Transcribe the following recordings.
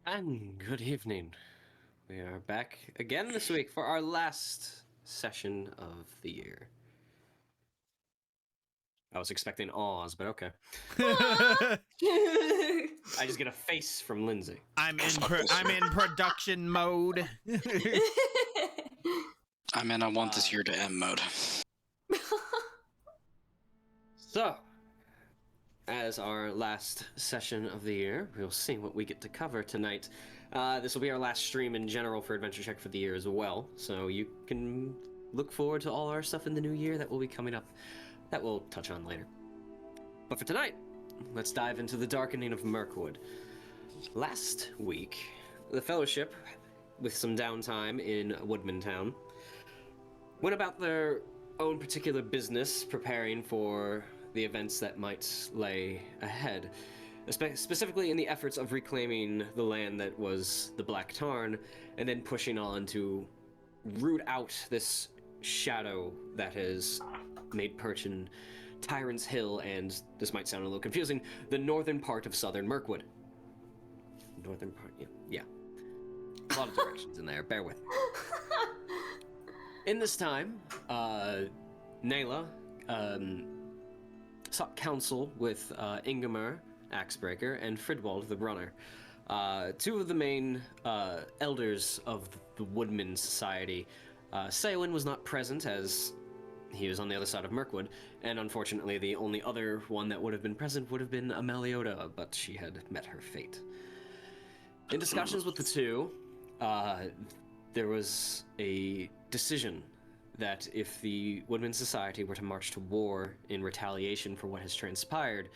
And good evening. We are back again this week for our last session of the year. I was expecting awes, but okay. I just get a face from Lindsay. I'm in production mode. I'm in I want this year to end mode. So, as our last session of the year, we'll see what we get to cover tonight. This will be our last stream in general for AdventureCheck for the year as well, so you can look forward to all our stuff in the new year that will be coming up that we'll touch on later. But for tonight, let's dive into the Darkening of Mirkwood. Last week, the Fellowship, with some downtime in Woodmen town, went about their own particular business preparing for the events that might lay ahead, specifically in the efforts of reclaiming the land that was the Black Tarn, and then pushing on to root out this shadow that has made perch in Tyrant's Hill, and this might sound a little confusing, the northern part of southern Mirkwood. Northern part, yeah. A lot of directions in there, bear with me. In this time, Nayla sought counsel with Ingemar, Axebreaker, and Fridwald the Brunner, two of the main elders of the Woodmen Society. Saywin was not present as he was on the other side of Mirkwood, and unfortunately the only other one that would have been present would have been Ameliota, but she had met her fate. In discussions with the two, there was a decision that if the Woodmen Society were to march to war in retaliation for what has transpired,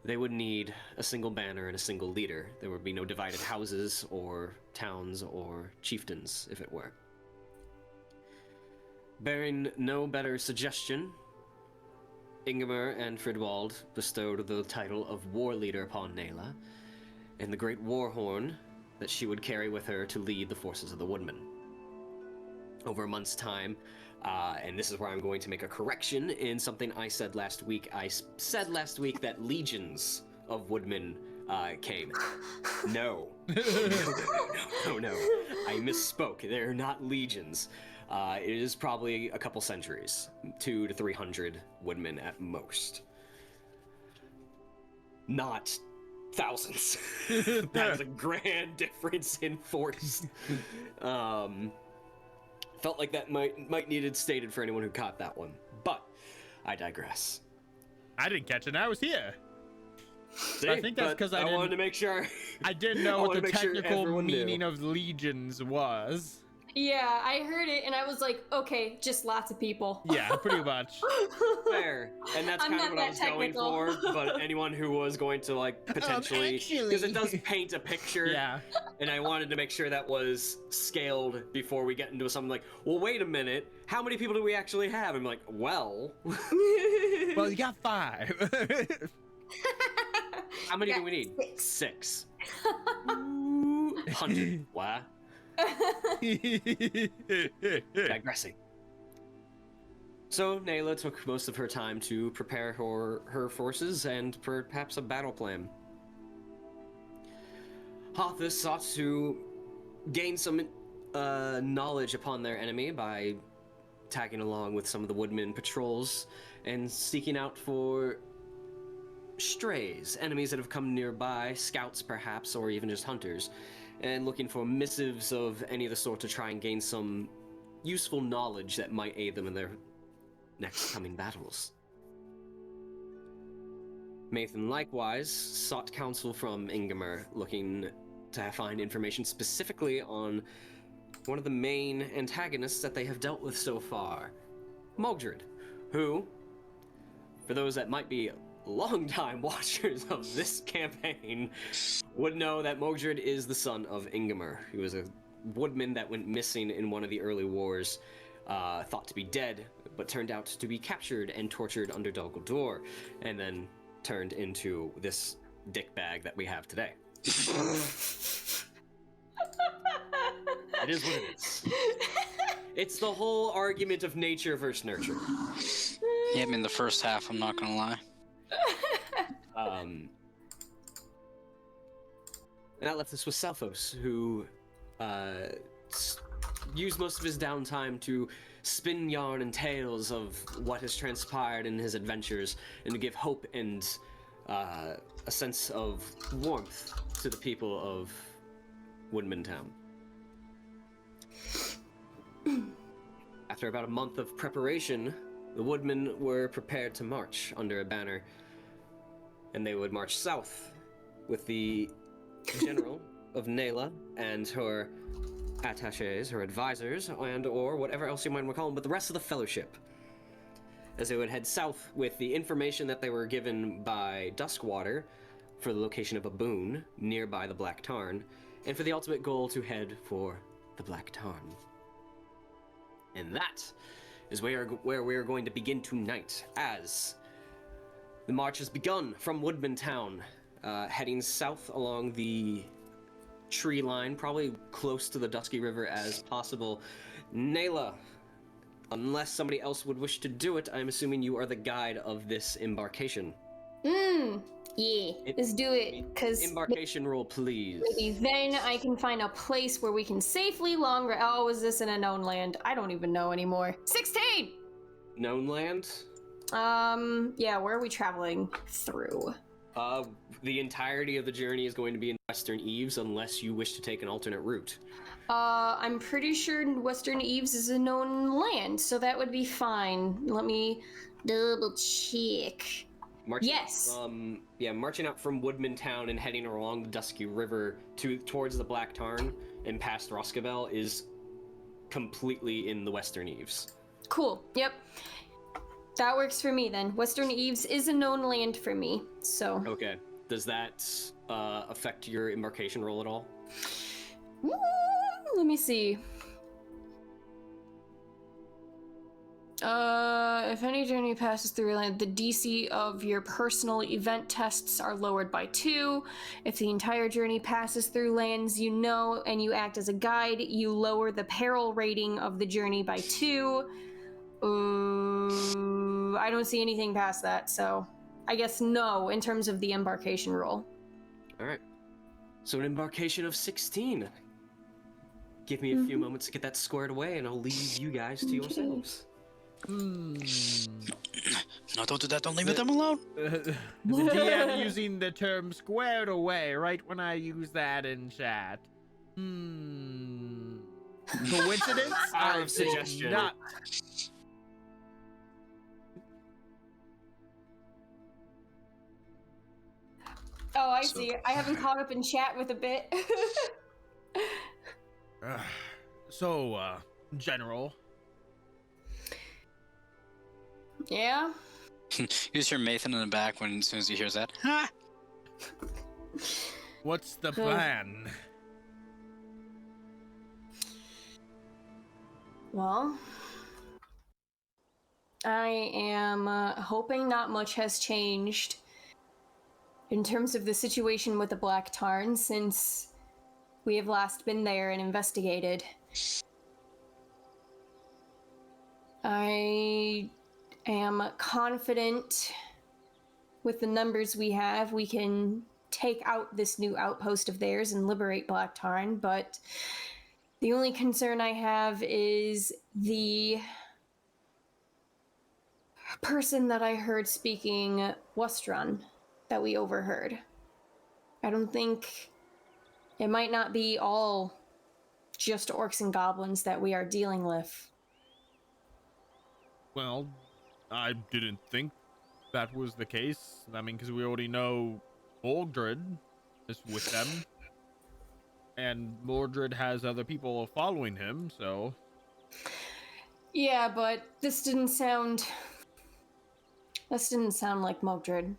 they would need a single banner and a single leader. There would be no divided houses or towns or chieftains, if it were. Bearing no better suggestion, Ingemar and Fridwald bestowed the title of war leader upon Nayla, and the great war horn that she would carry with her to lead the forces of the Woodmen. Over a month's time, and this is where I'm going to make a correction in something I said last week. I said last week that legions of Woodmen came. No. No. I misspoke. They're not legions. It is probably a couple centuries, 200 to 300 Woodmen at most. Not thousands. That is a grand difference in force. Felt like that might needed stated for anyone who caught that one, but I digress. I didn't catch it. I was here. See, I think that's because I wanted to make sure. I didn't know what the technical meaning of legions was. Yeah, I heard it and I was like, okay, just lots of people. Yeah, pretty much. Fair, and that's kind of what I was going for. But anyone who was going to like potentially, because it does paint a picture. Yeah. And I wanted to make sure that was scaled before we get into something like, well, wait a minute, how many people do we actually have? I'm like, well, well, you got 5. How many do we need? 6. 100. What? Digressing. So Nayla took most of her time to prepare her forces and perhaps a battle plan. Hothus sought to gain some knowledge upon their enemy by tagging along with some of the Woodmen patrols and seeking out for strays, enemies that have come nearby, scouts perhaps, or even just hunters, and looking for missives of any of the sort to try and gain some useful knowledge that might aid them in their next coming battles. Mathan likewise sought counsel from Ingemar, looking to find information specifically on one of the main antagonists that they have dealt with so far, Mogdred, who, for those that might be longtime watchers of this campaign, would know that Mogdred is the son of Ingemar, who was a woodman that went missing in one of the early wars, thought to be dead, but turned out to be captured and tortured under Dol Guldur, and then turned into this dickbag that we have today. It is what it is. It's the whole argument of nature versus nurture. Yeah, I mean the first half, I'm not gonna lie. And that left us with Selphos, who used most of his downtime to spin yarn and tales of what has transpired in his adventures, and to give hope and a sense of warmth to the people of Woodmen Town. After about a month of preparation, the Woodmen were prepared to march under a banner, and they would march south with the general of Nayla and her attachés, her advisors, and or whatever else you might want to call them, but the rest of the fellowship, as they would head south with the information that they were given by Duskwater for the location of a boon nearby the Black Tarn, and for the ultimate goal to head for the Black Tarn. And that is where we are going to begin tonight, as the march has begun from Woodmen Town, heading south along the tree line, probably close to the Dusky River as possible. Nayla, unless somebody else would wish to do it, I'm assuming you are the guide of this embarkation. Yeah, let's do it, because Embarkation roll, please. maybe then I can find a place where we can safely oh, is this in a known land? I don't even know anymore. 16! Known land? Yeah, where are we traveling through? The entirety of the journey is going to be in Western Eves, unless you wish to take an alternate route. I'm pretty sure Western Eves is a known land, so that would be fine. Let me double check. Yes. Marching out from Woodmen Town and heading along the Dusky River towards the Black Tarn and past Roskabel is completely in the Western Eves. Cool. Yep. That works for me then. Western Eves is a known land for me, so. Okay. Does that affect your embarkation roll at all? Let me see. If any journey passes through land, the DC of your personal event tests are lowered by 2. If the entire journey passes through lands you know and you act as a guide, you lower the peril rating of the journey by 2. I don't see anything past that, so I guess no in terms of the embarkation roll. All right. So an embarkation of 16. Give me a few moments to get that squared away, and I'll leave you guys to yourselves. No, don't do that. Don't leave them alone. The DM using the term squared away right when I use that in chat. Coincidence? Power of suggestion. Not. Oh, I see. I haven't caught up in chat with a bit. General. Yeah? You just hear Mathan in the back as soon as he hears that. Ha! What's the plan? Well, I am hoping not much has changed in terms of the situation with the Black Tarn since we have last been there and investigated. I am confident with the numbers we have, we can take out this new outpost of theirs and liberate Black Tarn, but the only concern I have is the person that I heard speaking Wustrun that we overheard. I don't think it might not be all just orcs and goblins that we are dealing with. Well, I didn't think that was the case. I mean, because we already know Mordred is with them. And Mordred has other people following him, so... Yeah, but this didn't sound like Mordred.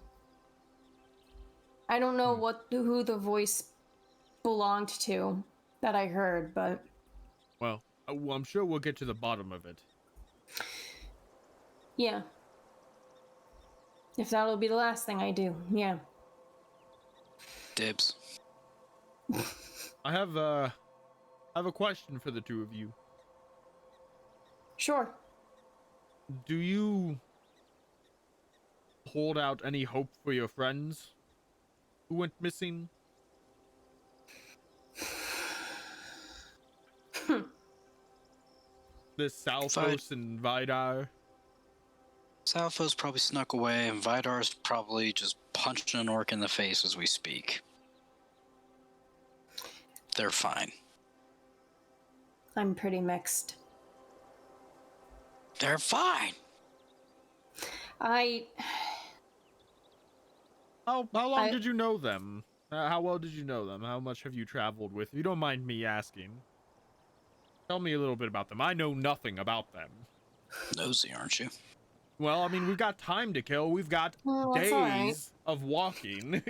I don't know who the voice belonged to that I heard, but... Well, I'm sure we'll get to the bottom of it. Yeah. If that'll be the last thing I do, yeah. Dibs. I have a question for the two of you. Sure. Do you hold out any hope for your friends who went missing? The Salphos and Vidar? Salphos probably snuck away, and Vidar's probably just punching an orc in the face as we speak. They're fine. I'm pretty They're fine! How long did you know them? How well did you know them? How much have you traveled with? If you don't mind me asking. Tell me a little bit about them. I know nothing about them. Nosy, aren't you? Well, I mean, we've got time to kill. We've got days of walking.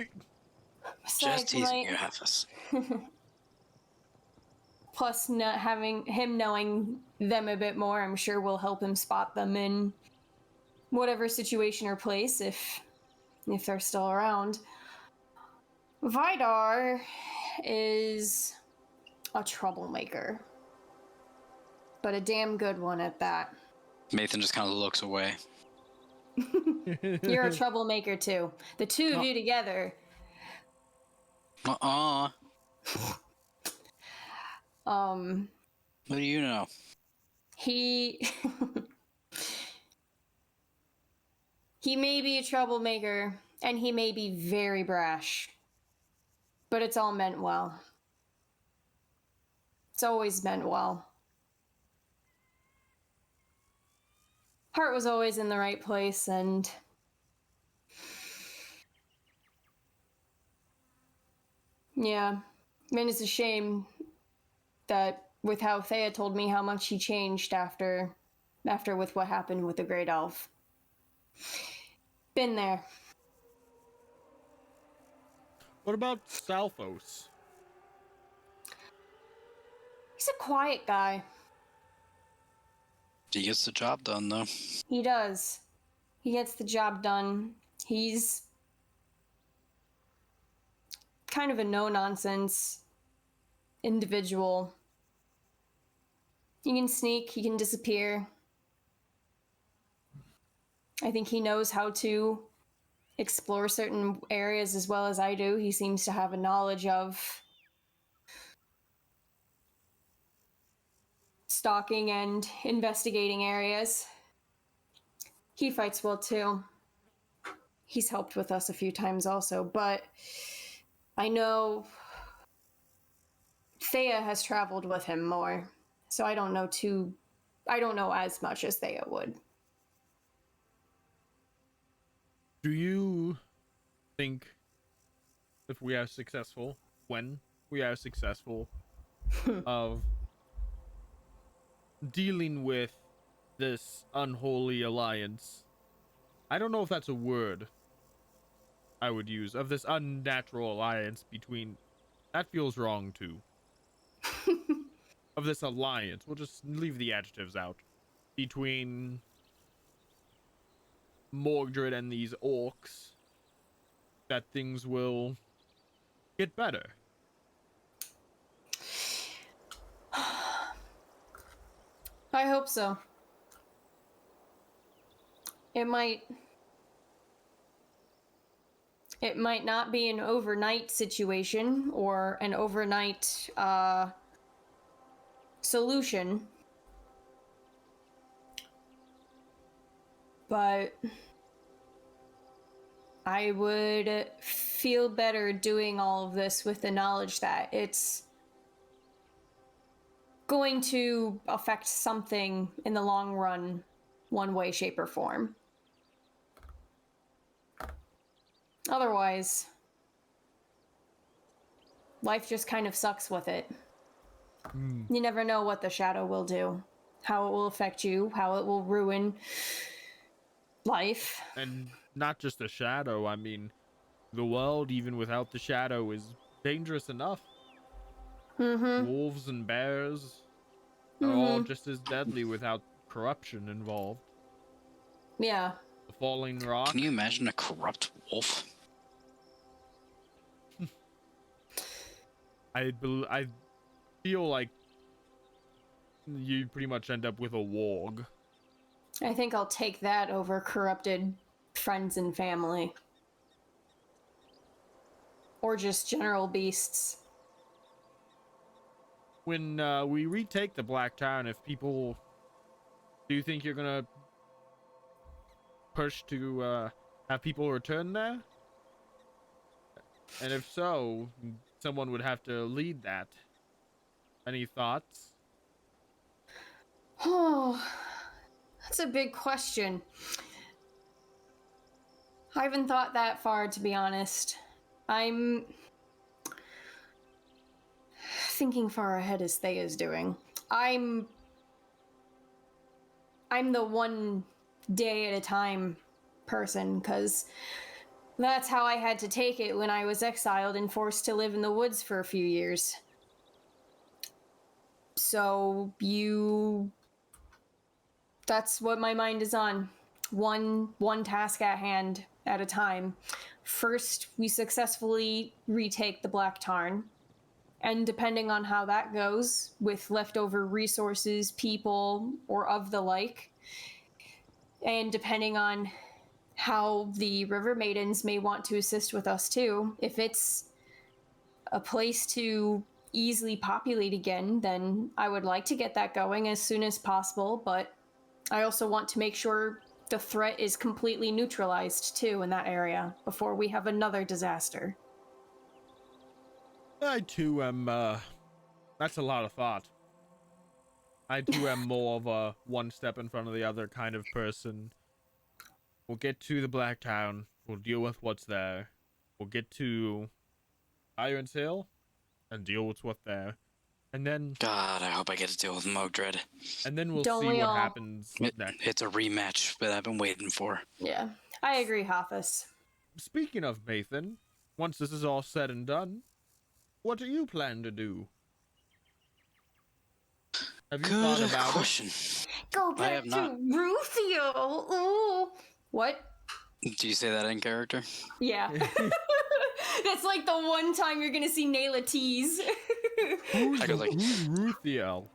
Just teasing you, Heffus. Plus, not having him knowing them a bit more, I'm sure will help him spot them in whatever situation or place if they're still around. Vidar is a troublemaker, but a damn good one at that. Mathan just kind of looks away. You're a troublemaker too. The two of you together. What do you know? He may be a troublemaker, and he may be very brash, but it's all meant well. It's always meant well. Heart was always in the right place, and yeah, I mean, it's a shame that with how Thea told me how much he changed after with what happened with the Great Elf. Been there. What about Salphos? He's a quiet guy. He gets the job done, though. He does. He gets the job done. He's kind of a no-nonsense individual. He can sneak, he can disappear. I think he knows how to explore certain areas as well as I do. He seems to have a knowledge of stalking and investigating areas. He fights well too. He's helped with us a few times also, but I know Thea has traveled with him more, so I don't know as much as Thea would. Do you think if we are successful, when we are successful, of dealing with this unholy alliance? I don't know if that's a word I would use, of this unnatural alliance between, that feels wrong too. Of this alliance, we'll just leave the adjectives out, between Mordred and these orcs, that things will get better. I hope so. It might not be an overnight situation or an overnight solution, but I would feel better doing all of this with the knowledge that it's going to affect something in the long run, one way, shape, or form. Otherwise, life just kind of sucks with it. You never know what the shadow will do, how it will affect you, how it will ruin life. And not just the shadow, I mean, the world, even without the shadow, is dangerous enough. Wolves and bears are all just as deadly without corruption involved. Yeah. The falling rock. Can you imagine a corrupt wolf? I feel like you pretty much end up with a warg. I think I'll take that over corrupted friends and family. Or just general beasts. When we retake the Black Tarn, if people... Do you think you're gonna push to have people return there? And if so, someone would have to lead that. Any thoughts? Oh, that's a big question. I haven't thought that far, to be honest. I'm thinking far ahead as Thea's doing. I'm the one day at a time person, because that's how I had to take it when I was exiled and forced to live in the woods for a few years. So that's what my mind is on. One task at hand at a time. First, we successfully retake the Black Tarn. And depending on how that goes, with leftover resources, people, or of the like, and depending on how the River Maidens may want to assist with us too, if it's a place to easily populate again, then I would like to get that going as soon as possible, but I also want to make sure the threat is completely neutralized too in that area before we have another disaster. I too am, that's a lot of thought. I too am more of a one step in front of the other kind of person. We'll get to the Black Town. We'll deal with what's there. We'll get to Iron Sail and deal with what's there. And then God, I hope I get to deal with Mogdred. we'll Don't see we what all? happens next. It's a rematch that I've been waiting for. Yeah, I agree, Hathis. Speaking of Nathan, once this is all said and done, what do you plan to do? Have you thought Good about question. Go I back have to not. Ruthio. Ooh. What? Do you say that in character? Yeah. it? That's like the one time you're gonna see Nayla tease. Who's I go like- Ruthiel?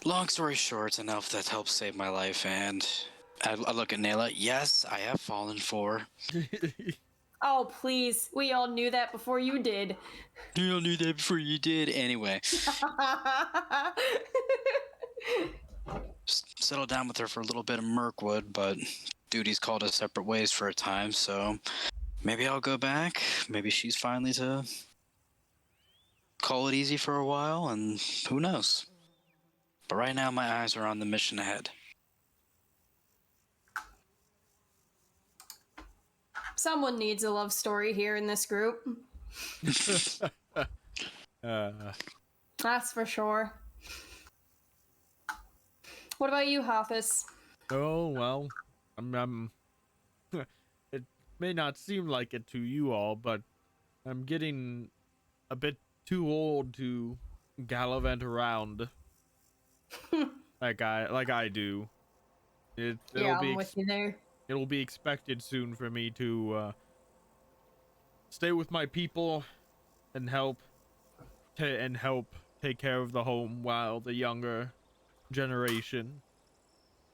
Long story short, it's an elf that helped save my life, and I look at Nayla. Yes, I have fallen for. Oh, please. We all knew that before you did. You knew that before you did. Anyway, settled down with her for a little bit of Mirkwood, but duties called us separate ways for a time, so maybe I'll go back. Maybe she's finally to call it easy for a while, and who knows. But right now, my eyes are on the mission ahead. Someone needs a love story here in this group. That's for sure. What about you, Hathis? Oh well, I'm it may not seem like it to you all, but I'm getting a bit too old to gallivant around like I do. Yeah, I'm with you there. It'll be expected soon for me to stay with my people and help take care of the home while the younger generation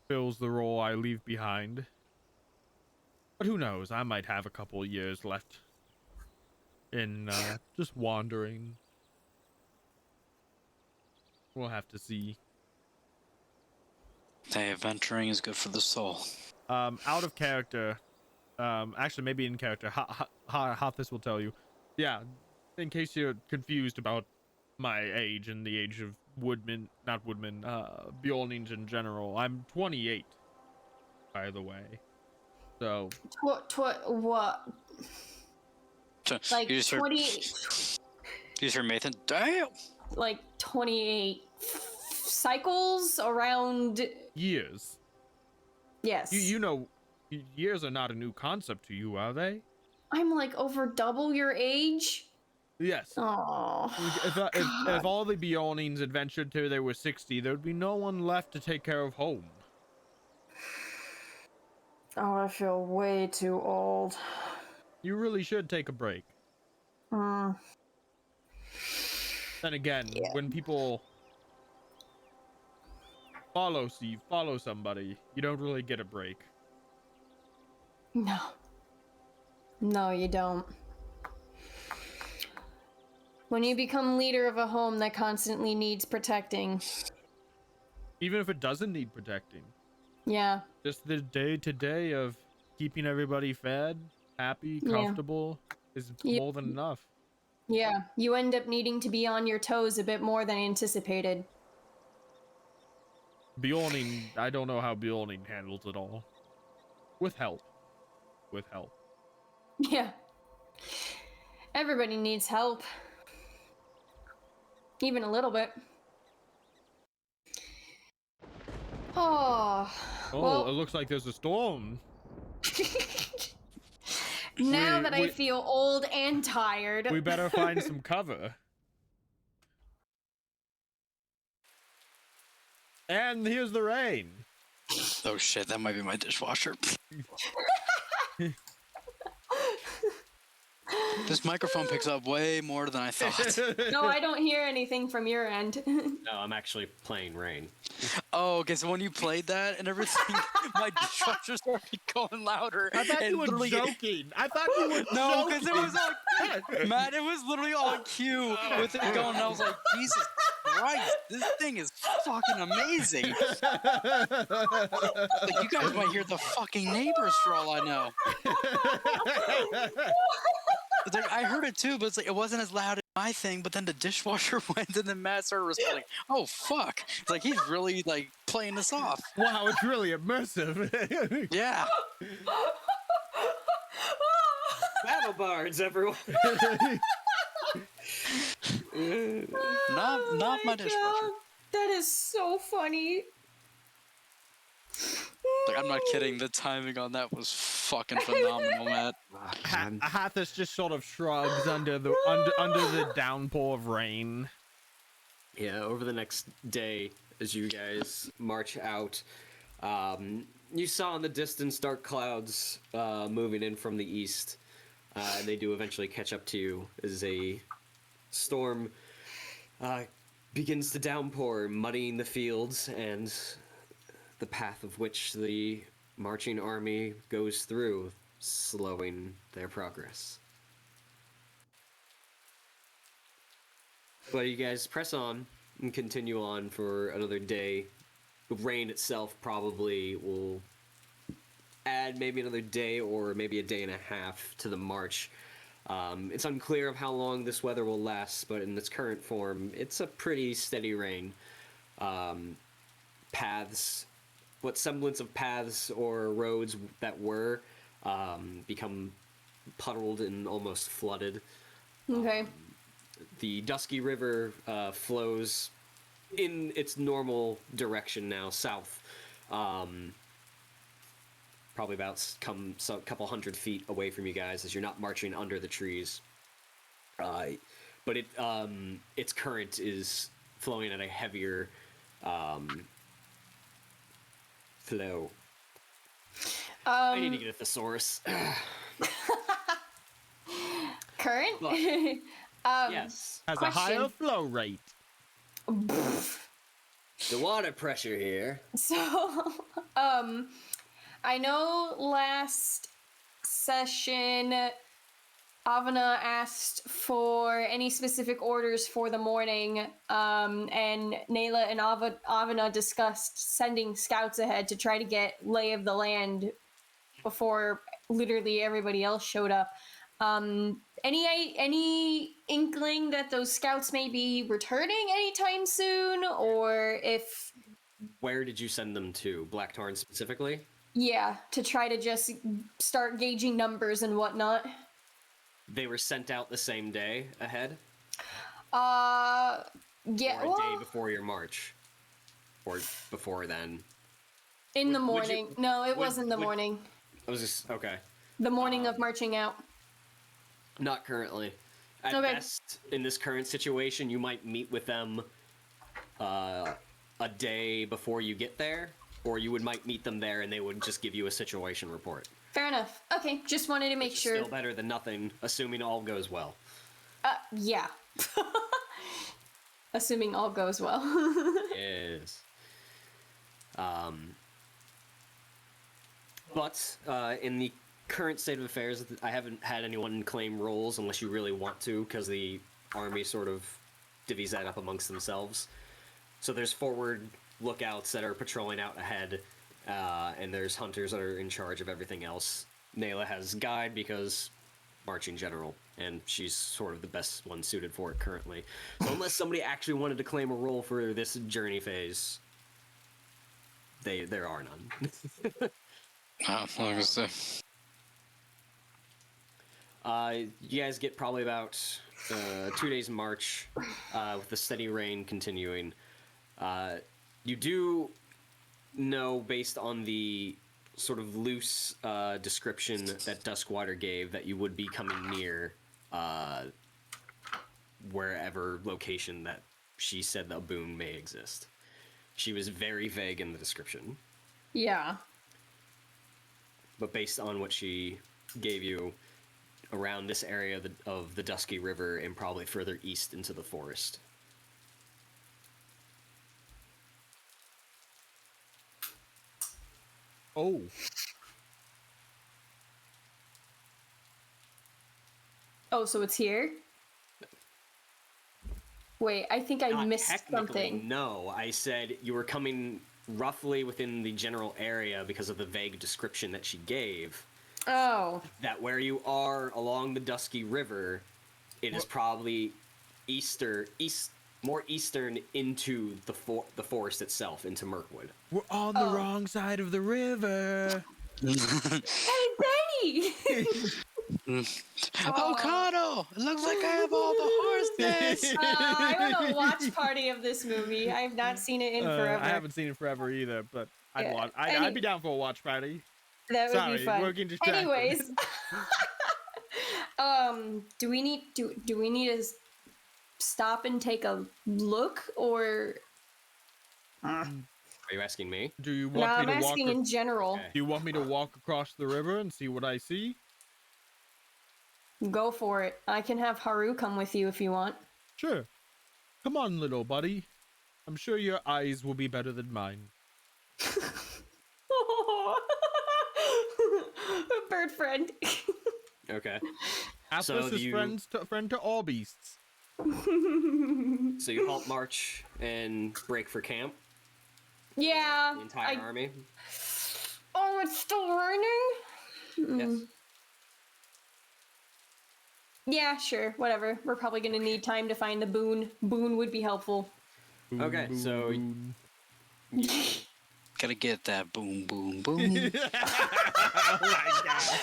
fills the role I leave behind. But who knows? I might have a couple years left in just wandering. We'll have to see. Hey, adventuring is good for the soul. Out of character, actually maybe in character, Hathis will tell you. Yeah, in case you're confused about my age and the age of Woodmen, not Woodmen, Bjornings in general, I'm 28, by the way. So. What? Like You just heard- 28, You just heard Nathan? Damn! like 28 cycles around. Years. Yes. You know, years are not a new concept to you, are they? I'm like over double your age. Yes. Oh. If all the Bjornings adventured till they were 60, there would be no one left to take care of home. Oh, I feel way too old. You really should take a break. Hmm. Then again, when people follow somebody, you don't really get a break. No. No, you don't. When you become leader of a home that constantly needs protecting. Even if it doesn't need protecting. Yeah. Just the day-to-day of keeping everybody fed, happy, comfortable is more than enough. Yeah. You end up needing to be on your toes a bit more than anticipated. Bjorning, I don't know how Bjorning handles it all. With help. Yeah. Everybody needs help. Even a little bit. Oh. Oh, Well, it looks like there's a storm. now that I feel old and tired. We better find some cover. And here's the rain. Oh shit, that might be my dishwasher. This microphone picks up way more than I thought. No, I don't hear anything from your end. No, I'm actually playing Rain. Oh, okay, so when you played that and everything, my dishwasher started going louder. I thought and you were literally- joking. I thought you were No, joking. because it was on... Matt, it was literally on cue with it going, and I was like, Jesus Christ, this thing is fucking amazing. Like, you guys might hear the fucking neighbors for all I know. It's like, I heard it too, but it's like, it wasn't as loud as my thing, but then the dishwasher went, and then Matt started responding, oh, fuck. It's like, he's really, like, playing this off. Wow, it's really immersive. Yeah. Battle bards, everyone. Not my dishwasher. God. That is so funny. Like, I'm not kidding. The timing on that was fucking phenomenal, Matt. Hathis just sort of shrugs under the downpour of rain. Yeah, over the next day, as you guys march out, you saw in the distance dark clouds moving in from the east. And they do eventually catch up to you as a storm begins to downpour, muddying the fields and the path of which the marching army goes through, slowing their progress. But you guys press on and continue on for another day. The rain itself probably will add maybe another day or maybe a day and a half to the march. It's unclear of how long this weather will last, but in its current form, it's a pretty steady rain. Paths, what semblance of paths or roads that were, become puddled and almost flooded. Okay. The Dusky River flows in its normal direction now, south. Probably about a couple hundred feet away from you guys, as you're not marching under the trees. But its current is flowing at a heavier flow. I need to get a thesaurus. Current? But, yes. Has Question. a higher flow rate. The water pressure here. So, I know last session, Avana asked for any specific orders for the morning, and Nayla and Avana discussed sending scouts ahead to try to get lay of the land before literally everybody else showed up. Any inkling that those scouts may be returning anytime soon, or if... Where did you send them to? Black Tarn specifically? Yeah, to try to just start gauging numbers and whatnot. They were sent out the same day ahead? Yeah, Or a well, day before your march? Or before then? in the would you- morning. No, it was in the would- morning. I was just... Okay. The morning of marching out. Not currently. At Okay. best, in this current situation, you might meet with them a day before you get there, or you might meet them there and they would just give you a situation report. Fair enough. Okay, just wanted to make sure. Still better than nothing, assuming all goes well. Yeah. Assuming all goes well. Yes. But in the current state of affairs, I haven't had anyone claim roles unless you really want to, because the army sort of divvies that up amongst themselves. So there's forward lookouts that are patrolling out ahead, and there's hunters that are in charge of everything else. Nayla has guide because marching general, and she's sort of the best one suited for it currently. So unless somebody actually wanted to claim a role for this journey phase, there are none. Like I say. You guys get probably about 2 days march with the steady rain continuing. You do know, based on the sort of loose description that Duskwater gave, that you would be coming near wherever location that she said the boon may exist. She was very vague in the description. Yeah. But based on what she gave you, around this area of the Dusky River and probably further east into the forest. Oh. Oh, so it's here? Wait, I think I Not missed technically, something. no. I said you were coming roughly within the general area because of the vague description that she gave. Oh. That where you are along the Dusky River, it is probably more eastern into the forest itself, into Mirkwood. We're on the wrong side of the river. Hey, Benny! Oh, Kano! It looks like I have all the horses! I want a watch party of this movie. I have not seen it in forever. I haven't seen it forever either, but I'd Yeah, watch. I'd be down for a watch party. That would Sorry, be fun. we're getting distracted. Anyways, do we need to stop and take a look, or? Are you asking me? Do you No, want I'm me to walk? asking in general. Okay. Do you want me to walk across the river and see what I see? Go for it. I can have Haru come with you if you want. Sure. Come on, little buddy. I'm sure your eyes will be better than mine. Bird friend. Okay. Atlas is you- friend to all beasts. So you halt march and break for camp. Yeah. The entire army. Oh, it's still raining? Yes. Yeah, sure. Whatever. We're probably gonna need time to find the boon. Boon would be helpful. Boom, Okay, boom, so- boom. Gotta get that boom, boom, boom. Oh my god.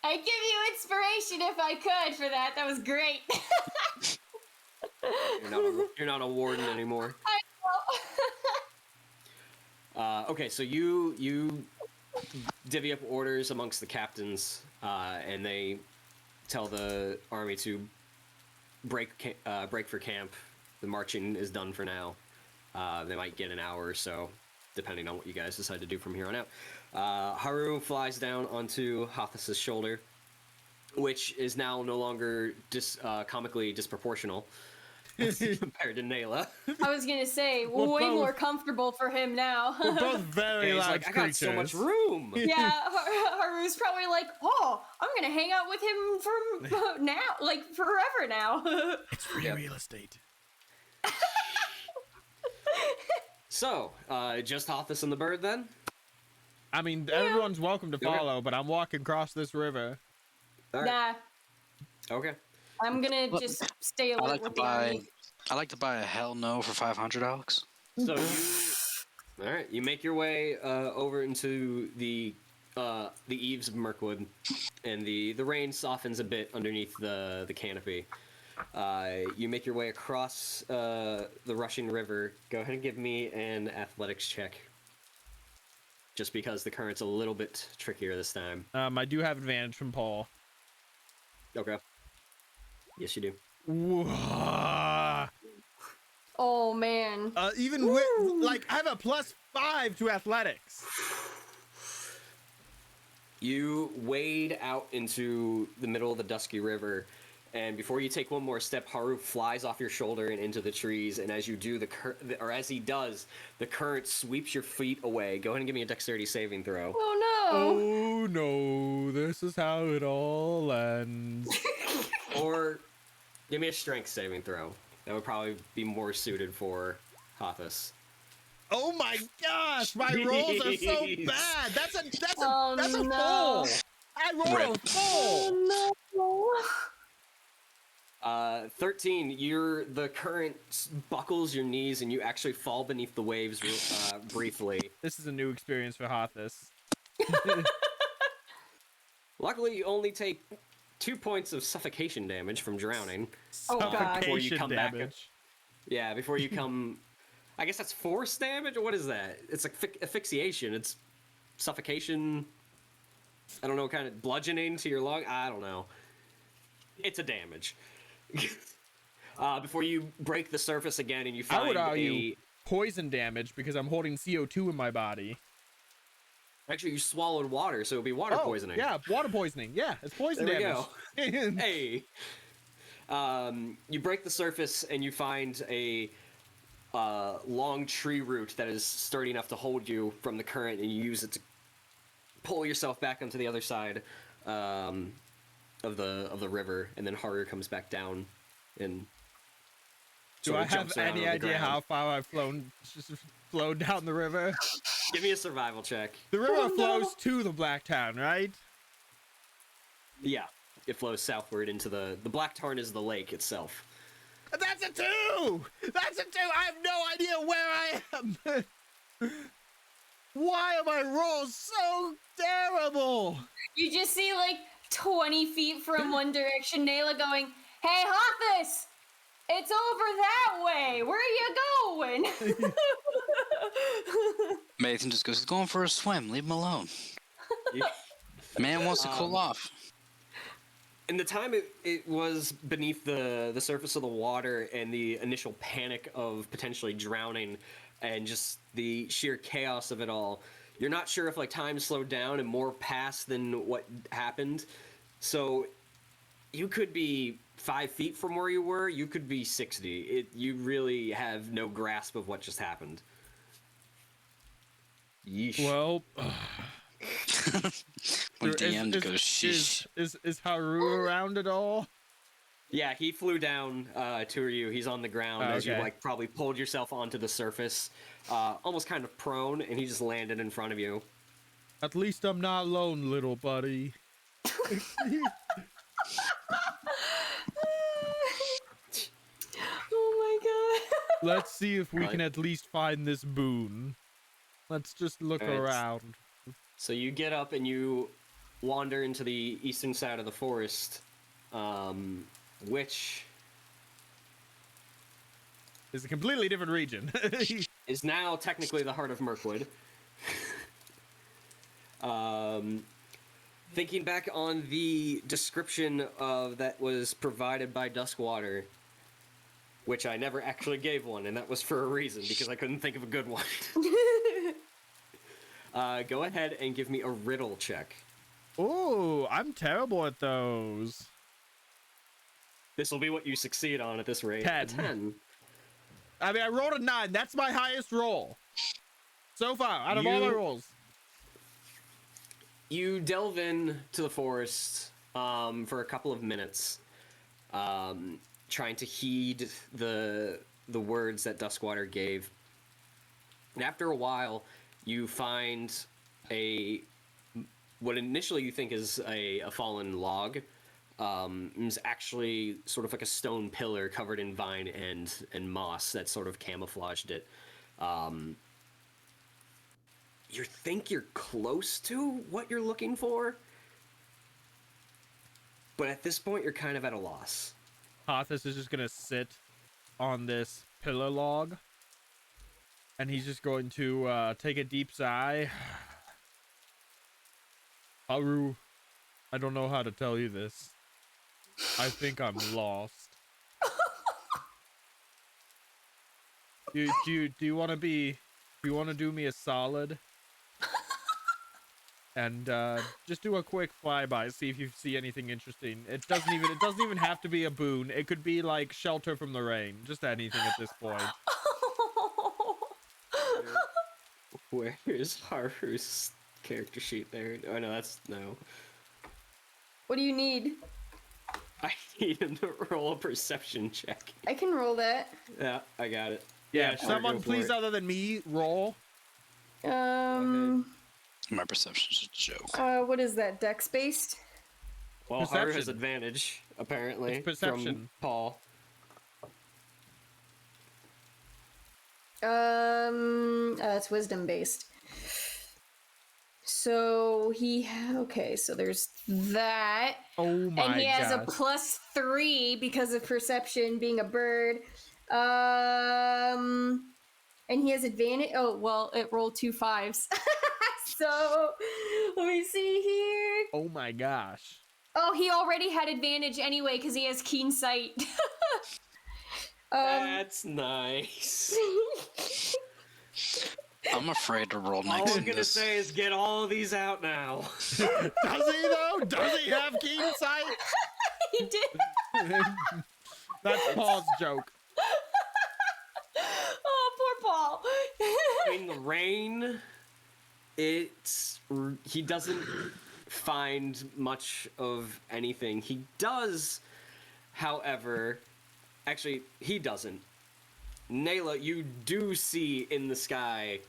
I'd give you inspiration if I could for that. That was great. You're not a warden anymore. I Okay, so you divvy up orders amongst the captains, and they tell the army to break for camp. The marching is done for now. They might get an hour or so, depending on what you guys decide to do from here on out. Haru flies down onto Hathas's shoulder, which is now no longer comically disproportional compared to Nayla. was gonna say, We're way both- more comfortable for him now. We're both very He's large like, I got creatures. so much room. Yeah, Haru's probably like, oh, I'm gonna hang out with him from now, like forever now. It's free Yep. real estate. So, just Hathas and the bird then? I mean, everyone's welcome to Okay. follow, but I'm walking across this river. All right. Nah, Okay. I'm gonna Look, just stay I alert like to with the buy. army. I like to buy a hell no for 500, Alex. So, all right, you make your way over into the eaves of Mirkwood, and the rain softens a bit underneath the canopy. You make your way across the rushing river. Go ahead and give me an athletics check. Just because the current's a little bit trickier this time. I do have advantage from Paul. Okay. Yes, you do. Whoa. Oh man. Even with like, I have a +5 to athletics. You wade out into the middle of the Dusky River, and before you take one more step, Haru flies off your shoulder and into the trees. And as you do, as he does, the current sweeps your feet away. Go ahead and give me a dexterity saving throw. Oh no. Oh no, this is how it all ends. Or give me a strength saving throw. That would probably be more suited for Hathas. Oh my gosh, my rolls are so Jeez. bad. That's a Oh, that's a no. full. I rolled a Rip. full. Oh 13, the current buckles your knees and you actually fall beneath the waves briefly. This is a new experience for Hathas. Luckily, you only take 2 points of suffocation damage from drowning. Oh, God. Before you Suffocation come back. damage. Yeah, before you come... I guess that's force damage, or what is that? It's like asphyxiation. It's suffocation... I don't know, kind of bludgeoning to your lung? I don't know. It's a damage. Before you break the surface again and you I find would argue poison damage because I'm holding CO2 in my body. Actually, you swallowed water, so it would be water poisoning. Yeah, water poisoning. Yeah, it's poison There we damage. Hey! You break the surface and you find a long tree root that is sturdy enough to hold you from the current, and you use it to pull yourself back onto the other side of the river, and then Haru comes back down and Do sort I of have jumps around any on the idea ground. how far I've flowed down the river? Give me a survival check. The river Oh, no. flows to the Black Tarn, right? Yeah, it flows southward into the Black Tarn is the lake itself. That's a 2! That's a 2! I have no idea where I am! Why are my rolls so terrible? You just see like 20 feet from one direction, Nayla going, "Hey, Hothus! It's over that way! Where are you going?" Nathan just goes, he's going for a swim. Leave him alone. Man wants to cool off. In the time it was beneath the surface of the water and the initial panic of potentially drowning and just the sheer chaos of it all, you're not sure if like time slowed down and more passed than what happened. So you could be 5 feet from where you were, you could be 60. You really have no grasp of what just happened. Yeesh. Well, When DM goes, sheesh. Is Haru around at all? Yeah, he flew down to you. He's on the ground as you Okay. like probably pulled yourself onto the surface, almost kind of prone, and he just landed in front of you. At least I'm not alone, little buddy. Oh my god. Let's see if we Right. can at least find this boon. Let's just look Alright. around. So you get up and you wander into the eastern side of the forest, which It's a completely different region. is now technically the heart of Mirkwood. Thinking back on the description of that was provided by Duskwater, which I never actually gave one, and that was for a reason, because I couldn't think of a good one. Go ahead and give me a riddle check. Oh, I'm terrible at those. This will be what you succeed on at this rate. 10. A 10. I mean, I rolled a 9. That's my highest roll so far out of all my You- rolls. You delve in to the forest for a couple of minutes, trying to heed the words that Duskwater gave. And after a while, you find what initially you think is a fallen log. Is actually sort of like a stone pillar covered in vine and moss that sort of camouflaged it. You think you're close to what you're looking for, but at this point you're kind of at a loss. Hothus is just gonna sit on this pillar log, and he's just going to take a deep sigh. Haru, I don't know how to tell you this. I think I'm lost. Do you want to do me a solid? And just do a quick flyby, see if you see anything interesting. It doesn't even have to be a boon. It could be like shelter from the rain. Just anything at this point. Where's Haru's character sheet there? Oh no, no. What do you need? I need him to roll a perception check. I can roll that. Yeah, I got it. Yeah, sure, someone go for please it. other than me roll. My perception's a joke. What is that? Dex based? Well, Haru has Perception. advantage, apparently, It's perception. from Paul. It's wisdom based. So so there's that. Oh my And he has a gosh. +3 because of perception being a bird. And he has advantage. Oh, well, it rolled 2 5s. So let me see here. Oh my gosh. Oh, he already had advantage anyway because he has keen sight. That's nice. I'm afraid to roll All next I'm in gonna this. say is get all these out now. Does he though? Does he have keen sight? He did. That's Paul's joke. Oh, poor Paul. In the rain, he doesn't find much of anything. He does, however, actually, he doesn't. Nayla, you do see in the sky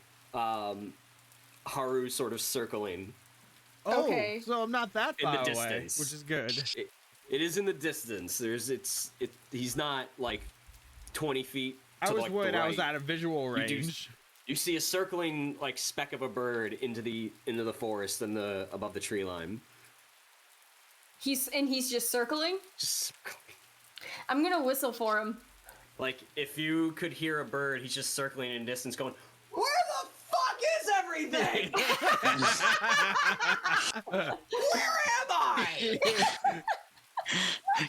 Haru sort of circling. Oh, Okay. so I'm not that In the far away, distance. which is good. It is in the distance. He's not like 20 feet to I was like worried the I was right. out of visual You do- range. You see a circling like speck of a bird into the forest and above the tree line. He's just circling. Just circling. I'm gonna whistle for him. Like if you could hear a bird, he's just circling in distance, going, "Where the fuck is everything? Where am I?"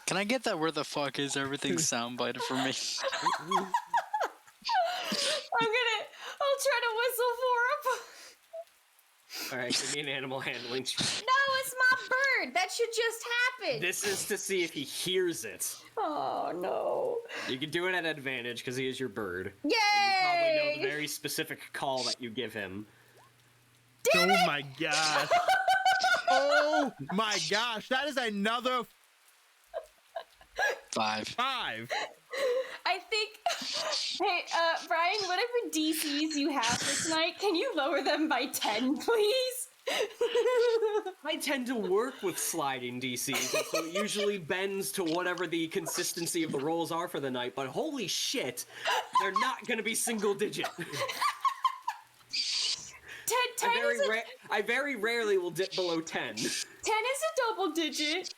Can I get that "where the fuck is everything" soundbite for me? I'll try to whistle for him. All right, give me an animal handling check. No, it's my bird. That should just happen. This is to see if he hears it. Oh no. You can do it at advantage because he is your bird. Yay! And you probably know the very specific call that you give him. Oh my gosh. Oh my gosh. That is another 5. I think. Hey, Brian, whatever DCs you have for tonight, can you lower them by 10, please? I tend to work with sliding DCs, and so it usually bends to whatever the consistency of the rolls are for the night, but holy shit, they're not going to be single digit. 10 I very rarely will dip below 10. 10 is a double digit.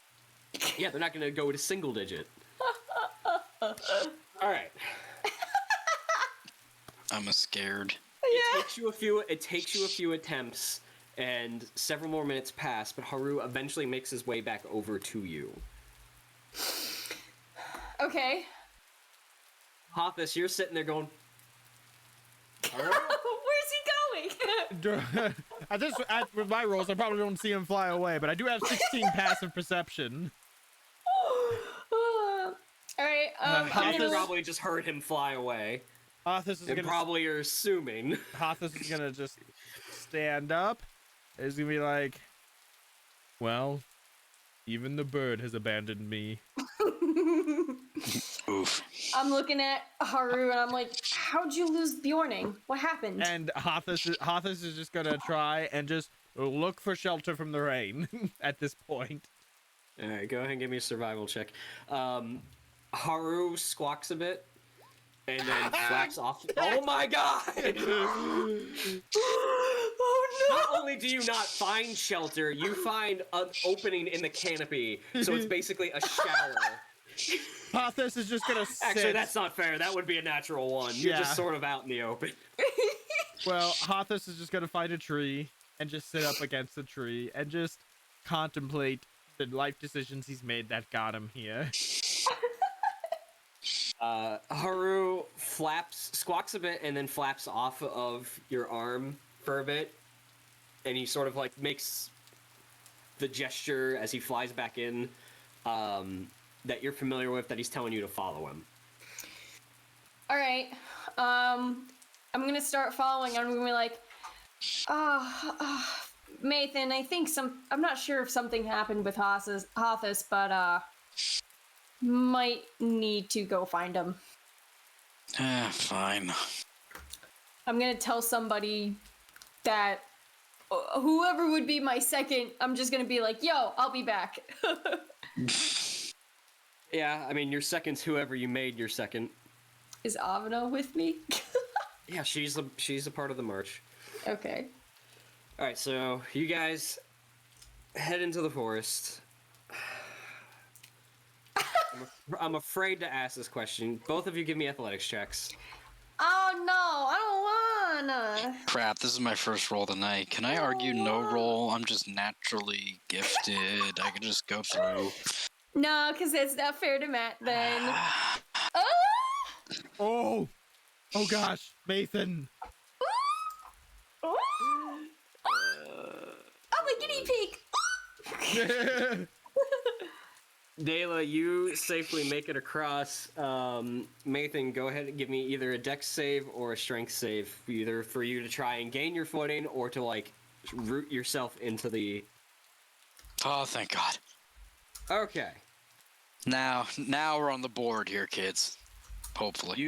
Yeah, they're not going to go to single digit. All right. I'm scared. Yeah. It takes you a few attempts, and several more minutes pass, but Haru eventually makes his way back over to you. Okay. Hothus, you're sitting there going, Haru? Where's he going? with my rolls, I probably don't see him fly away, but I do have 16 passive perception. All right. You probably just heard him fly away. Hothus is And probably you're assuming. Hothus is gonna just stand up. He's gonna be like, well, even the bird has abandoned me. Oof. I'm looking at Haru and I'm like, how'd you lose Bjorning? What happened? And Hothus is just gonna try and just look for shelter from the rain at this point. All right, go ahead and give me a survival check. Haru squawks a bit and then flaps off. Oh my god! Oh no! Not only do you not find shelter, you find an opening in the canopy, so it's basically a shower. Hothus is just gonna sit. Actually, that's not fair. That would be a natural one. You're Yeah. just sort of out in the open. Well, Hothus is just gonna find a tree and just sit up against the tree and just contemplate the life decisions he's made that got him here. Haru squawks a bit and then flaps off of your arm for a bit, and he sort of like makes the gesture as he flies back in that you're familiar with, that he's telling you to follow him. All right. I'm gonna start following. I'm gonna be like, Mathan, I think I'm not sure if something happened with Hothus, but might need to go find him. Fine. I'm gonna tell somebody that whoever would be my second, I'm just gonna be like, yo, I'll be back. Yeah, I mean, your second's whoever you made your second. Is Avana with me? Yeah, she's a part of the march. Okay. All right, so you guys head into the forest. I'm afraid to ask this question. Both of you give me athletics checks. Oh no, I don't wanna. Crap, this is my first roll tonight. Can I argue no roll? I'm just naturally gifted. I can just go through. No, because it's not fair to Matt then. Oh gosh, Mathan. I'm a guinea pig. Dayla, you safely make it across. Mathan, go ahead and give me either a dex save or a strength save, either for you to try and gain your footing or to like root yourself into the... Oh, thank God. Okay. Now we're on the board here, kids. Hopefully.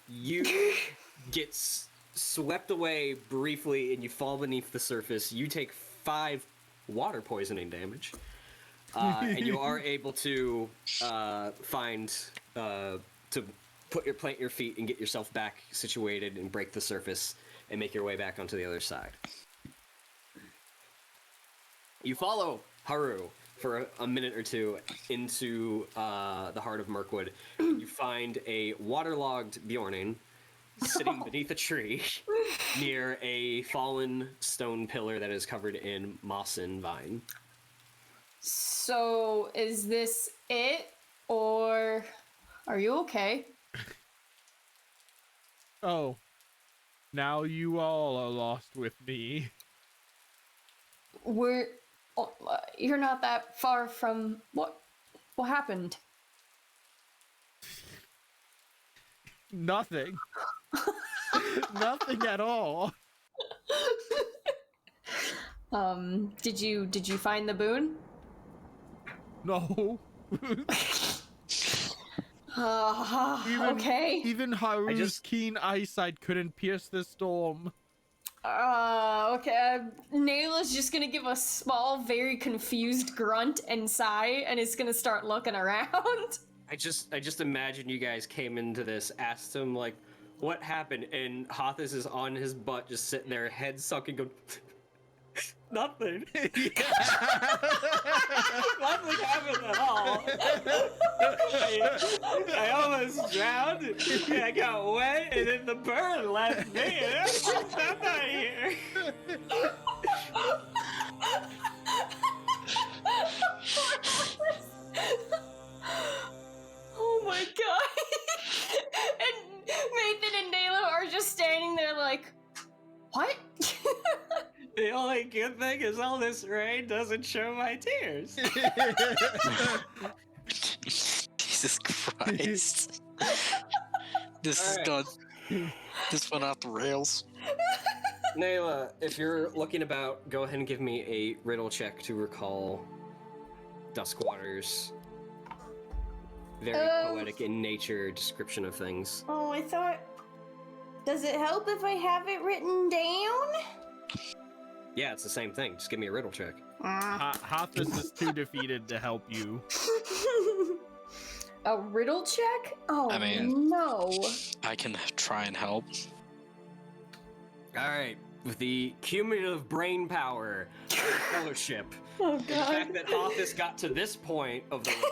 You get swept away briefly and you fall beneath the surface. You take 5 water poisoning damage. And you are able to plant your feet and get yourself back situated and break the surface and make your way back onto the other side. You follow Haru for a minute or two into the heart of Mirkwood. You find a waterlogged Bjorning sitting beneath a tree near a fallen stone pillar that is covered in moss and vine. So, is this it? Or are you okay? Oh, now you all are lost with me. You're not that far from what happened? Nothing. Nothing at all. Did you find the boon? No. Okay. Even Haru's keen eyesight couldn't pierce the storm. Okay. Nayla's just gonna give a small, very confused grunt and sigh, and is gonna start looking around. I just imagine you guys came into this, asked him like, what happened, and Hothus is on his butt, just sitting there, head sucking, going, nothing. Nothing happened at all. I almost drowned, and I got wet, and then the bird left me, and I'm not here. Oh my god. And Nathan and Nayla are just standing there like, what? The only good thing is all this rain doesn't show my tears. Jesus Christ. This All right. this went off the rails. Nayla, if you're looking about, go ahead and give me a riddle check to recall Duskwater's very poetic in nature description of things. Oh, I thought... Does it help if I have it written down? Yeah, it's the same thing. Just give me a riddle check. Hathus is too defeated to help you. A riddle check? Oh, I mean- no. I can try and help. All right, with the cumulative brain power of the fellowship, Oh, and the fact that Hothus got to this point of the riddle,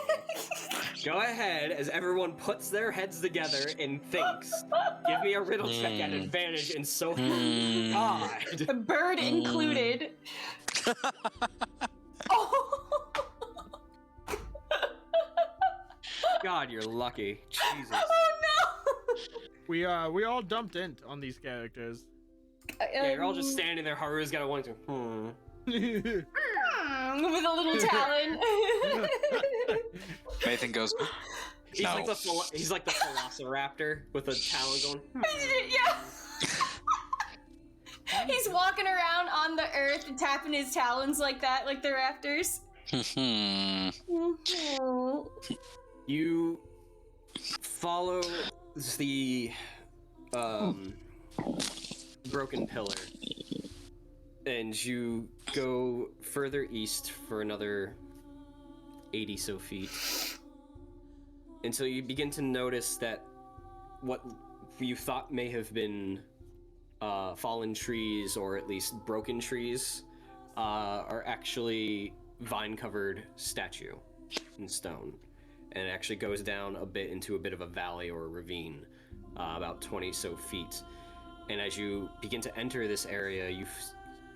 go ahead as everyone puts their heads together and thinks. Give me a riddle check at advantage, and so God. A bird included. Oh. God, you're lucky. Jesus. Oh no! We all dumped int on these characters. Yeah, you're all just standing there. Haru's got a 1, 2. With a little talon. Nathan goes, He's no. like the Velociraptor with a talon going. Yeah. He's walking around on the earth and tapping his talons like that, like the raptors. You follow the broken pillar, and you go further east for another 80 so feet until you begin to notice that what you thought may have been fallen trees, or at least broken trees, are actually vine-covered statue in stone. And it actually goes down a bit into a bit of a valley or a ravine, about 20 so feet. And as you begin to enter this area, you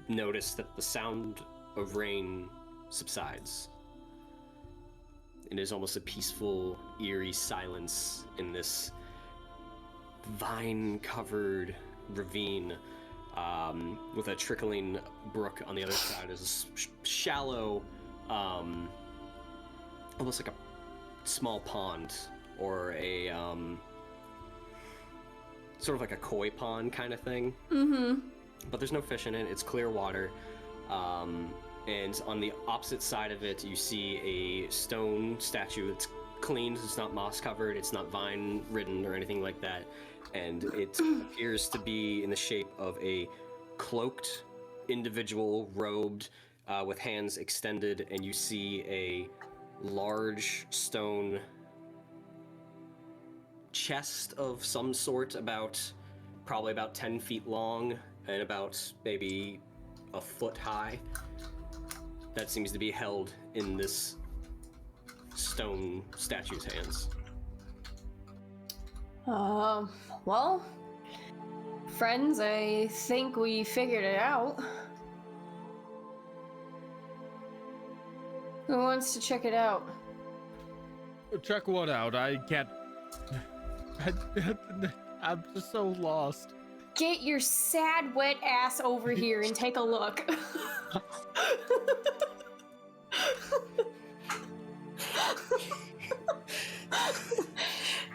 notice that the sound of rain subsides. It is almost a peaceful, eerie silence in this vine-covered ravine, with a trickling brook on the other side. There's a shallow, almost like a small pond, or a sort of like a koi pond kind of thing. Mm-hmm. But there's no fish in it. It's clear water. And on the opposite side of it, you see a stone statue. It's clean. It's not moss covered. It's not vine ridden or anything like that. And it appears to be in the shape of a cloaked individual, robed, with hands extended, and you see a large stone chest of some sort, probably about 10 feet long and about maybe a foot high, that seems to be held in this stone statue's hands. Well, friends, I think we figured it out. Who wants to check it out? Check what out? I can't. I'm just so lost. Get your sad, wet ass over here and take a look.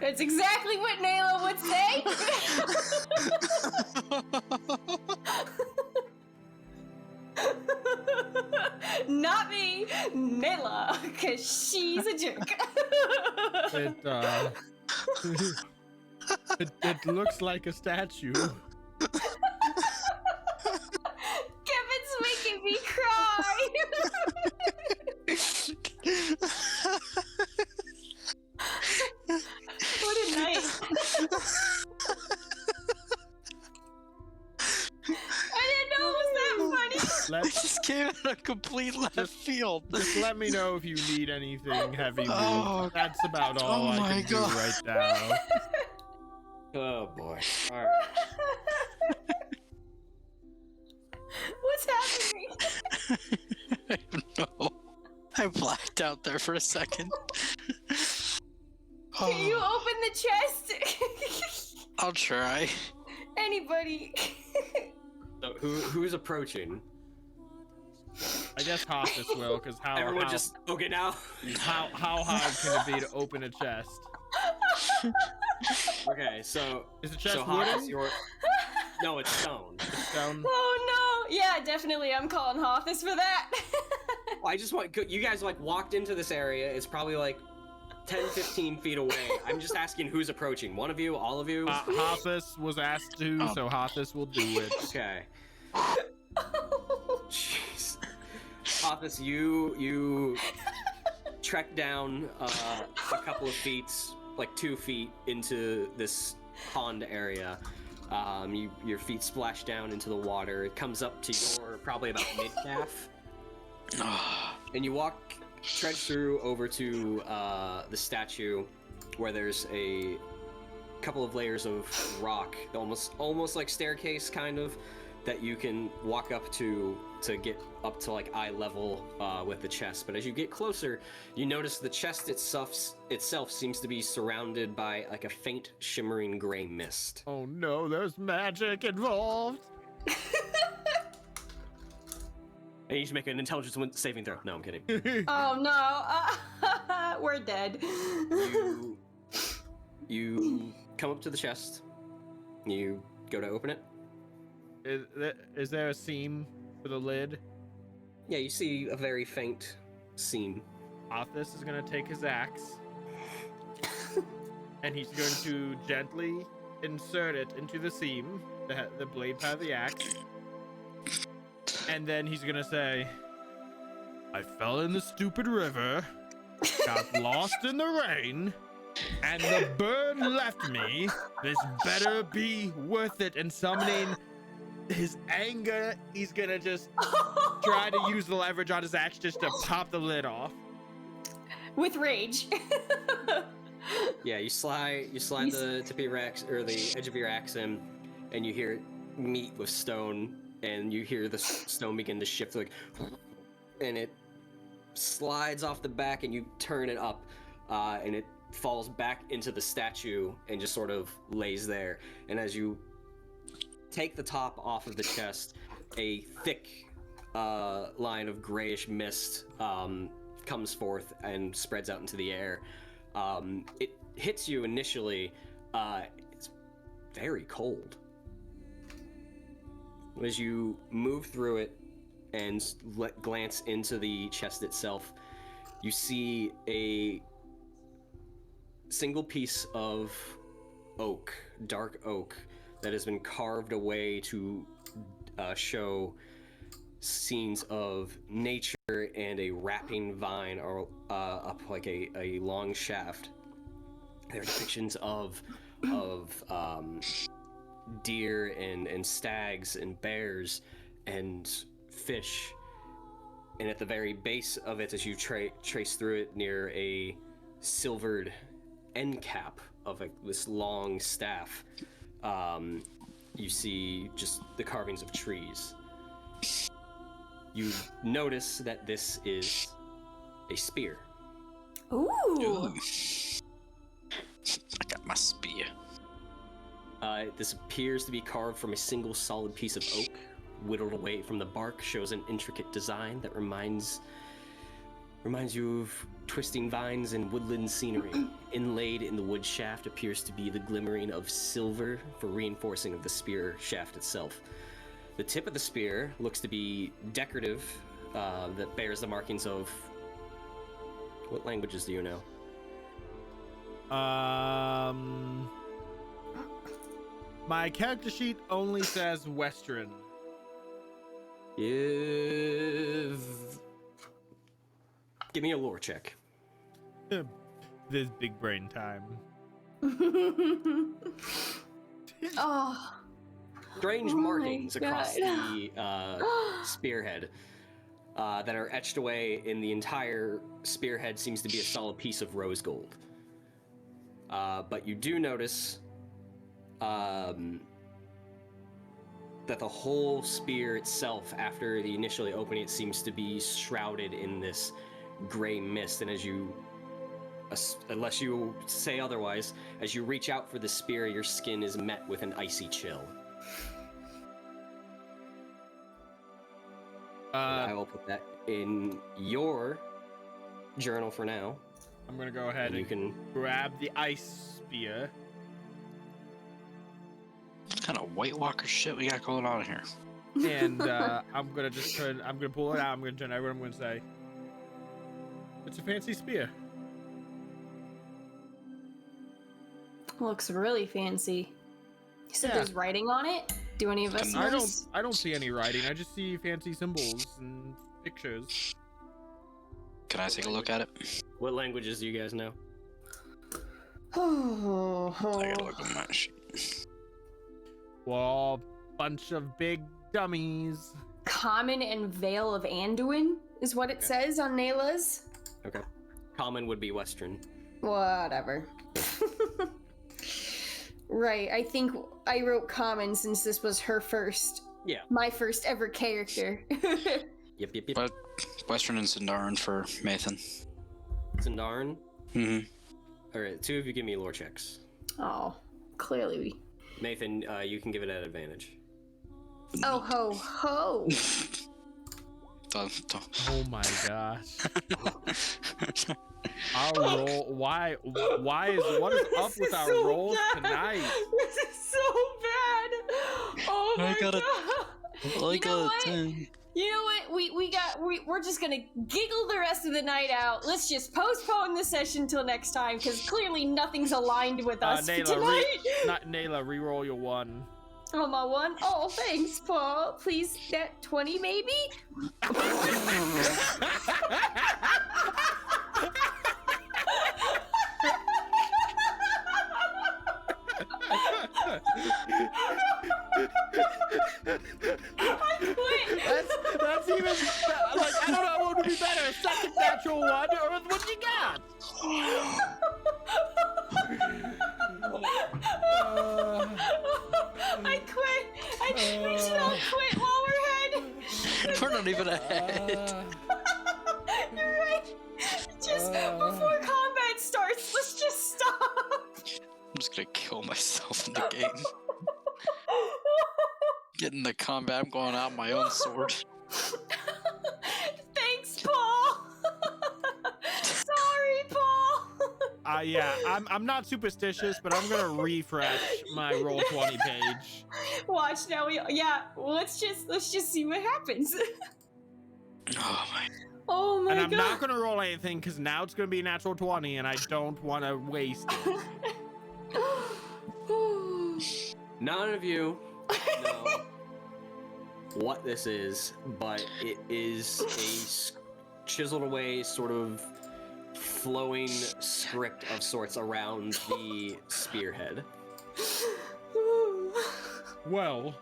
That's exactly what Nayla would say. Not me, Nayla, because she's a jerk. It looks like a statue. Kevin's making me cry. What a night. I didn't know it was that funny. I just came out of complete left field. Just let me know if you need anything heavy moved. Oh, That's about all oh I my can God. do right now. Oh boy. All right. What's happening? I don't know. I blacked out there for a second. Can you Oh, open the chest? I'll try. Anybody? So who's approaching? I guess Hoffus will, because Everyone just okay now. how hard can it be to open a chest? Okay, so Is the chest Hoffus, wooden? No, it's stone. Down. Oh no! Yeah, definitely. I'm calling Hoffus for that. I just want you guys like walked into this area. It's probably like 10-15 feet away. I'm just asking who's approaching. One of you, all of you? Hoffus was asked to, Oh. so Hoffus will do it. Okay. Jeez. Hoffus, you trek down a couple of feet, like 2 feet into this pond area. Your feet splash down into the water. It comes up to your probably about mid-calf. And you trudge through over to the statue, where there's a couple of layers of rock, almost like staircase kind of, that you can walk up to get up to like eye level with the chest. But as you get closer, you notice the chest itself seems to be surrounded by like a faint shimmering gray mist. Oh no, there's magic involved. And you should make an intelligence saving throw. No, I'm kidding. Oh no! We're dead. You come up to the chest. You go to open it. Is there a seam for the lid? Yeah, you see a very faint seam. Hoffus is gonna take his axe, and he's going to gently insert it into the seam, the blade part of the axe, and then he's gonna say, "I fell in the stupid river, got lost in the rain, and the bird left me. This better be worth it." And summoning his anger, he's gonna just try to use the leverage on his axe just to pop the lid off. With rage. Yeah, you slide the tip of your axe, or the edge of your axe in, and you hear it meet with stone, and you hear the stone begin to shift, like, and it slides off the back, and you turn it up, and it falls back into the statue and just sort of lays there. And as you take the top off of the chest, a thick line of grayish mist comes forth and spreads out into the air. It hits you initially. It's very cold. As you move through it and glance into the chest itself, you see a single piece of oak, dark oak, that has been carved away to show scenes of nature and a wrapping vine or up like a long shaft. There are depictions of deer and stags and bears and fish. And at the very base of it, as you trace through it, near a silvered end cap of this long staff, you see just the carvings of trees. You notice that this is a spear. Ooh. I got my spear. This appears to be carved from a single solid piece of oak, whittled away from the bark. Shows an intricate design that reminds you of twisting vines and woodland scenery. Inlaid in the wood shaft appears to be the glimmering of silver for reinforcing of the spear shaft itself. The tip of the spear looks to be decorative, that bears the markings of... What languages do you know? My character sheet only says Western. Give me a lore check. This big brain time. Oh. Strange Oh my markings across God. the spearhead that are etched away, in the entire spearhead seems to be a solid piece of rose gold. But you do notice that the whole spear itself, after the initially opening, it seems to be shrouded in this gray mist. And as you, unless you say otherwise, as you reach out for the spear, your skin is met with an icy chill. I will put that in your journal for now. I'm gonna go ahead And you can grab the ice spear. What kind of White Walker shit we got going on here? And I'm gonna pull it out. I'm gonna turn over. I'm gonna say, "It's a fancy spear." Looks really fancy. You said Yeah. there's writing on it? Do any of us I notice? don't see any writing. I just see fancy symbols and pictures. Can I take a look at it? What languages do you guys know? Oh, I gotta look at my sheet. Well, bunch of big dummies. Common and Vale of Anduin is what it says on Nayla's. Okay. Common would be Western. Whatever. Right, I think I wrote common since this was her first. Yeah. My first ever character. Yep. But Western and Sindarin for Mathan. Sindarin? Mm-hmm. Alright, two of you give me lore checks. Oh, clearly. Nathan, you can give it at advantage. Oh ho ho! Oh my gosh. Our roll. What is up with our so rolls bad. tonight? This is so bad. Oh my got a- god! Like You know a what? 10. You know what? We're just gonna giggle the rest of the night out. Let's just postpone the session till next time, because clearly nothing's aligned with us for tonight. Nayla, reroll your 1. Oh, my one. Oh, thanks, Paul. Please, that 20 maybe? I quit. That's even like, I don't know what would be better, a second natural 1 or what you got. I quit. We should all quit while we're ahead. We're not even ahead. You're right. Just before combat starts, let's just stop. I'm just gonna kill myself in the game. Getting the combat, I'm going out my own sword. Thanks, Paul. Sorry, Paul. Yeah, I'm not superstitious, but I'm gonna refresh my roll 20 page. Watch now. Let's just see what happens. Oh my. Oh my And god. I'm not gonna roll anything because now it's gonna be a natural 20, and I don't want to waste it. None of you know what this is, but it is a chiseled away sort of flowing script of sorts around the spearhead. Well,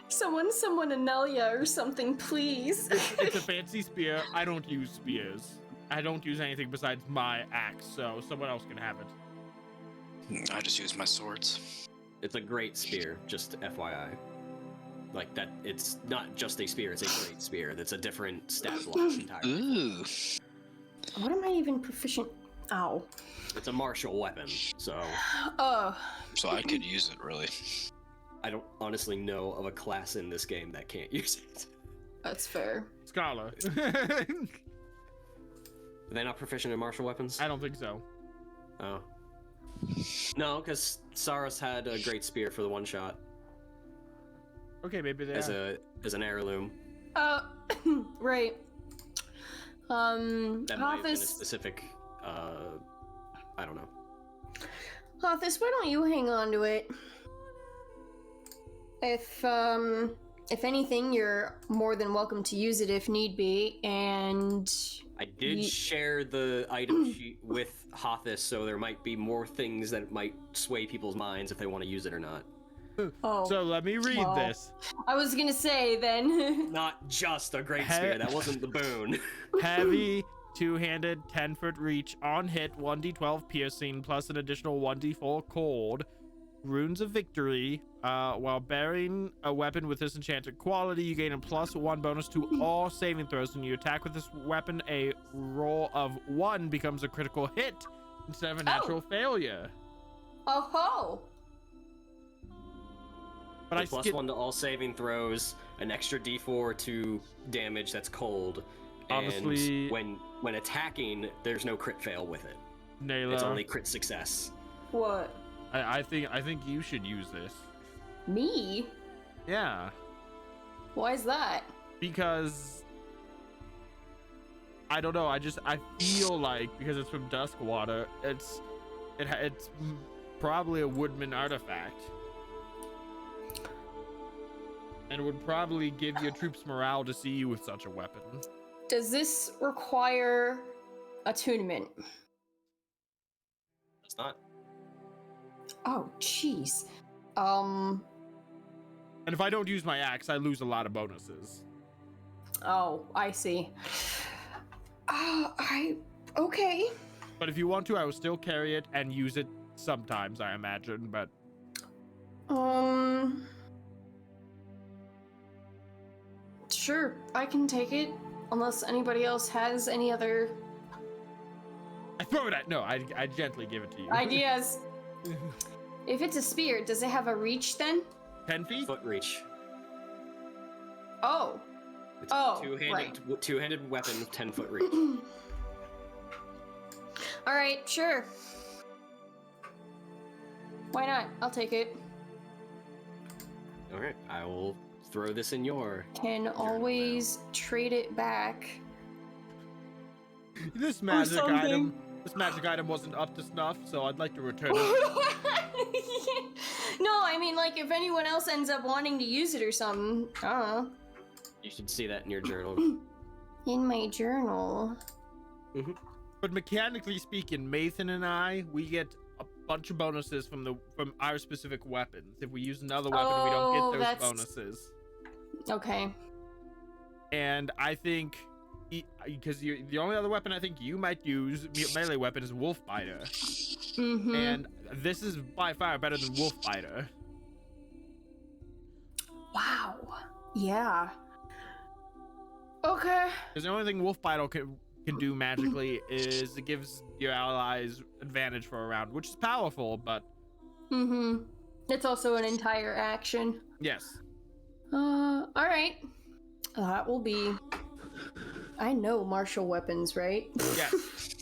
Someone Anelia or something, please. it's a fancy spear. I don't use spears. I don't use anything besides my axe, so someone else can have it. I just use my swords. It's a great spear, just FYI. Like that, it's not just a spear, it's a great spear. That's a different stat block entirely. Ooh. What am I even proficient? Ow. It's a martial weapon, so Oh. So I could use it, really. I don't honestly know of a class in this game that can't use it. That's fair. Scholar. Are they not proficient in martial weapons? I don't think so. Oh. No, because Saros had a great spear for the one shot Okay, maybe they as are. an heirloom. Right. That might have been a Hothus, specific. I don't know. Hothus, why don't you hang on to it? If anything, you're more than welcome to use it if need be, and I did share the item sheet with Hothus, so there might be more things that might sway people's minds if they want to use it or not. oh, So let me read well. this. I was gonna say then. Not just a great spear, that wasn't the boon. Heavy, two-handed, 10-foot reach, on hit, 1d12 piercing, plus an additional 1d4 cold. Runes of victory. While bearing a weapon with this enchanted quality, you gain a +1 bonus to all saving throws. When you attack with this weapon, a roll of 1 becomes a critical hit instead of a natural failure. Oh ho! But I +1 to all saving throws, an extra d4 to damage that's cold. Honestly, and when attacking, there's no crit fail with it. Nayla, It's only crit success. What? I think you should use this. Me? Yeah, Why is that? because I don't know. I feel like because it's from Duskwater, it's probably a Woodmen artifact, and it would probably give your troops morale to see you with such a weapon. Does this require attunement? It's not. Oh, jeez. And if I don't use my axe, I lose a lot of bonuses. Oh, I see. Okay. But if you want to, I will still carry it and use it sometimes, I imagine, but... Sure, I can take it. Unless anybody else has any other I throw it at... No, I gently give it to you. ideas. If it's a spear, does it have a reach then? 10 feet? Foot reach. Oh. It's Oh, a two-handed weapon with 10-foot reach. Alright, sure. Why not? I'll take it. Alright, I will throw this in your... Can always trade it back. This Or magic something. item wasn't up to snuff, so I'd like to return it. No, I mean, like, if anyone else ends up wanting to use it or something, I don't know. You should see that in your journal. In my journal. But mechanically speaking, Mathan and I, we get a bunch of bonuses from our specific weapons. If we use another weapon, we don't get those bonuses. Okay. And I think, because the only other weapon I think you might use, melee weapon, is Wolfbiter. Mm-hmm. And this is by far better than Wolfbiter. Wow. Yeah. Okay. Because the only thing Wolfbiter can do magically is it gives your allies advantage for a round, which is powerful, but... Mm-hmm. It's also an entire action. Yes. Alright. That will be... I know martial weapons, right? Yes.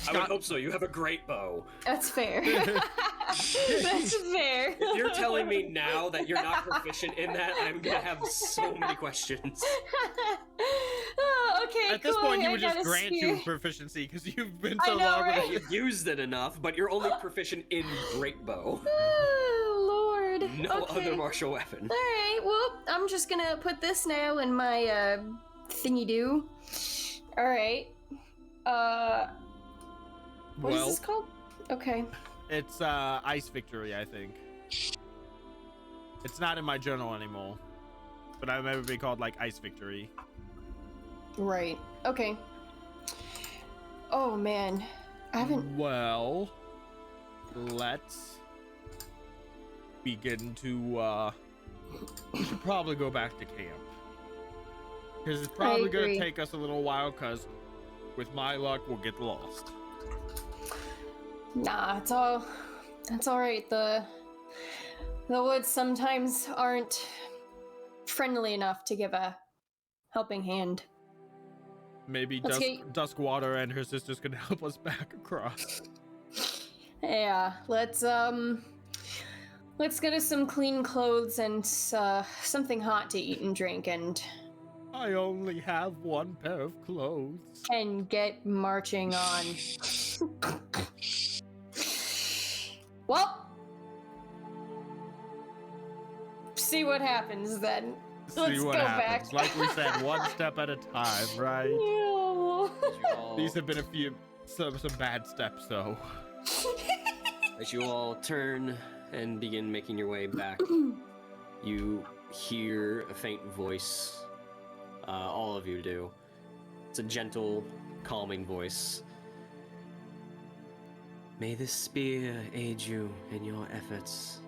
I would hope so. You have a great bow. That's fair. That's fair. If you're telling me now that you're not proficient in that, I'm gonna have so many questions. Oh, okay, At this cool. point, you I would got just a grant spear. you proficiency because you've been I so know, long right? with it. You've used it enough, but you're only proficient in great bow. Oh, Lord. No Okay. other martial weapon. Alright, well, I'm just gonna put this now in my, thingy-do. Alright. What is this called? Okay. It's Ice Victory, I think. It's not in my journal anymore, but I remember it being called like Ice Victory. Right. Okay. Oh man, I haven't. Well, let's begin to. We should probably go back to camp because it's probably gonna take us a little while. Because with my luck, we'll get lost. Nah, it's all right. The woods sometimes aren't friendly enough to give a helping hand. Maybe Duskwater and her sisters can help us back across. Yeah, let's get us some clean clothes and something hot to eat and drink, and I only have one pair of clothes. and get marching on. Well, see what happens then. Let's go back. Like we said, one step at a time, right? Yeah. These have been some bad steps, though. As you all turn and begin making your way back, you hear a faint voice. All of you do. It's a gentle, calming voice. May this spear aid you in your efforts,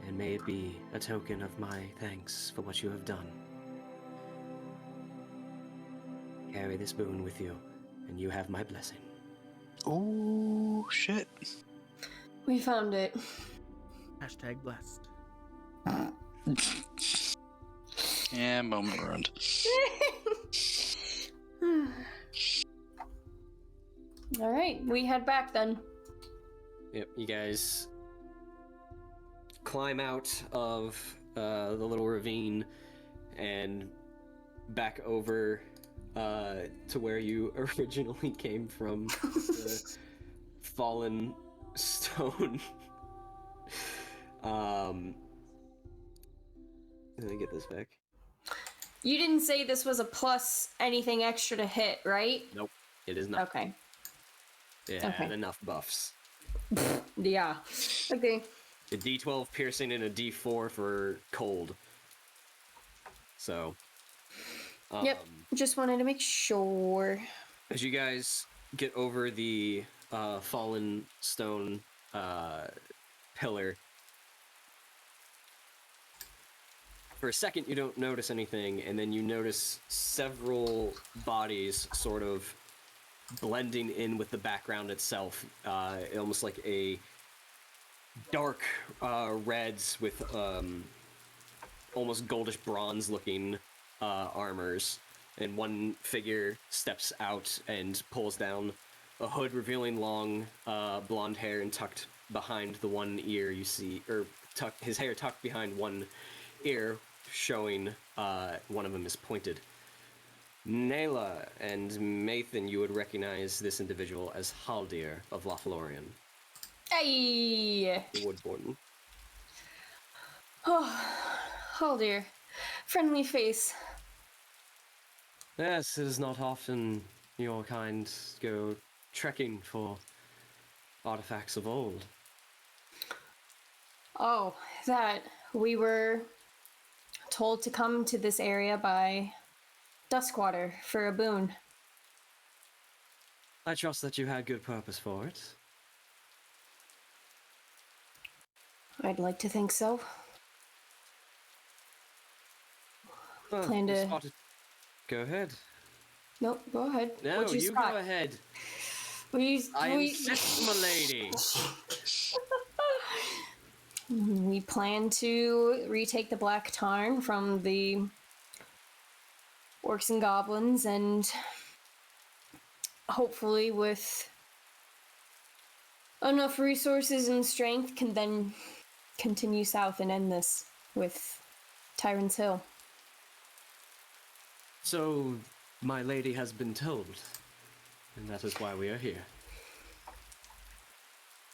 and may it be a token of my thanks for what you have done. Carry this boon with you, and you have my blessing. Oh, shit. We found it. Hashtag blessed. Yeah, moment ruined. All right, we head back then. Yep, you guys climb out of the little ravine and back over to where you originally came from, the fallen stone. Let me get this back. You didn't say this was a plus anything extra to hit, right? Nope, it is not. Okay. Yeah, Okay. had enough buffs. Yeah. Okay. A D12 piercing and a D4 for cold. So. Yep. Just wanted to make sure. As you guys get over the fallen stone pillar, for a second you don't notice anything, and then you notice several bodies sort of blending in with the background itself, almost like a dark reds with almost goldish bronze looking armors, and one figure steps out and pulls down a hood revealing long blonde hair, and tucked behind the one ear you see, or his hair tucked behind one ear, showing one of them is pointed. Nayla and Mathan, you would recognize this individual as Haldir of Lothlorien. Hey! The Woodborn. Oh dear. Friendly face. Yes, it is not often your kind go trekking for artifacts of old. Oh, that. We were told to come to this area by Duskwater for a boon. I trust that you had good purpose for it. I'd like to think so. Well, Plan to- you spotted- Go ahead. Nope, go ahead. No, What'd you you spot? go ahead. We I insist, my lady. We plan to retake the Black Tarn from the orcs and goblins, and hopefully with enough resources and strength can then continue south and end this with Tyrant's Hill. So, my lady has been told, and that is why we are here.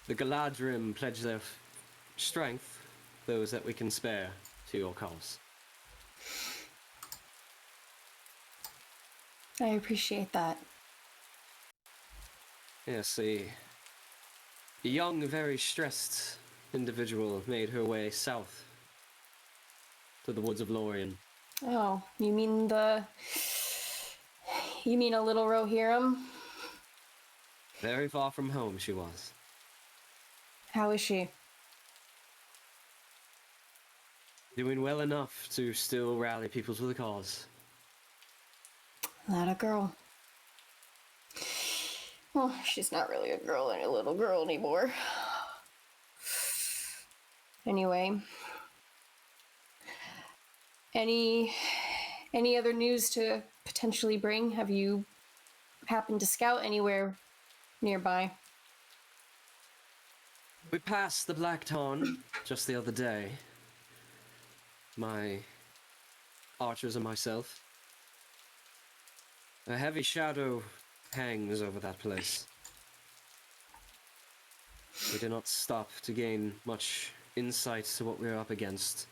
The Galadrim pledge their strength, those that we can spare, to your cause. I appreciate that. Yes, the A young, very stressed individual made her way south to the woods of Lorien. Oh, you mean a little Rohirrim? Very far from home she was. How is she? Doing well enough to still rally people to the cause. Not a girl. Well, she's not really a girl and a little girl anymore. Anyway. Any other news to potentially bring? Have you happened to scout anywhere nearby? We passed the Black Tarn just the other day. My archers and myself. A heavy shadow hangs over that place. We did not stop to gain much insight to what we were up against.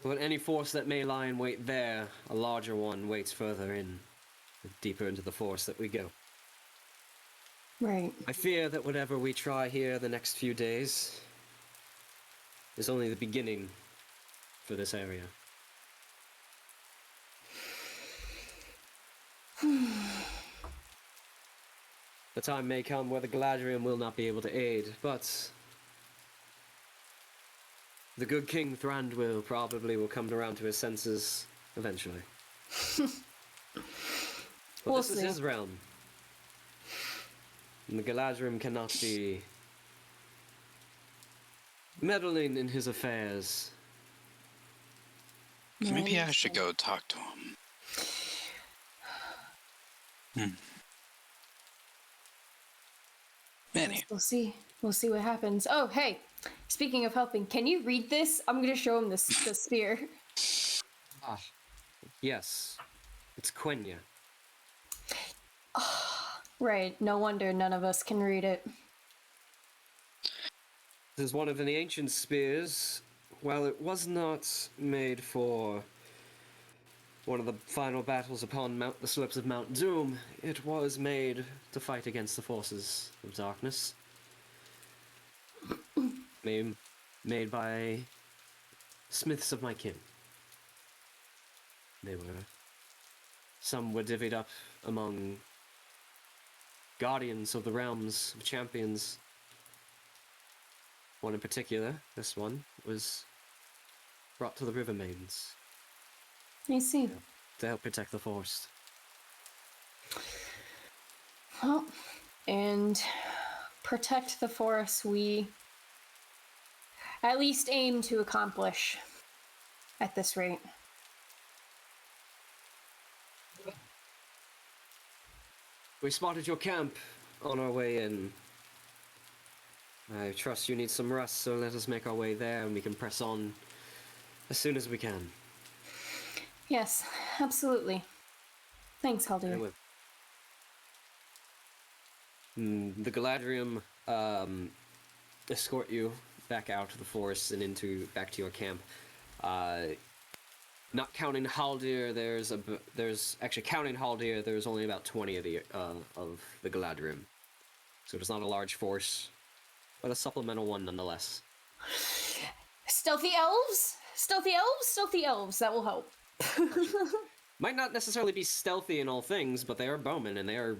But any force that may lie in wait there, a larger one waits further in, deeper into the forest that we go. Right. I fear that whatever we try here the next few days is only the beginning for this area. The time may come where the Galadriel will not be able to aid, but the good King Thranduil probably will come around to his senses eventually. But We'll this is see. his realm. And the Galadriel cannot be meddling in his affairs. Maybe I should go talk to him. Annie. We'll see. We'll see what happens. Oh, hey. Speaking of helping, can you read this? I'm gonna show him this the spear. Ah, yes. It's Quenya. Right. No wonder none of us can read it. This is one of the ancient spears. While it was not made for one of the final battles upon the slopes of Mount Doom, it was made to fight against the forces of darkness. Made by smiths of my kin. Some were divvied up among guardians of the realms of champions. One in particular, this one, was brought to the River Maidens I see. to help protect the forest. Well, and protect the forest we at least aim to accomplish at this rate. We spotted your camp on our way in. I trust you need some rest, so let us make our way there and we can press on as soon as we can. Yes, absolutely. Thanks, Haldir. Anyway. The Galadriel escort you back out of the forest and back to your camp. Not counting Haldir, there's actually counting Haldir. There's only about 20 of the Galadriel, so it's not a large force, but a supplemental one nonetheless. Stealthy elves? Stealthy elves? Stealthy elves. That will help. Might not necessarily be stealthy in all things, but they are bowmen and they are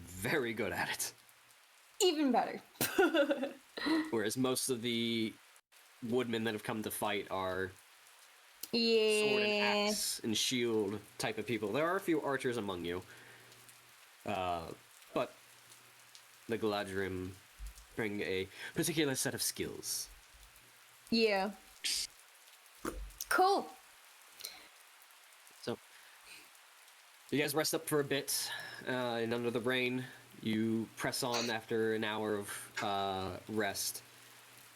very good at it. Even better. Whereas most of the woodmen that have come to fight are Yeah. sword and axe and shield type of people. There are a few archers among you, but the Galadriel bring a particular set of skills. Yeah. Cool. So, you guys rest up for a bit, and under the rain, you press on after an hour of rest,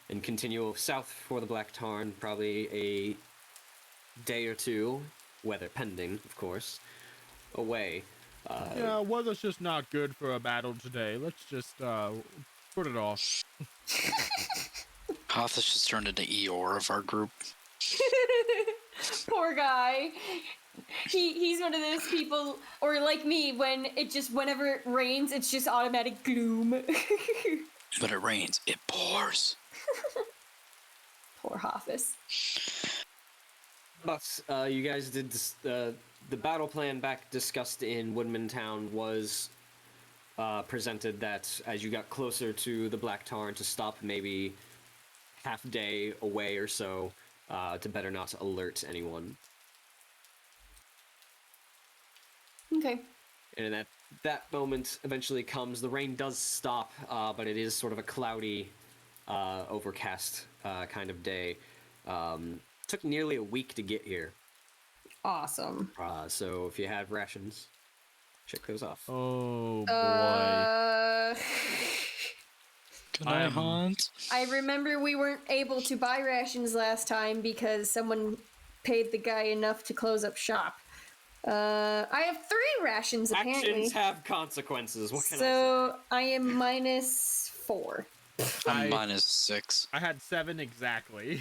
and continue south for the Black Tarn, probably a day or two, weather pending, of course, away. Yeah, weather's just not good for a battle today. Let's just put it off. Hoth has just turned into Eeyore of our group. Poor guy. He's one of those people, or like me, whenever it rains, it's just automatic gloom. But it rains. It pours. Poor Hoffus. But you guys did the battle plan back discussed in Woodmen Town was presented that as you got closer to the Black Tarn to stop maybe half day away or so to better not alert anyone. Okay. And at that moment eventually comes. The rain does stop, but it is sort of a cloudy, overcast kind of day. Took nearly a week to get here. Awesome. So if you have rations, check those off. Oh boy. Can I hunt? I remember we weren't able to buy rations last time because someone paid the guy enough to close up shop. I have 3 rations apparently. Actions have consequences. What can I say? So I am minus 4. I'm minus 6. I had 7 exactly.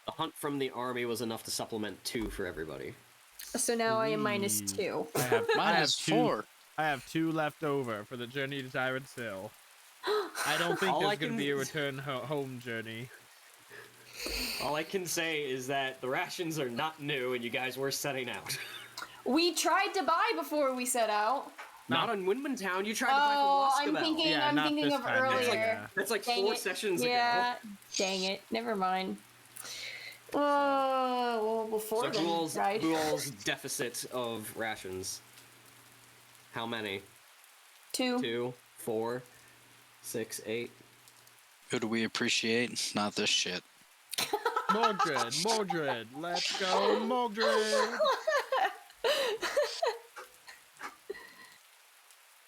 The hunt from the army was enough to supplement 2 for everybody. So now I am minus 2. I have Minus 4. I have 2 left over for the journey to Tyrant's Hill. I don't think All there's I going to can- be a return home journey. All I can say is that the rations are not new and you guys were setting out. We tried to buy before we set out. Not on Woodmen Town, you tried to Oh, buy from I'm Luskabel. thinking. Yeah, I'm not thinking this of time, earlier. yeah. That's like Dang 4 it. sessions Yeah. ago. Dang it. Never mind. Well, before So then, right? who all's deficit of rations? How many? 2. 2, 4, 6, 8. Who do we appreciate? Not this shit. Mordred, let's go, Mordred.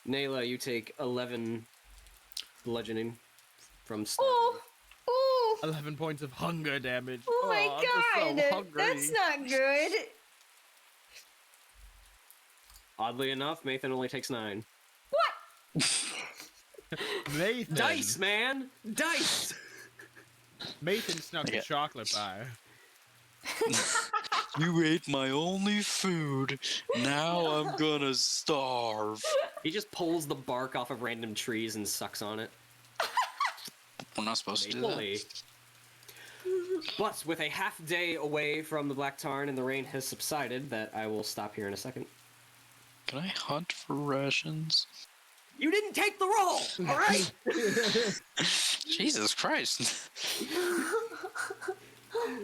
Nayla, you take 11 bludgeoning from Oh, oh, 11 points of hunger damage. oh my I'm just so god! hungry. That's not good. Oddly enough, Mathan only takes 9. What? Nathan. Dice, man! Dice! Nathan snuck a Yeah. chocolate bar. You ate my only food. Now I'm gonna starve. He just pulls the bark off of random trees and sucks on it. We're not supposed to do that. Fully. But with a half day away from the Black Tarn and the rain has subsided, that I will stop here in a second. Can I hunt for rations? You didn't take the roll, all right? Jesus Christ.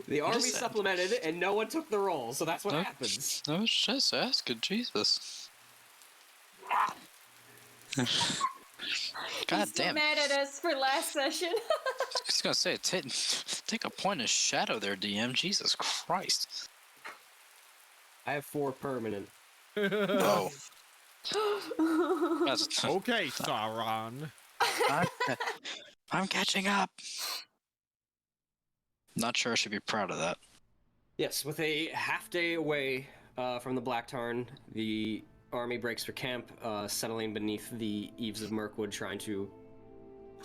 The army Listen. supplemented, and no one took the roll, so that's what No. happens. I was just asking, Jesus. God He's so damn. mad at us for last session. I was gonna say, take a point of shadow there, DM. Jesus Christ. I have 4 permanent. Oh. That's, Okay, Sauron. I'm catching up. Not sure I should be proud of that. Yes, with a half day away from the Black Tarn, the army breaks for camp, settling beneath the eaves of Mirkwood, trying to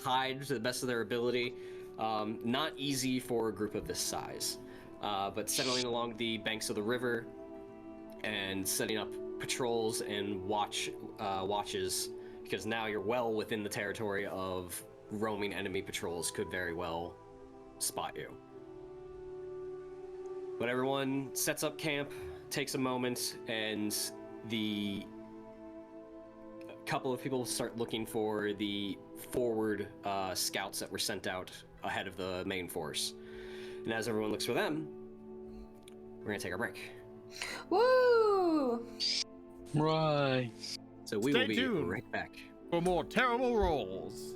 hide to the best of their ability. Not easy for a group of this size, but settling along the banks of the river and setting up patrols and watches, because now you're well within the territory of roaming enemy patrols could very well spot you. But everyone sets up camp, takes a moment, and the couple of people start looking for the forward scouts that were sent out ahead of the main force. And as everyone looks for them, we're gonna take a break. Woo! Right. So we Stay will be tuned. right back. For more terrible rolls.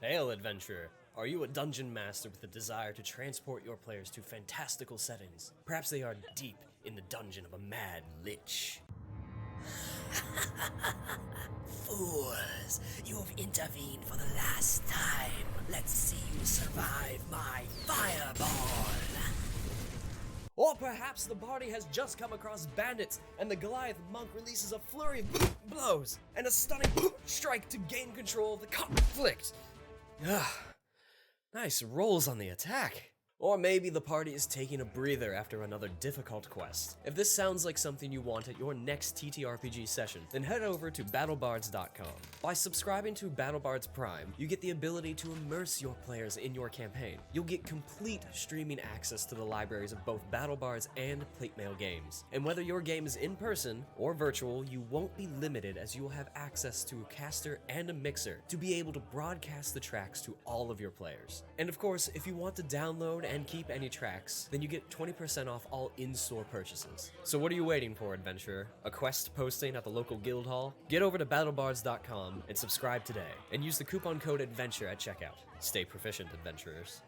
Hail, adventurer. Are you a dungeon master with a desire to transport your players to fantastical settings? Perhaps they are deep in the dungeon of a mad lich. Fools, you have intervened for the last time. Let's see you survive my fireball. Or perhaps the party has just come across bandits, and the Goliath monk releases a flurry of blows and a stunning strike to gain control of the conflict. Nice rolls on the attack. Or maybe the party is taking a breather after another difficult quest. If this sounds like something you want at your next ttrpg session, then head over to battlebards.com. By subscribing to BattleBards Prime, you get the ability to immerse your players in your campaign. You'll get complete streaming access to the libraries of both BattleBards and Plate Mail games. And whether your game is in person or virtual, you won't be limited, as you will have access to a caster and a mixer to be able to broadcast the tracks to all of your players. And of course, if you want to download and keep any tracks, then you get 20% off all in-store purchases. So what are you waiting for, adventurer? A quest posting at the local guild hall? Get over to battlebards.com and subscribe today, and use the coupon code ADVENTURE at checkout. Stay proficient, adventurers.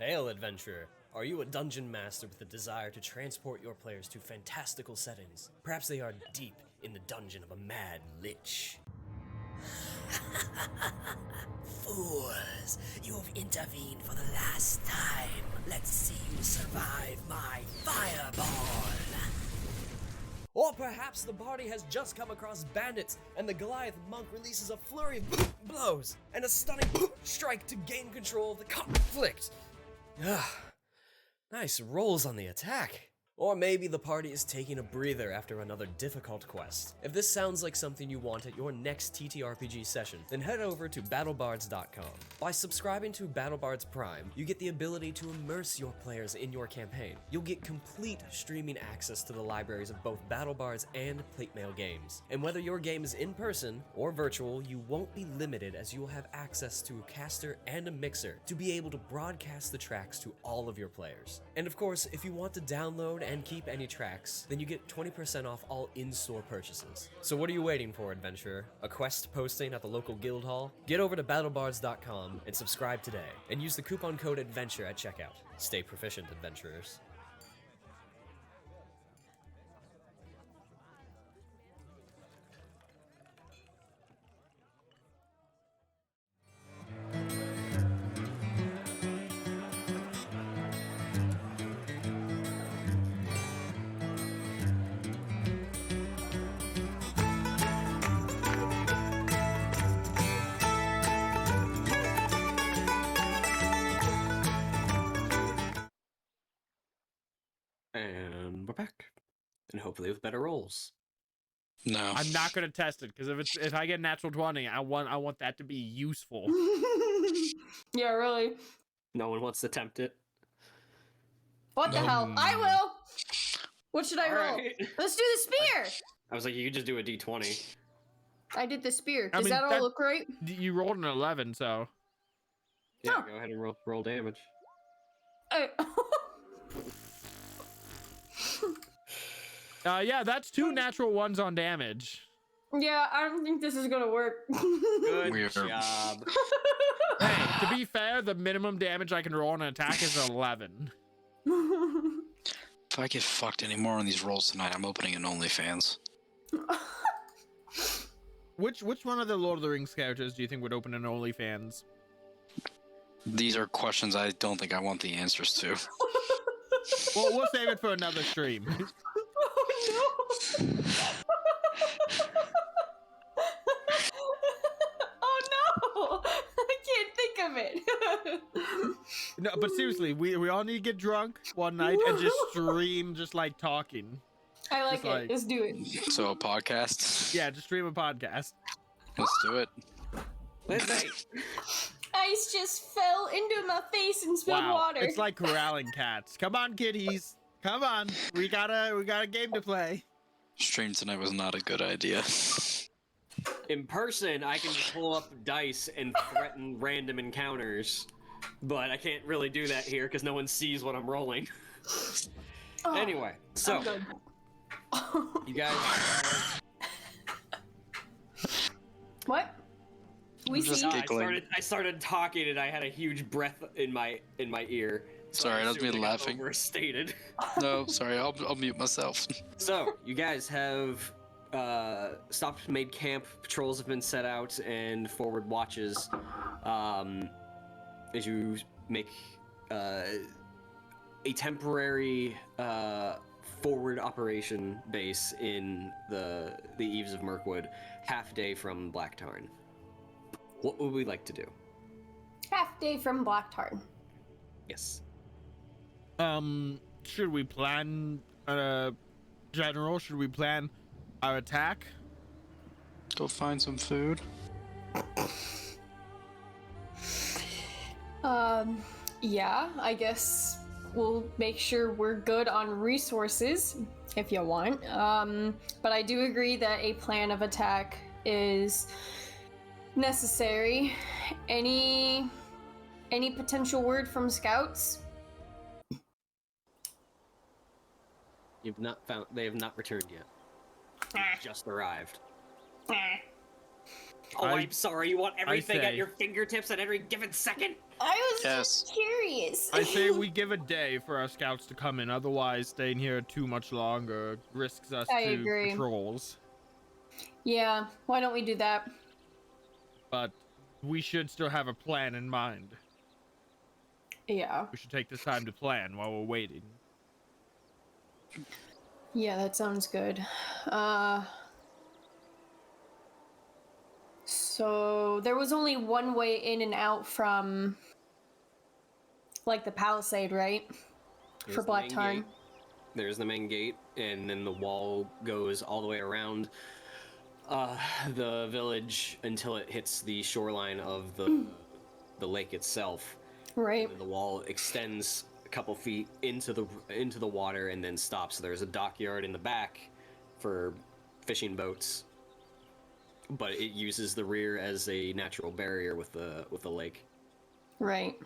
Hail, adventurer. Are you a dungeon master with a desire to transport your players to fantastical settings? Perhaps they are deep in the dungeon of a mad lich. Fools, you have intervened for the last time. Let's see you survive my fireball. Or perhaps the party has just come across bandits, and the Goliath monk releases a flurry of blows and a stunning strike to gain control of the conflict. Nice rolls on the attack. Or maybe the party is taking a breather after another difficult quest. If this sounds like something you want at your next ttrpg session, then head over to battlebards.com. By subscribing to BattleBards Prime, you get the ability to immerse your players in your campaign. You'll get complete streaming access to the libraries of both BattleBards and Platemail games. And whether your game is in person or virtual, you won't be limited, as you will have access to a caster and a mixer to be able to broadcast the tracks to all of your players. And of course, if you want to download and keep any tracks, then you get 20% off all in-store purchases. So what are you waiting for, adventurer? A quest posting at the local guild hall? Get over to battlebards.com and subscribe today, and use the coupon code ADVENTURE at checkout. Stay proficient, adventurers. And we're back. And hopefully with better rolls. No. I'm not gonna test it, because if I get natural 20, I want that to be useful. Yeah, really. No one wants to tempt it. What the hell? I will! What should I roll? Alright. Let's do the spear! I was like, you could just do a d20. I did the spear. I Does mean, that all that- look right? You rolled an 11, so Yeah, Huh. go ahead and roll damage. yeah, that's 2 natural ones on damage. Yeah, I don't think this is gonna work. Good Weird. job. Hey, to be fair, the minimum damage I can roll on an attack is 11. If I get fucked anymore on these rolls tonight, I'm opening an OnlyFans. Which one of the Lord of the Rings characters do you think would open an OnlyFans? These are questions I don't think I want the answers to. Well, we'll save it for another stream. Oh no! Oh no! I can't think of it. No, but seriously, we all need to get drunk one night and just stream, just like talking. I like Just it. like- Let's do it. So a podcast? Yeah, just stream a podcast. Let's do it. Ice just fell into my face and spilled water. It's like corralling cats. Come on, kiddies. Come on. We got a game to play. Stream tonight was not a good idea. In person, I can just pull up dice and threaten random encounters. But I can't really do that here because no one sees what I'm rolling. Oh, Anyway, so I'm good. you guys, What? We Just see. giggling. I started talking and I had a huge breath in my ear. So Sorry, I that was me assumed I got laughing. Overstated. No, sorry, I'll mute myself. So you guys have stopped, made camp. Patrols have been set out, and forward watches. As you make a temporary forward operation base in the eaves of Mirkwood, half day from Black Tarn. What would we like to do? Half day from Black Tarn. Yes. Should we plan, General? Should we plan our attack? Go find some food. Yeah, I guess we'll make sure we're good on resources if you want. But I do agree that a plan of attack is necessary. Any potential word from scouts? You've not found. They have not returned yet. They've just arrived. Oh, I'm sorry. You want everything at say- your fingertips at every given second? I was Yes. just curious. I say we give a day for our scouts to come in. Otherwise, staying here too much longer risks us I to agree. patrols. Yeah, why don't we do that? But we should still have a plan in mind. Yeah. We should take this time to plan while we're waiting. Yeah, that sounds good. So there was only one way in and out from, like, the palisade, right? There's For the Black main Tarn. gate. There's the main gate, and then the wall goes all the way around the village until it hits the shoreline of the lake itself. Right. And then the wall extends a couple feet into the water and then stops. So there's a dockyard in the back for fishing boats, but it uses the rear as a natural barrier with the lake. Right.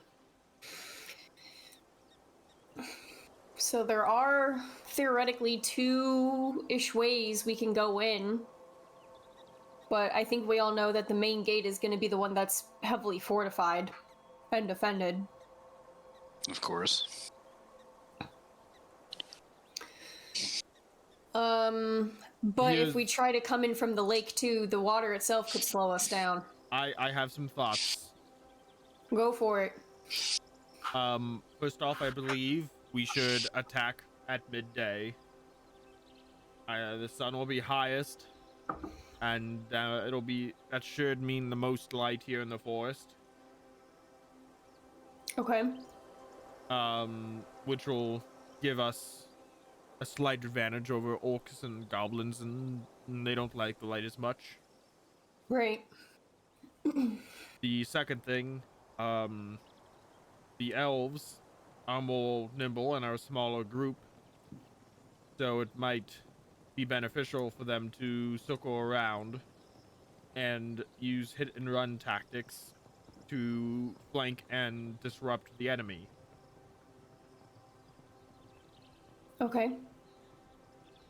So there are theoretically 2-ish ways we can go in. But I think we all know that the main gate is going to be the one that's heavily fortified and defended. Of course. But Here's- if we try to come in from the lake too, the water itself could slow us down. I have some thoughts. Go for it. First off, I believe we should attack at midday. The sun will be highest, and that should mean the most light here in the forest. Okay. Which will give us a slight advantage over orcs and goblins, and they don't like the light as much. Right. The second thing, the elves are more nimble and are a smaller group, so it might be beneficial for them to circle around and use hit and run tactics to flank and disrupt the enemy. Okay.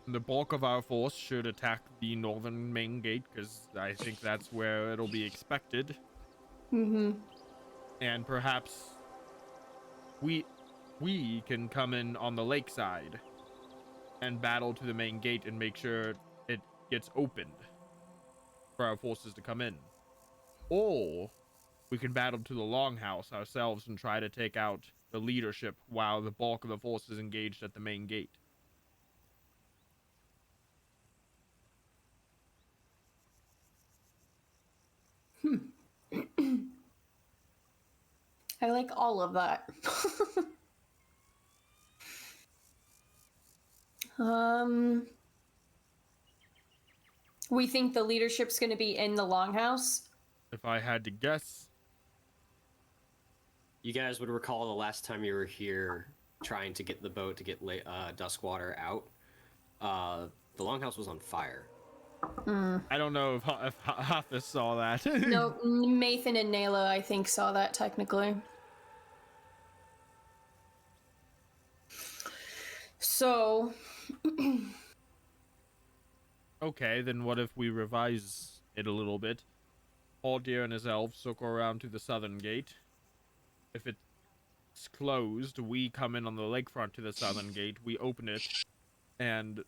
The bulk of our force should attack the northern main gate, because I think that's where it'll be expected. Mm-hmm. And perhaps we can come in on the lakeside and battle to the main gate and make sure it gets opened for our forces to come in. Or we can battle to the longhouse ourselves and try to take out the leadership while the bulk of the force is engaged at the main gate. I like all of that. We think the leadership's going to be in the longhouse. If I had to guess, You guys would recall the last time you were here trying to get the boat to get Duskwater out. The longhouse was on fire. I don't know if Hathis saw that. No, Mathan and Nayla, I think, saw that technically. So, Okay, then what if we revise it a little bit? Haldir and his elves circle around to the southern gate. If it's closed, we come in on the lakefront to the southern gate, we open it, and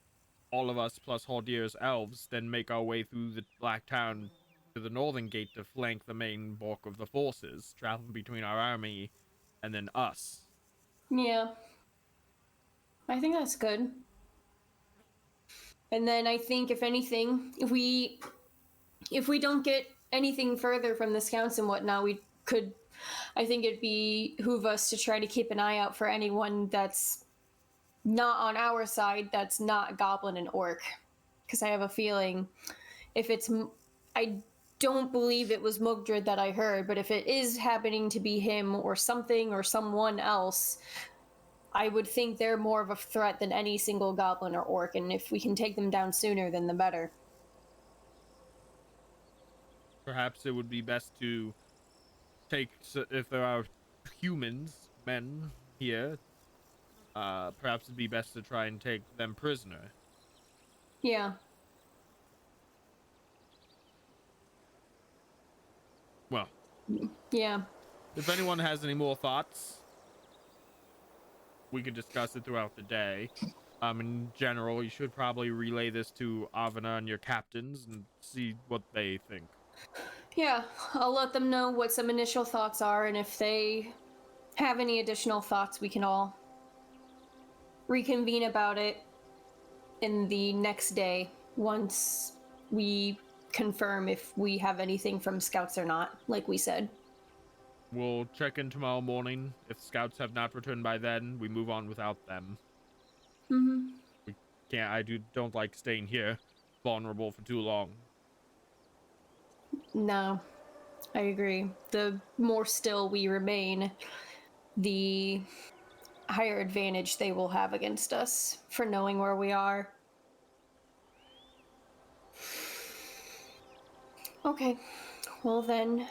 all of us plus Haldir's elves then make our way through the Black Tarn to the northern gate to flank the main bulk of the forces, traveling between our army and then us. yeah. I think that's good. And then I think, if anything, if we don't get anything further from the scouts and whatnot, we could, I think it'd behoove us to try to keep an eye out for anyone that's not on our side, that's not goblin and orc. Because I have a feeling if it's, I don't believe it was Mugdred that I heard, but if it is happening to be him or something or someone else, I would think they're more of a threat than any single goblin or orc, and if we can take them down sooner, then the better. Perhaps it would be best to if there are humans, men here, perhaps it'd be best to try and take them prisoner. Yeah. Well, Yeah. If anyone has any more thoughts, we could discuss it throughout the day. In general, you should probably relay this to Avana and your captains and see what they think. Yeah, I'll let them know what some initial thoughts are, and if they have any additional thoughts, we can all reconvene about it in the next day once we confirm if we have anything from scouts or not, like we said. We'll check in tomorrow morning. If scouts have not returned by then, we move on without them. Mm-hmm. Don't like staying here vulnerable for too long. No, I agree. The more still we remain, the higher advantage they will have against us for knowing where we are. Okay, well then,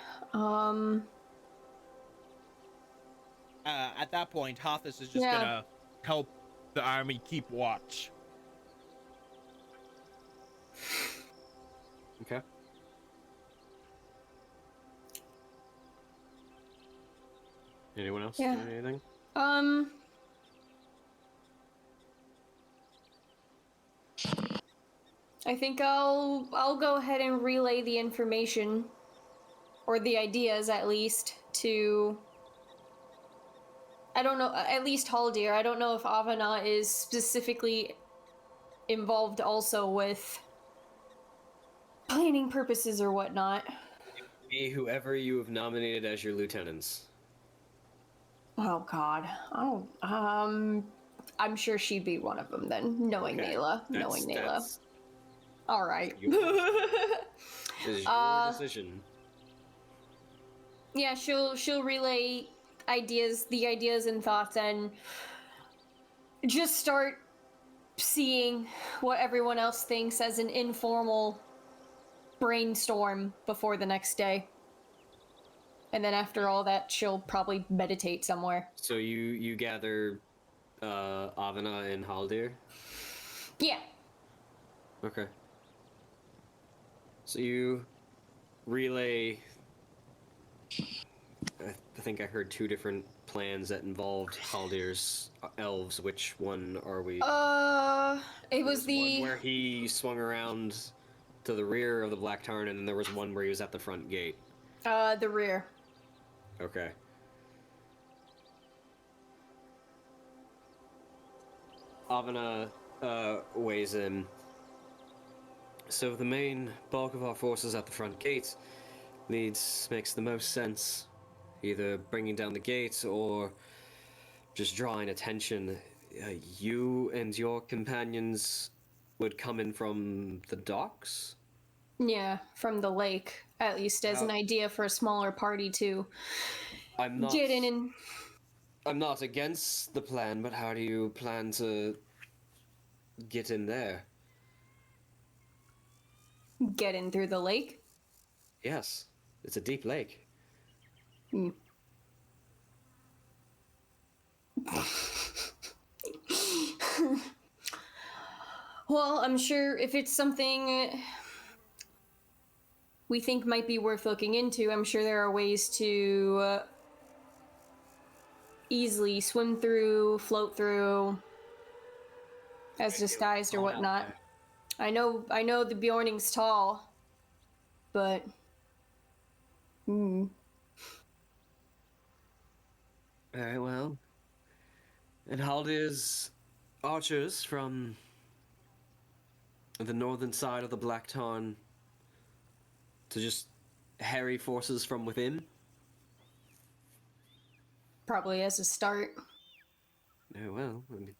At that point, Hothus is just Yeah. gonna help the army keep watch. Okay. Anyone else? Yeah. Doing anything? I think I'll go ahead and relay the information, or the ideas at least, to, I don't know, at least Haldir. I don't know if Avana is specifically involved also with planning purposes or whatnot. Be whoever you have nominated as your lieutenants. Oh God, I'm sure she'd be one of them then, knowing Okay. Knowing Nayla. That's All right. is your decision. Yeah, she'll relay the ideas and thoughts, and just start seeing what everyone else thinks as an informal brainstorm before the next day. And then after all that, she'll probably meditate somewhere. So you gather Avana and Haldir? Yeah. Okay. So you relay, I think I heard 2 different plans that involved Haldir's elves. Which one are we? It was There's one where he swung around to the rear of the Black Tarn, and then there was one where he was at the front gate. the rear. Okay. Avana weighs in. So the main bulk of our forces at the front gate makes the most sense. Either bringing down the gate or just drawing attention. You and your companions would come in from the docks? Yeah, from the lake, at least as an idea for a smaller party to I'm not get in and I'm not against the plan, but how do you plan to get in there? get in through the lake. Yes, it's a deep lake. Well, I'm sure if it's something we think might be worth looking into, I'm sure there are ways to easily swim through, float through, as disguised or whatnot. I know the Bjorning's tall, but Very well. And Haldir's archers from the northern side of the Black Tarn to just harry forces from within? probably as a start. Oh, well, I mean,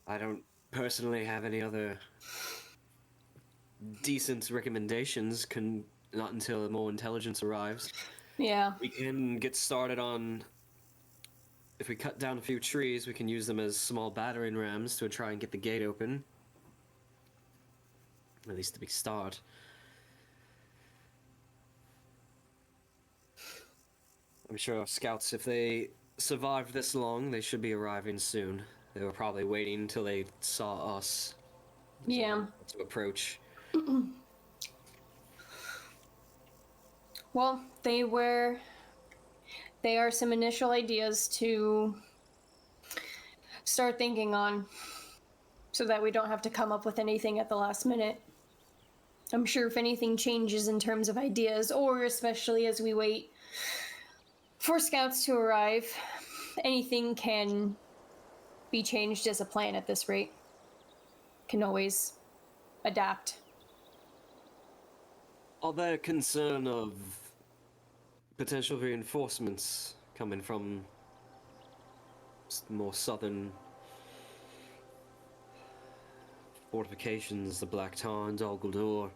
I don't personally have any other decent recommendations, not until more intelligence arrives. Yeah. We can get started on, if we cut down a few trees, we can use them as small battering rams to try and get the gate open. At least a big start. I'm sure scouts, if they survived this long, they should be arriving soon. They were probably waiting until they saw us Yeah. to approach. Well, they are some initial ideas to start thinking on so that we don't have to come up with anything at the last minute. I'm sure if anything changes in terms of ideas, or especially as we wait for scouts to arrive, anything can be changed as a plan at this rate. Can always adapt. Are there concern of potential reinforcements coming from more southern fortifications, the Black Tarn, Dulguldur?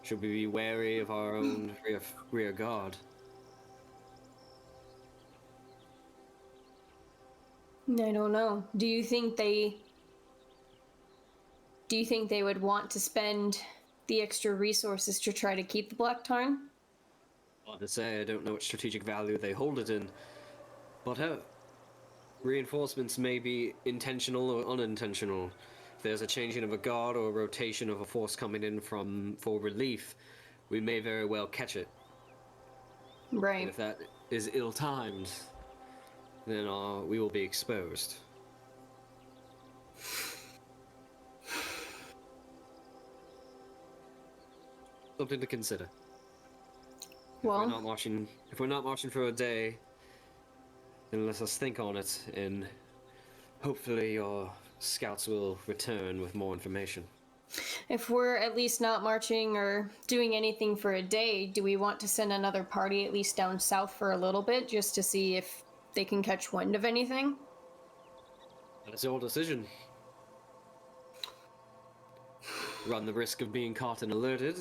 Should we be wary of our own rear guard? I don't know. Do you think they would want to spend the extra resources to try to keep the Black Tarn? Hard to say, I don't know what strategic value they hold it in. But reinforcements may be intentional or unintentional. If there's a changing of a guard or a rotation of a force coming in for relief, we may very well catch it. Right. And if that is ill-timed, then we will be exposed. Something to consider. Well, If we're not marching for a day, then let us think on it, and hopefully your scouts will return with more information. if we're at least not marching or doing anything for a day, do we want to send another party at least down south for a little bit, just to see if they can catch wind of anything? That is your decision. Run the risk of being caught and alerted,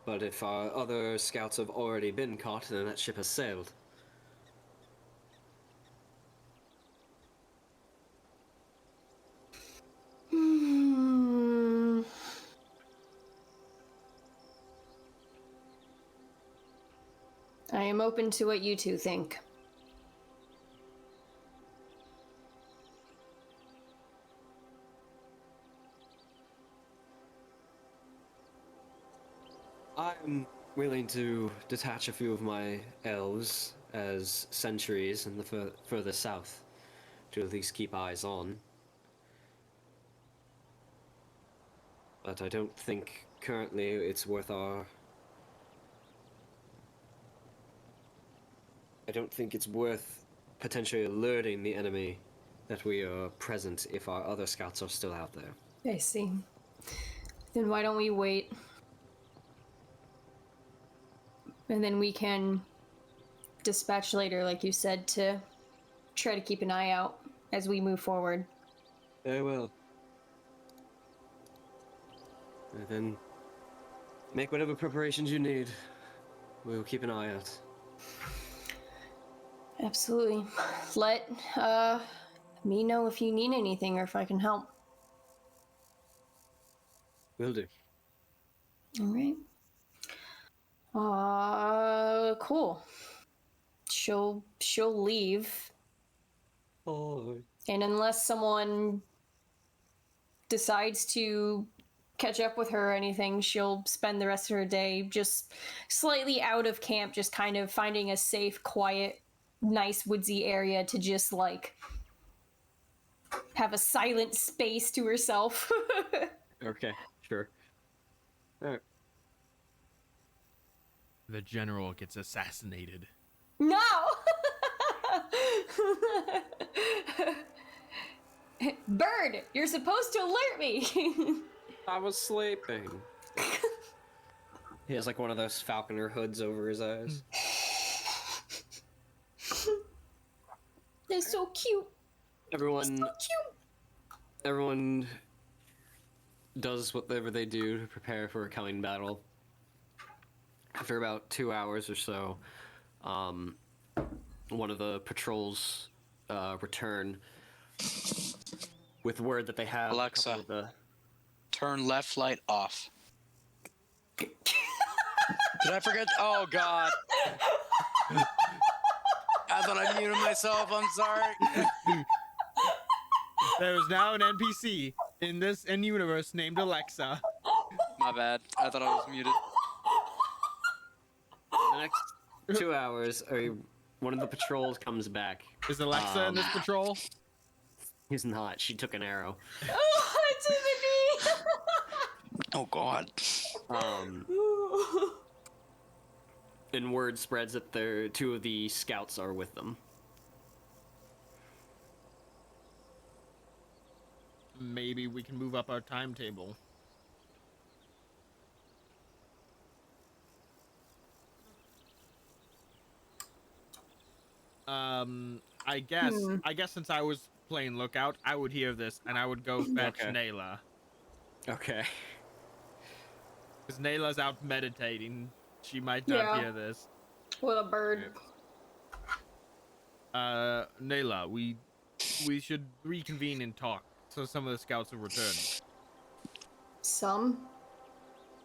but if our other scouts have already been caught, then that ship has sailed. I am open to what you two think. I'm willing to detach a few of my elves as sentries in the further south to at least keep eyes on. But I don't think currently it's worth our... I don't think it's worth potentially alerting the enemy that we are present if our other scouts are still out there. I see. Then why don't we wait? And then we can dispatch later, like you said, to try to keep an eye out as we move forward. Very well. And then make whatever preparations you need. We'll keep an eye out. Absolutely. Let me know if you need anything or if I can help. Will do. All right. Cool. She'll leave, Oh. and unless someone decides to catch up with her or anything, she'll spend the rest of her day just slightly out of camp, just kind of finding a safe, quiet, nice woodsy area to just like have a silent space to herself. Okay, sure. Alright. The general gets assassinated. No! Bird, you're supposed to alert me. I was sleeping. He has like one of those falconer hoods over his eyes. They're so cute. Everyone, So cute. everyone does whatever they do to prepare for a coming battle. After about 2 hours or so, one of the patrols return with word that they have Alexa. a couple of the... Turn left light off. Did I forget? Oh, God. I thought I muted myself. I'm sorry. There is now an NPC in this universe named Alexa. My bad. I thought I was muted. the next 2 hours, one of the patrols comes back. Is Alexa in this patrol? He's not. She took an arrow. Oh, Timothy! Oh God. And word spreads that two of the scouts are with them. Maybe we can move up our timetable. I guess since I was playing lookout, I would hear this and I would go fetch Okay. Nayla. Okay. Because Nayla's out meditating. She might not Yeah. hear this. With a bird. Nayla, we should reconvene and talk so some of the scouts will return. Some?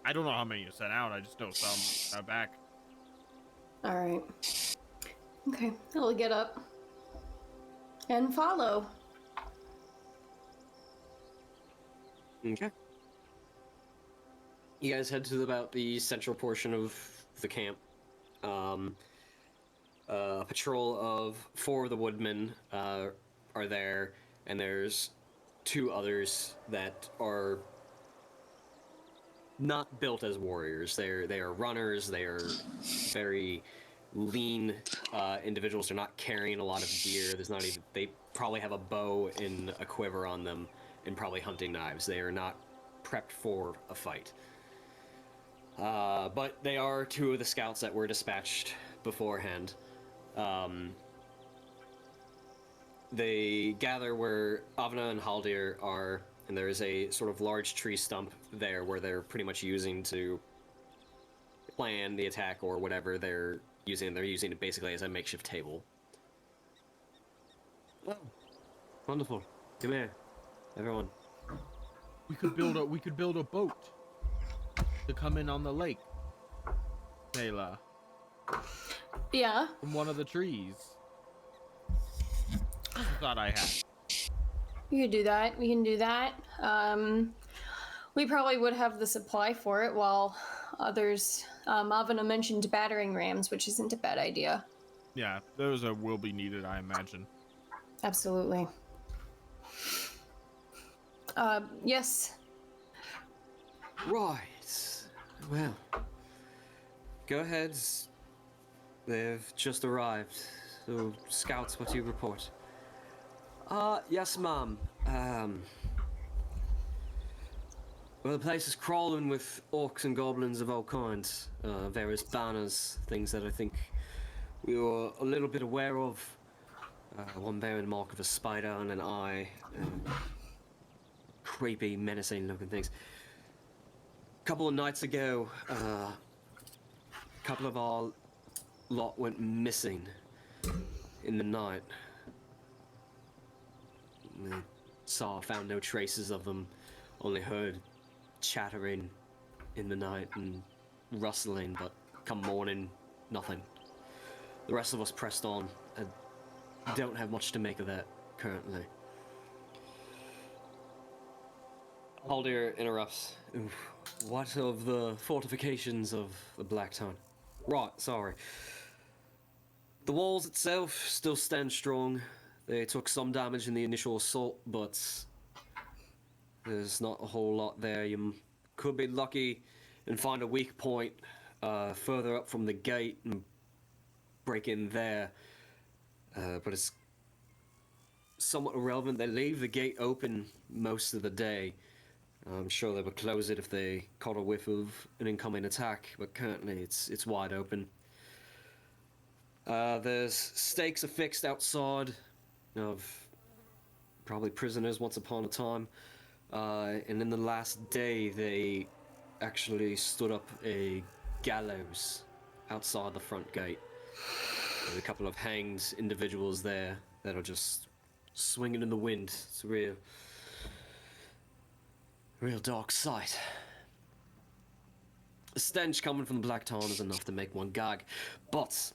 I don't know how many you sent out, I just know some are back. Alright. Okay, I'll get up. And follow. Okay. You guys head to about the central portion of the camp. A patrol of 4 of the Woodmen are there, and there's 2 others that are not built as warriors. They are runners. They are very lean individuals. They're not carrying a lot of gear. They probably have a bow and a quiver on them, and probably hunting knives. They are not prepped for a fight. But they are 2 of the scouts that were dispatched beforehand. They gather where Avna and Haldir are, and there is a sort of large tree stump there where they're pretty much using to plan the attack or whatever they're using. They're using it basically as a makeshift table. Oh, wonderful. Come here, everyone. We could build a boat to come in on the lake. Nayla. Yeah. From one of the trees. That's a thought I had. We could do that. We can do that. We probably would have the supply for it while others... Avana mentioned battering rams, which isn't a bad idea. Yeah, those will be needed, I imagine. Absolutely. Yes. Right. Well, go ahead. They've just arrived. So, scouts, what do you report? Yes, ma'am. Well, the place is crawling with orcs and goblins of all kinds. Various banners, things that I think we were a little bit aware of. One bearing the mark of a spider and an eye. Creepy, menacing looking things. A couple of nights ago, a couple of our lot went missing in the night. We found no traces of them, only heard chattering in the night and rustling, but come morning, nothing. The rest of us pressed on. I don't have much to make of that currently. Haldir interrupts. What of the fortifications of the Black Tarn? Right, sorry. The walls itself still stand strong. They took some damage in the initial assault, but there's not a whole lot there. You could be lucky and find a weak point further up from the gate and break in there. But it's somewhat irrelevant. They leave the gate open most of the day. I'm sure they would close it if they caught a whiff of an incoming attack, but currently it's wide open. There's stakes affixed outside of probably prisoners once upon a time. And in the last day, they actually stood up a gallows outside the front gate. There's a couple of hanged individuals there that are just swinging in the wind. It's a real dark sight. The stench coming from the Black Tarn is enough to make one gag, but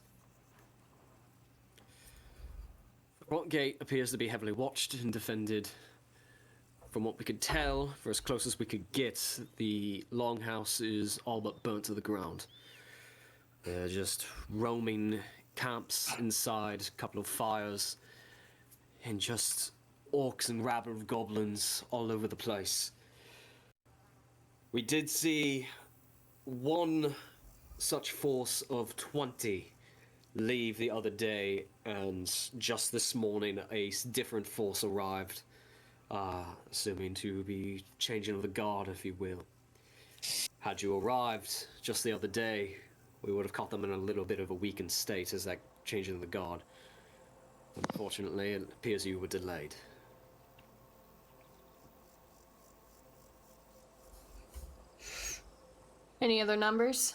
the front gate appears to be heavily watched and defended. From what we could tell, for as close as we could get, the longhouse is all but burnt to the ground. They're just roaming camps inside, a couple of fires, and just orcs and rabble of goblins all over the place. We did see one such force of 20 leave the other day, and just this morning a different force arrived, assuming to be changing of the guard, if you will. Had you arrived just the other day, we would have caught them in a little bit of a weakened state as that changing of the guard. Unfortunately, it appears you were delayed. Any other numbers?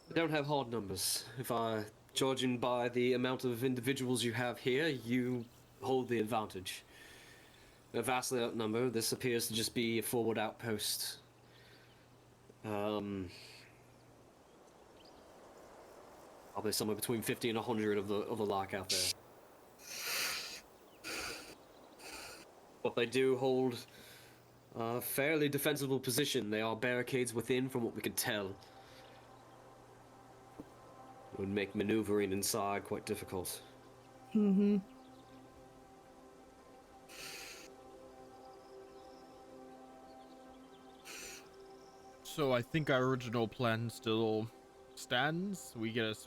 I don't have hard numbers. If I judging by the amount of individuals you have here, you hold the advantage. They're vastly outnumbered. This appears to just be a forward outpost. Probably somewhere between 50 and 100 of the like out there. But they do hold a fairly defensible position. They are barricades within, from what we can tell. It would make maneuvering inside quite difficult. Mm-hmm. So I think our original plan still stands. We get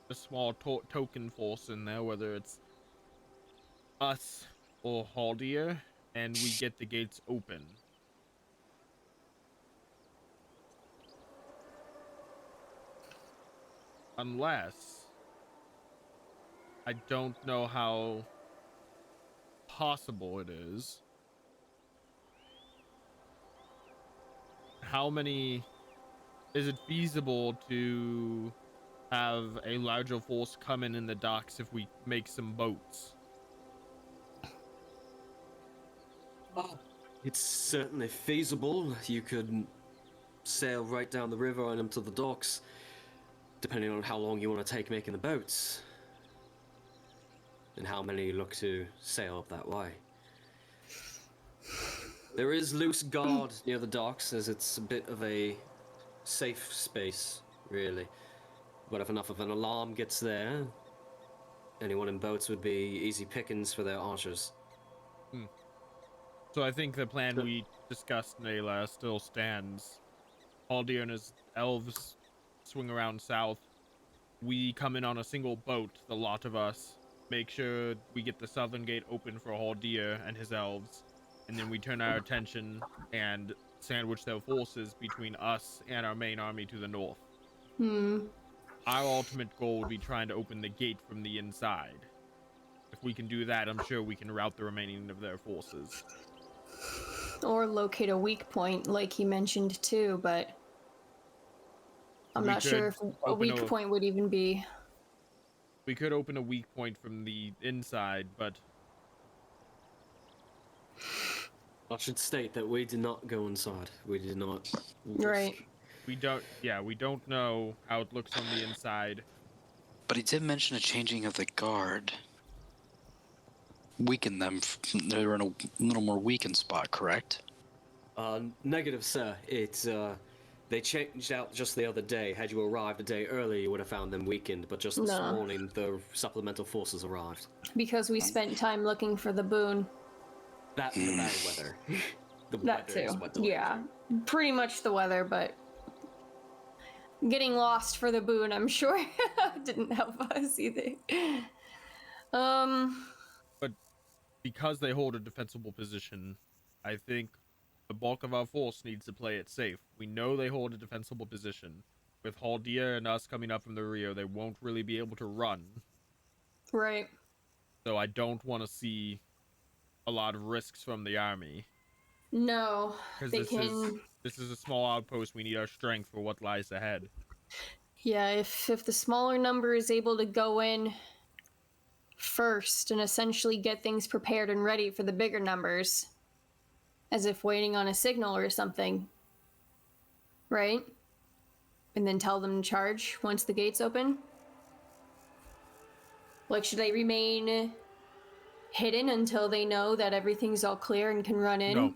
a small token force in there, whether it's us or Haldir, and we get the gates open. Unless, I don't know how possible it is. How many, is it feasible to have a larger force come in the docks if we make some boats? It's certainly feasible. You could sail right down the river and into the docks, depending on how long you want to take making the boats, and how many you look to sail up that way. There is loose guard near the docks, as it's a bit of a safe space, really. But if enough of an alarm gets there, anyone in boats would be easy pickings for their archers. So I think the plan we discussed, Nayla, still stands. Haldir and his elves swing around south. We come in on a single boat, the lot of us. Make sure we get the southern gate open for Haldir and his elves. And then we turn our attention and sandwich their forces between us and our main army to the north. Our ultimate goal would be trying to open the gate from the inside. If we can do that, I'm sure we can rout the remaining of their forces. Or locate a weak point, like he mentioned too, but I'm not sure if a weak point would even be. We could open a weak point from the inside, but I should state that we did not go inside. We did not. Right. we don't know how it looks on the inside. But he did mention a changing of the guard. Weaken them. They're in a little more weakened spot, correct? Negative, sir. It's, they changed out just the other day. Had you arrived a day early, you would have found them weakened, but just this morning, the supplemental forces arrived. Because we spent time looking for the boon. That and the bad weather. The That weather is too. what delayed Yeah. you. Pretty much the weather, but getting lost for the boon, I'm sure, didn't help us either. But because they hold a defensible position, I think the bulk of our force needs to play it safe. We know they hold a defensible position. With Haldir and us coming up from the Rio, they won't really be able to run. Right. So I don't want to see a lot of risks from the army. No, Because they this is a small outpost. We need our strength for what lies ahead. Yeah, if the smaller number is able to go in first and essentially get things prepared and ready for the bigger numbers, as if waiting on a signal or something, right? And then tell them to charge once the gates open? Like, should they remain hidden until they know that everything's all clear and can run in? No.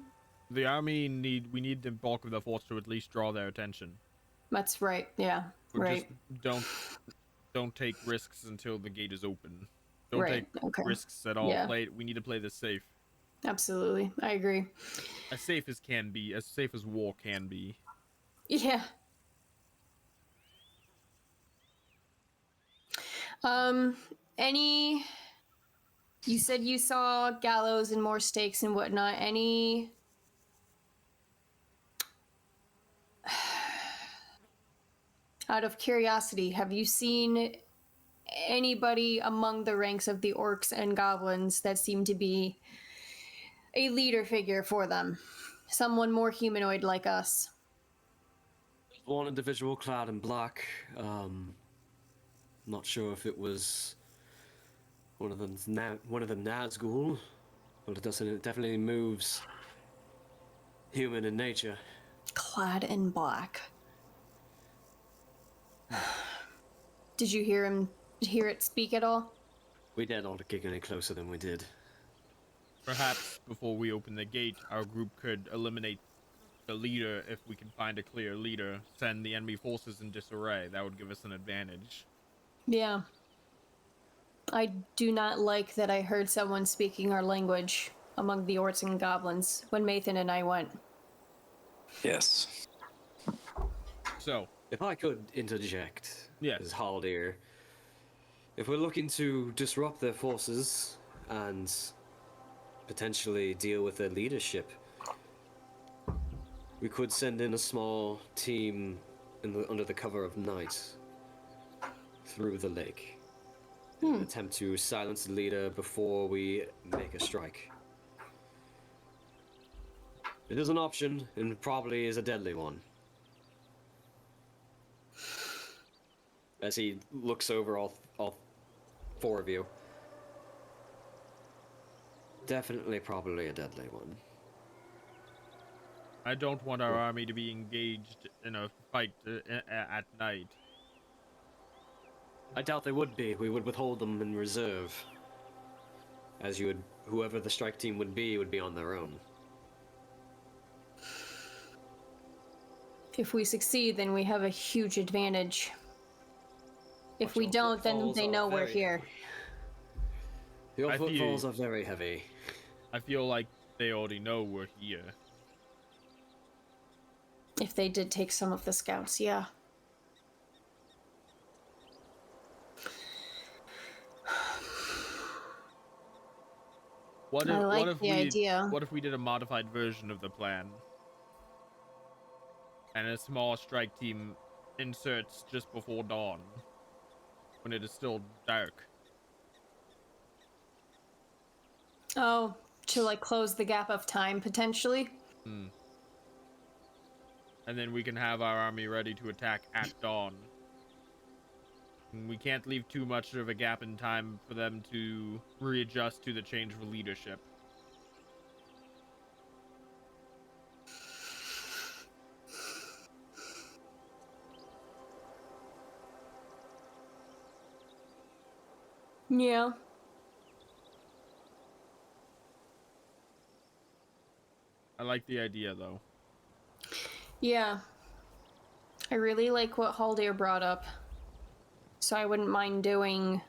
The army we need the bulk of the force to at least draw their attention. That's right. Yeah. Or Right. just don't take risks until the gate is open. Don't Right. take Okay. risks at all. Yeah. We need to play this safe. Absolutely. I agree. As safe as can be, as safe as war can be. Yeah. Um, any you said you saw gallows and more stakes and whatnot. Any out of curiosity, have you seen anybody among the ranks of the orcs and goblins that seem to be a leader figure for them? Someone more humanoid like us. One individual clad in black. Not sure if it was one of them Nazgul, but it definitely moves human in nature. Clad in black. Did you hear it speak at all? We dared not get any closer than we did. Perhaps before we open the gate, our group could eliminate the leader if we can find a clear leader. Send the enemy forces in disarray. That would give us an advantage. Yeah. I do not like that I heard someone speaking our language among the orcs and goblins when Mathan and I went. Yes. So, if I could interject, Yes. as Haldir, if we're looking to disrupt their forces and potentially deal with their leadership, we could send in a small team under the cover of night through the lake. Attempt to silence the leader before we make a strike. It is an option, and probably is a deadly one. As he looks over all four of you. Definitely, probably a deadly one. I don't want our army to be engaged in a fight at night. I doubt they would be. We would withhold them in reserve. As you would, whoever the strike team would be on their own. If we succeed, then we have a huge advantage. If Watch we our don't, then footfalls they are know we're very here. heavy. Your I feel- footfalls are very heavy. I feel like they already know we're here. If they did take some of the scouts, yeah. What I if, like what if the we idea. What if we did a modified version of the plan? And a small strike team inserts just before dawn, when it is still dark. Oh, to like close the gap of time potentially? And then we can have our army ready to attack at dawn. And we can't leave too much of a gap in time for them to readjust to the change of leadership. Yeah. I like the idea, though. Yeah. I really like what Haldir brought up. So I wouldn't mind doing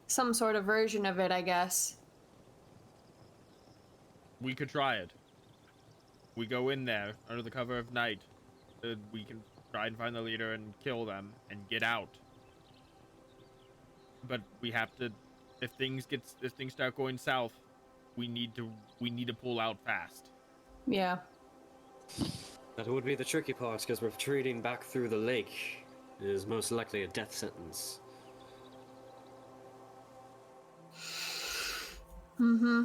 some sort of version of it, I guess. We could try it. We go in there under the cover of night. We can try and find the leader and kill them and get out. But we have to. If things start going south, we need to pull out fast. Yeah. That would be the tricky part, because we're retreating back through the lake. It is most likely a death sentence. Mm-hmm.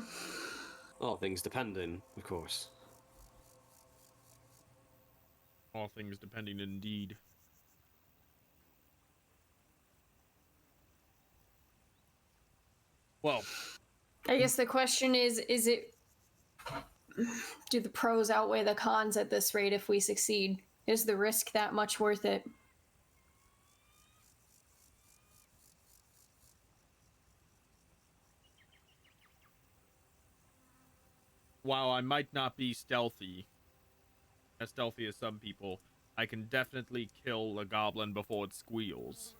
All things depending, of course. All things depending, indeed. Well, I guess the question is it do the pros outweigh the cons at this rate if we succeed? Is the risk that much worth it? while I might not be stealthy, as stealthy as some people, I can definitely kill a goblin before it squeals.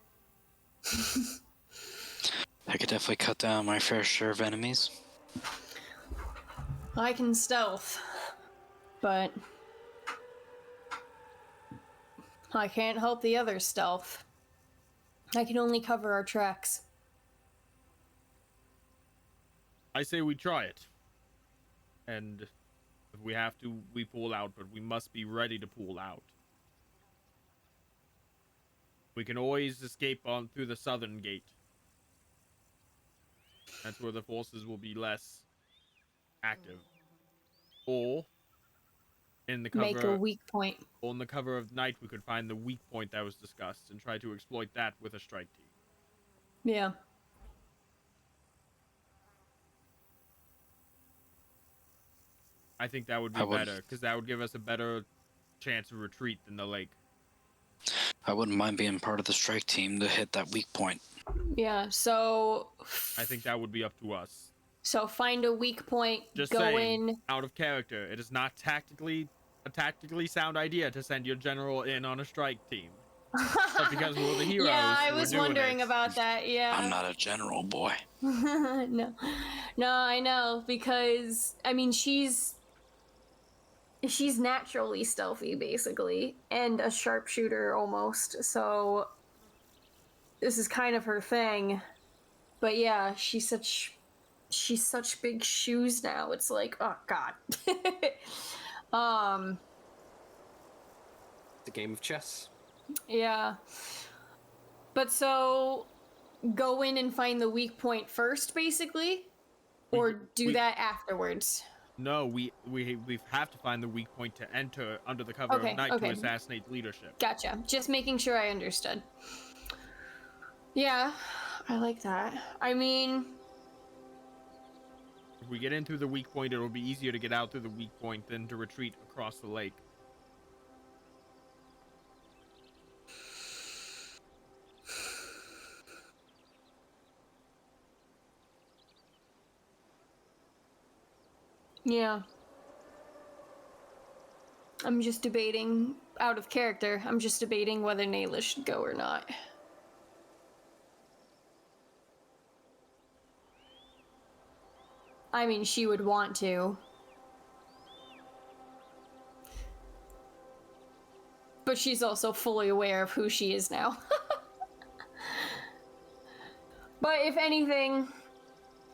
I could definitely cut down my fair share of enemies. I can stealth, but I can't help the other stealth. I can only cover our tracks. I say we try it. And if we have to, we pull out, but we must be ready to pull out. We can always escape on through the southern gate. That's where the forces will be less active. Or in the cover Make a weak point. or in the cover of night, we could find the weak point that was discussed and try to exploit that with a strike team. Yeah. I think that would be better, because that would give us a better chance of retreat than the lake. I wouldn't mind being part of the strike team to hit that weak point. Yeah, so I think that would be up to us. so find a weak point, Just go saying, in. out of character, it is not a tactically sound idea to send your general in on a strike team. But because we're the heroes, Yeah, I we're was doing wondering it. about that. Yeah. I'm not a general, boy. No, I know, because I mean she's naturally stealthy basically, and a sharpshooter almost, so this is kind of her thing. But yeah, she's such big shoes now. It's like, oh god. The game of chess. Yeah. But so go in and find the weak point first, basically? Or do that afterwards? No, we have to find the weak point to enter under the cover of night to assassinate leadership. Gotcha. Just making sure I understood. Yeah, I like that. I mean, If we get in through the weak point, it'll be easier to get out through the weak point than to retreat across the lake. yeah. I'm just debating, out of character, I'm just debating whether Nayla should go or not. I mean, she would want to. But she's also fully aware of who she is now. But if anything,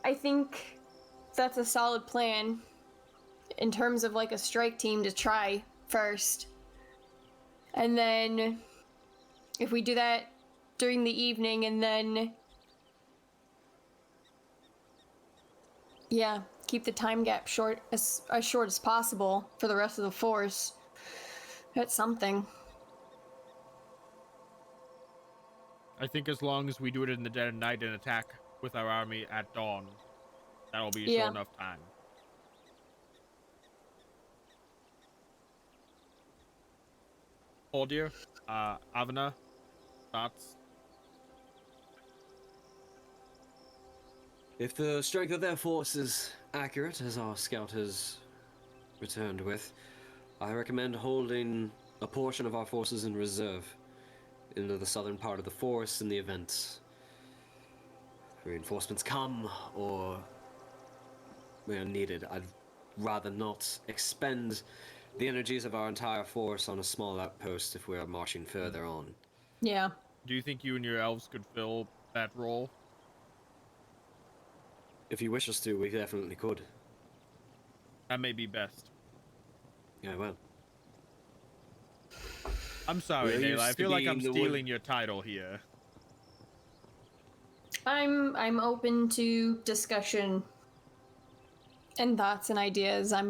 I think that's a solid plan in terms of like a strike team to try first. And then if we do that during the evening and then yeah, keep the time gap short as short as possible for the rest of the force. That's something. I think as long as we do it in the dead of night and attack with our army at dawn, that'll be a short enough time. Aldir, Avana, thoughts? If the strength of their force is accurate, as our scout has returned with, I recommend holding a portion of our forces in reserve into the southern part of the forest in the event reinforcements come or we are needed. I'd rather not expend the energies of our entire force on a small outpost if we are marching further on. Yeah. Do you think you and your elves could fill that role? If you wish us to, we definitely could. That may be best. Yeah, well. I'm sorry, We're Nayla. used I to feel like being I'm the stealing your title here. I'm open to discussion and thoughts and ideas. I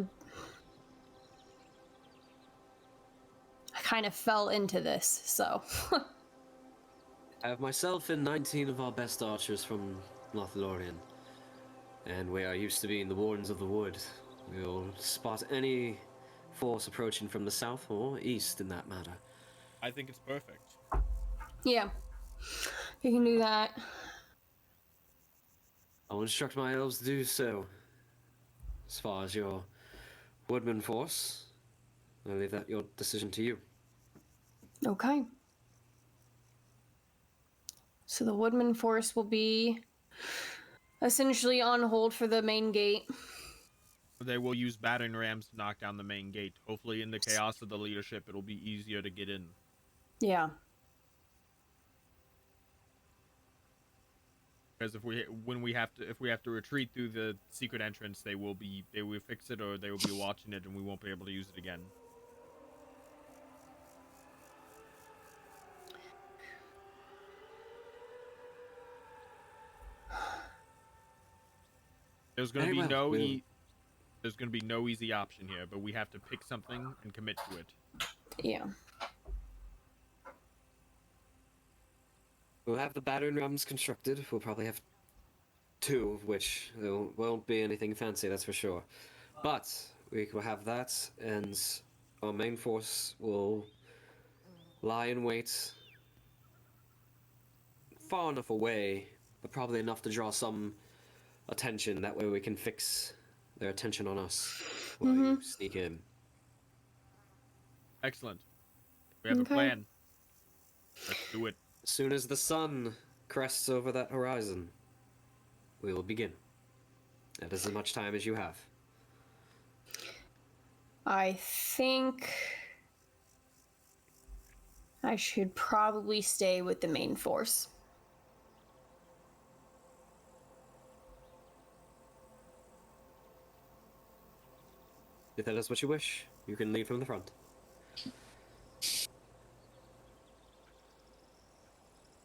kind of fell into this, so. I have myself and 19 of our best archers from Lothlorien, and we are used to being the wardens of the wood. We will spot any force approaching from the south or east in that matter. I think it's perfect. Yeah. You can do that. I will instruct my elves to do so. As far as your woodman force, I leave that your decision to you. Okay. So the Woodman force will be essentially on hold for the main gate. They will use battering rams to knock down the main gate. Hopefully, in the chaos of the leadership, it'll be easier to get in. Yeah. Because if we have to retreat through the secret entrance, they will fix it, or they will be watching it, and we won't be able to use it again. There's going to be there's going to be no easy option here, but we have to pick something and commit to it. Yeah. We'll have the battering rams constructed. We'll probably have 2 of which won't be anything fancy, that's for sure. But we will have that, and our main force will lie in wait far enough away, but probably enough to draw some attention. That way we can fix their attention on us while you sneak in. Excellent. We have a plan. Let's do it. As soon as the sun crests over that horizon, we will begin. That is as much time as you have. I think I should probably stay with the main force. If that is what you wish, you can leave from the front.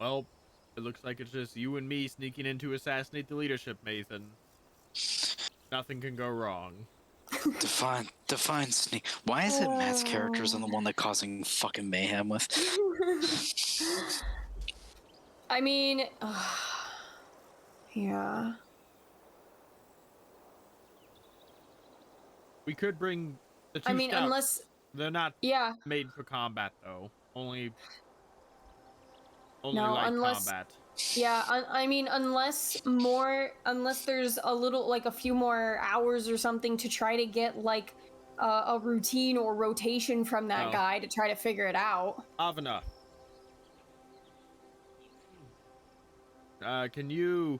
Well, it looks like it's just you and me sneaking in to assassinate the leadership, Nathan. Nothing can go wrong. Define sneak. Why is it Matt's characters on the one that causing fucking mayhem with? I mean, yeah. We could bring the 2 I mean, scouts. unless They're not yeah. made for combat, though. Only No, light unless combat. yeah, I mean, unless there's a little, like a few more hours or something to try to get like a routine or rotation from that guy to try to figure it out. Avana. Can you?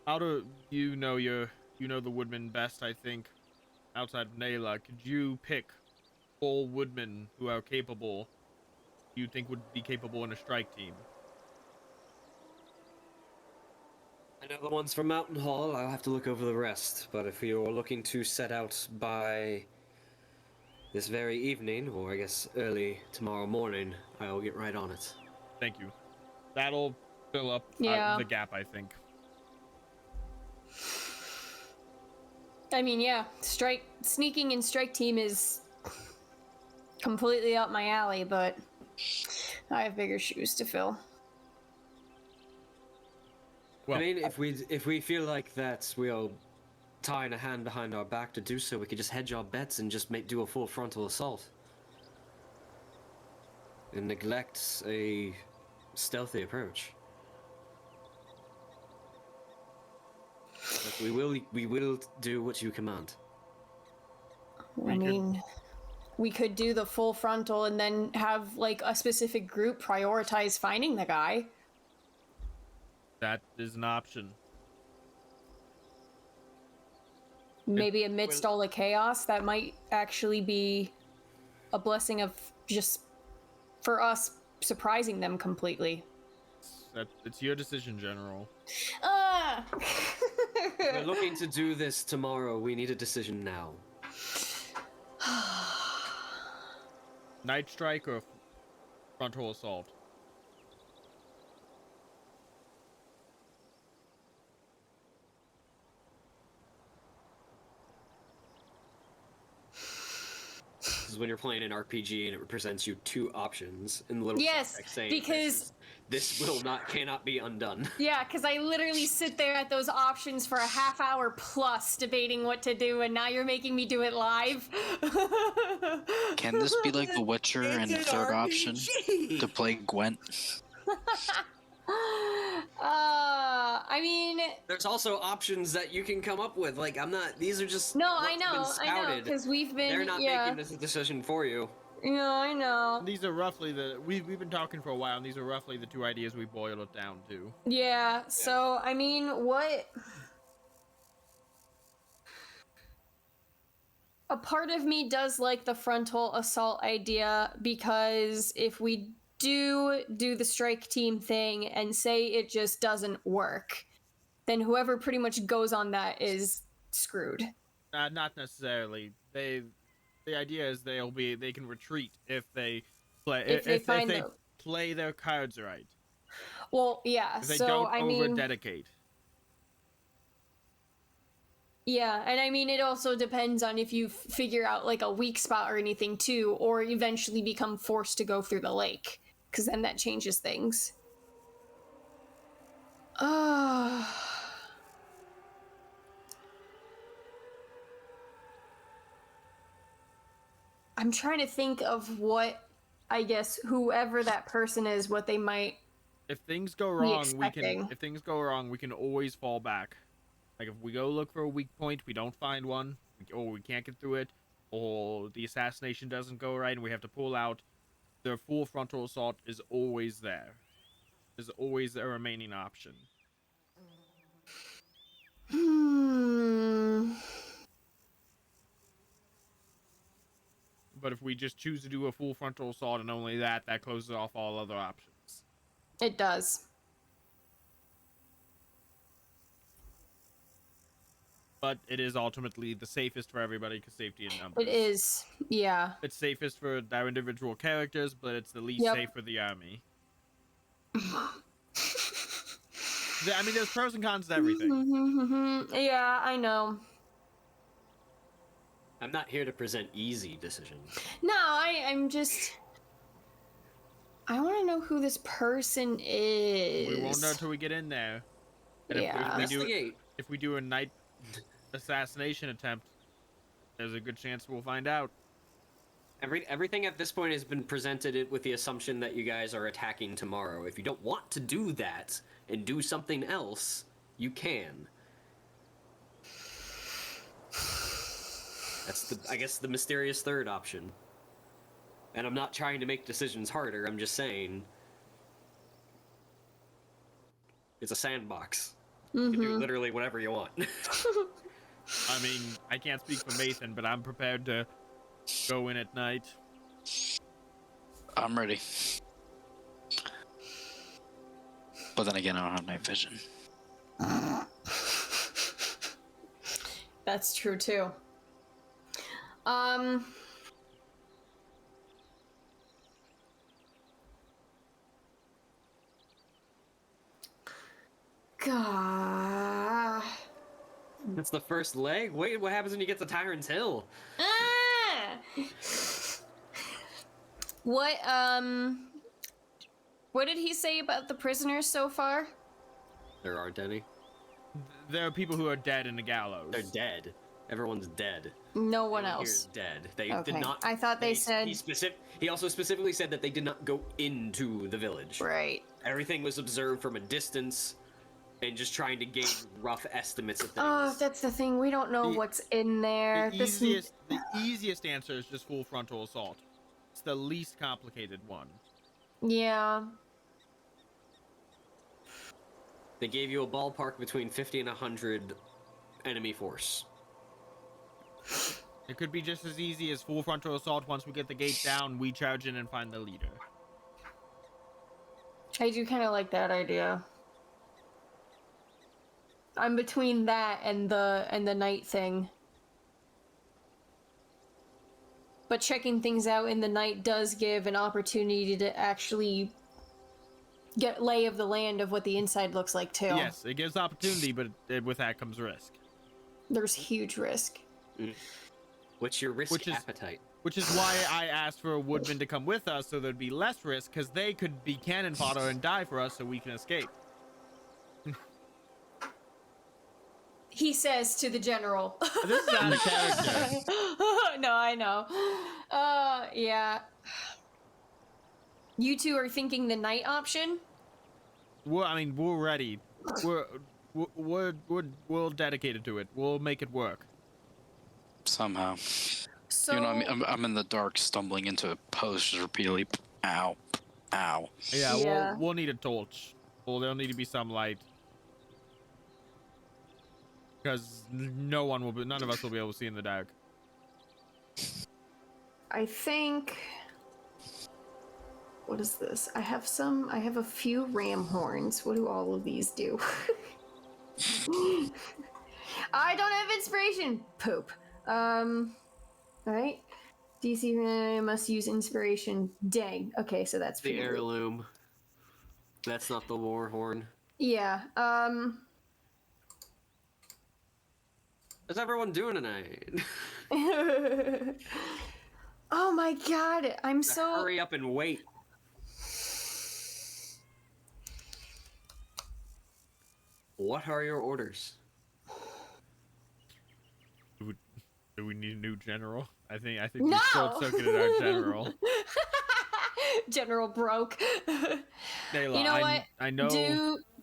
How do you know the Woodmen best? I think, outside of Nayla, could you pick full Woodmen who are capable? You think would be capable in a strike team? I know the ones from Mountain Hall. I'll have to look over the rest. But if you're looking to set out by this very evening, or I guess early tomorrow morning, I'll get right on it. Thank you. That'll fill up the gap, I think. I mean, yeah, sneaking in strike team is completely up my alley, but I have bigger shoes to fill. Well, I mean, if we feel like that we're tying a hand behind our back to do so, we could just hedge our bets and just do a full frontal assault. And neglect a stealthy approach. But we will do what you command. I mean, we could do the full frontal and then have like a specific group prioritize finding the guy. that is an option. Maybe amidst all the chaos, that might actually be a blessing of just for us surprising them completely. It's your decision, General. If we're looking to do this tomorrow, we need a decision now. Night strike or frontal assault? This is when you're playing an RPG and it presents you two options in the little text saying because this cannot be undone. yeah, because I literally sit there at those options for a half hour plus debating what to do, and now you're making me do it live. Can this be like The Witcher and the third option to play Gwent? I mean, there's also options that you can come up with. Like, I'm not. These are just no, I know, because we've been. They're not making this decision for you. Yeah, I know. These are roughly we've been talking for a while, and these are roughly the two ideas we boiled it down to. Yeah, so, I mean, what... A part of me does like the frontal assault idea, because if we do the strike team thing and say it just doesn't work, then whoever pretty much goes on that is screwed. Not necessarily. The idea is they can retreat if they play If they find they the... play their cards right. Well, yeah, If they so, don't I over mean... dedicate. Yeah, and I mean, it also depends on if you figure out, like, a weak spot or anything, too, or eventually become forced to go through the lake, because then that changes things. I'm trying to think of what, I guess, whoever that person is, what they might... If things go wrong, we can always fall back. Like, if we go look for a weak point, we don't find one, or we can't get through it, or the assassination doesn't go right and we have to pull out, their full frontal assault is always there. There's always a remaining option. But if we just choose to do a full frontal assault and only that closes off all other options. It does. But it is ultimately the safest for everybody because safety in numbers. It is, yeah. It's safest for our individual characters, but it's the least safe for the army. I mean, there's pros and cons to everything. Yeah, I know. I'm not here to present easy decisions. No, I'm just... I want to know who this person is. We won't know until we get in there. And Yeah. if we do a night assassination attempt, there's a good chance we'll find out. Everything at this point has been presented with the assumption that you guys are attacking tomorrow. If you don't want to do that and do something else, you can. That's I guess the mysterious third option. And I'm not trying to make decisions harder, I'm just saying it's a sandbox. You can do literally whatever you want. I mean, I can't speak for Mason, but I'm prepared to go in at night. I'm ready. But then again, I don't have night vision. That's true, too. God. That's the first leg? Wait, what happens when you get to Tyrant's Hill? What did he say about the prisoners so far? There aren't any. There are people who are dead in the gallows. They're dead. Everyone's dead. No one Everyone else. Here's dead. They Okay. did not. I thought they said... He also specifically said that they did not go into the village. Right. Everything was observed from a distance, and just trying to gain rough estimates of things. Oh, that's the thing. We don't know what's in there. The easiest answer is just full frontal assault. It's the least complicated one. Yeah. They gave you a ballpark between 50 and 100 enemy force. It could be just as easy as full frontal assault. Once we get the gate down, we charge in and find the leader. I do kind of like that idea. I'm between that and the night thing. But checking things out in the night does give an opportunity to actually get lay of the land of what the inside looks like too. Yes, it gives opportunity, but with that comes risk. There's huge risk. What's your risk appetite? Which is why I asked for a Woodman to come with us, so there'd be less risk, because they could be cannon fodder and die for us so we can escape. He says to the general. This is out of character. No, I know. Yeah. You two are thinking the night option? We're ready. We're dedicated to it. We'll make it work. Somehow. So You know, I'm in the dark, stumbling into a post, just repeatedly, ow, ow. Yeah, Yeah. we'll need a torch. Well, there'll need to be some light. Because none of us will be able to see in the dark. I think. What is this? I have a few ram horns. What do all of these do? I don't have inspiration. Poop. Alright. DC must use inspiration. Dang. Okay, so that's The pretty good. heirloom. That's not the war horn. Yeah. How's everyone doing tonight? Oh my god, I'm so. Hurry up and wait. What are your orders? Do we need a new general? I think No! we short-circuited our general. General broke. Nayla, You know what? I know.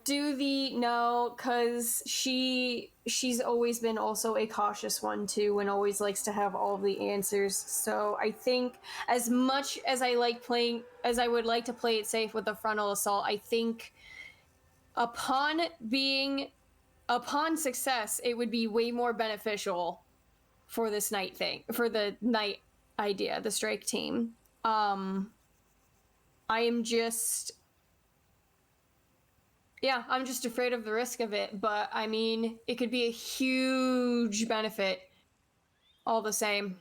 Do the no, cause she's always been also a cautious one too, and always likes to have all the answers. So I think as much as I would like to play it safe with the frontal assault, I think upon success, it would be way more beneficial for this night thing, for the night idea, the strike team. I'm just afraid of the risk of it, but I mean, it could be a huge benefit all the same.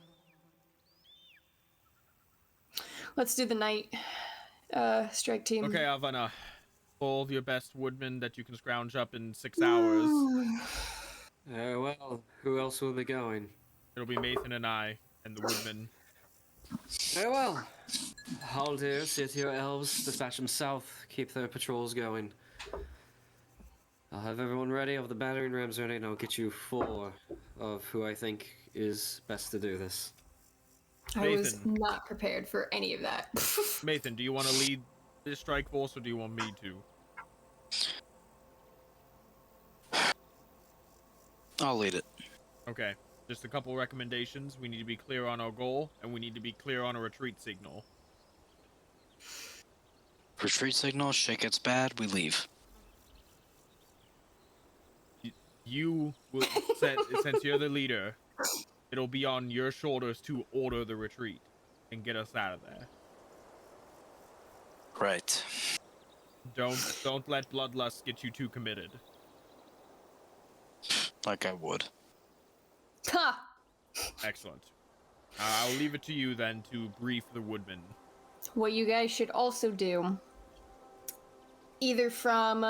Let's do the night strike team. Okay, Avana. All of your best woodmen that you can scrounge up in 6 hours. Well, who else will be going? It'll be Mathan and I and the woodmen. Very well. I'll do. See to your elves, dispatch them south, keep their patrols going. I'll have everyone ready, I'll have the battering rams ready, and I'll get you 4 of who I think is best to do this. I was Mathan. not prepared for any of that. Mathan, do you want to lead this strike force or do you want me to? I'll lead it. Okay, just a couple recommendations. We need to be clear on our goal, and we need to be clear on a retreat signal. Retreat signal, shit gets bad, we leave. You will since you're the leader, it'll be on your shoulders to order the retreat and get us out of there. Right. Don't let bloodlust get you too committed. Like I would. Ha! Excellent. I'll leave it to you then to brief the woodmen. What you guys should also do, either from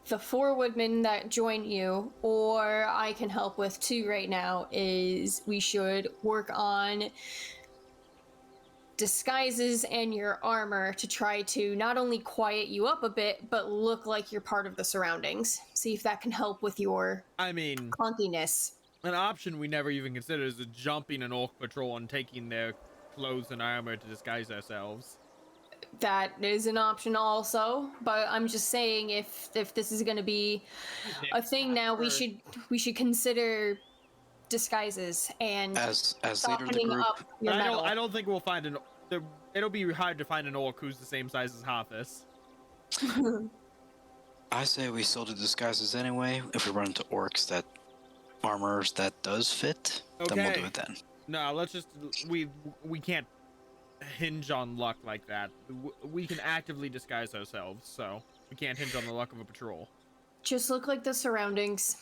the 4 woodmen that join you, or I can help with too right now, is we should work on disguises and your armor to try to not only quiet you up a bit, but look like you're part of the surroundings. See if that can help with your clunkiness. An option we never even considered is jumping an orc patrol and taking their clothes and armor to disguise ourselves. That is an option also, but I'm just saying if this is going to be a thing now, we should consider disguises and As leader of the softening group, up your metal. I don't think we'll find it'll be hard to find an orc who's the same size as Hathis. I say we still do disguises anyway. If we run into orcs that armors that does fit, then we'll do it then. No, let's just we can't hinge on luck like that. We can actively disguise ourselves, so we can't hinge on the luck of a patrol. Just look like the surroundings.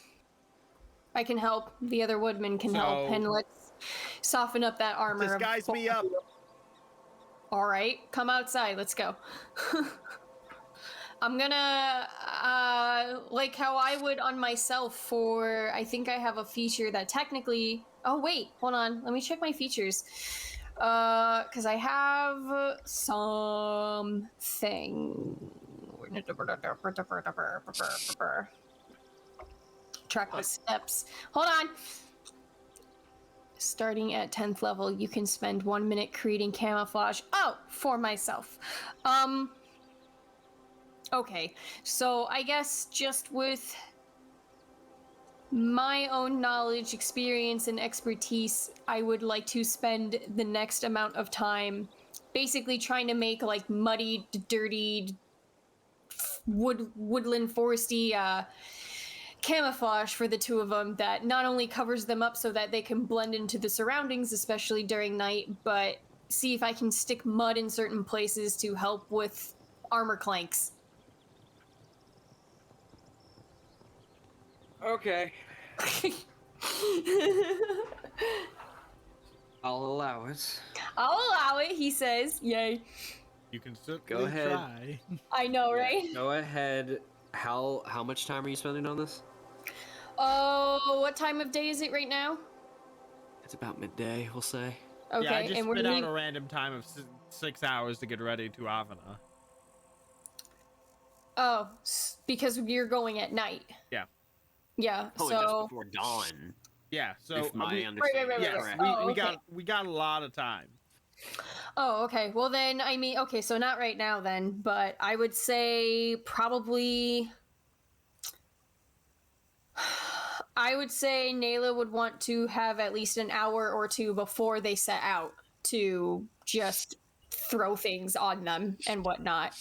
I can help. The other woodmen can help, and let's soften up that armor. Disguise me up. All right, come outside. Let's go. I'm gonna like how I would on myself for. I think I have a feature that technically. Oh wait, hold on. Let me check my features. Because I have something. Trackless steps. Hold on. Starting at 10th level, you can spend 1 minute creating camouflage. Oh, for myself. Okay, so I guess just with my own knowledge, experience, and expertise, I would like to spend the next amount of time basically trying to make like muddied, dirtied, woodland, foresty camouflage for the two of them that not only covers them up so that they can blend into the surroundings, especially during night, but see if I can stick mud in certain places to help with armor clanks. Okay. I'll allow it. I'll allow it, he says. Yay. You can certainly Go ahead. try. I know, right? Go ahead. How much time are you spending on this? Oh, what time of day is it right now? It's about midday, we'll say. Okay, Yeah, I just and we're spit out leaving. a random time of 6 hours to get ready to Avana. Oh, because you're going at night. Yeah. Yeah, Oh, so... just before dawn. Yeah, so If my we, understanding right, is yes, correct. we, Oh, we okay. got a lot of time. Oh, okay. Well then, I mean, okay, so not right now then, but I would say probably... I would say Nayla would want to have at least an hour or two before they set out to just throw things on them and whatnot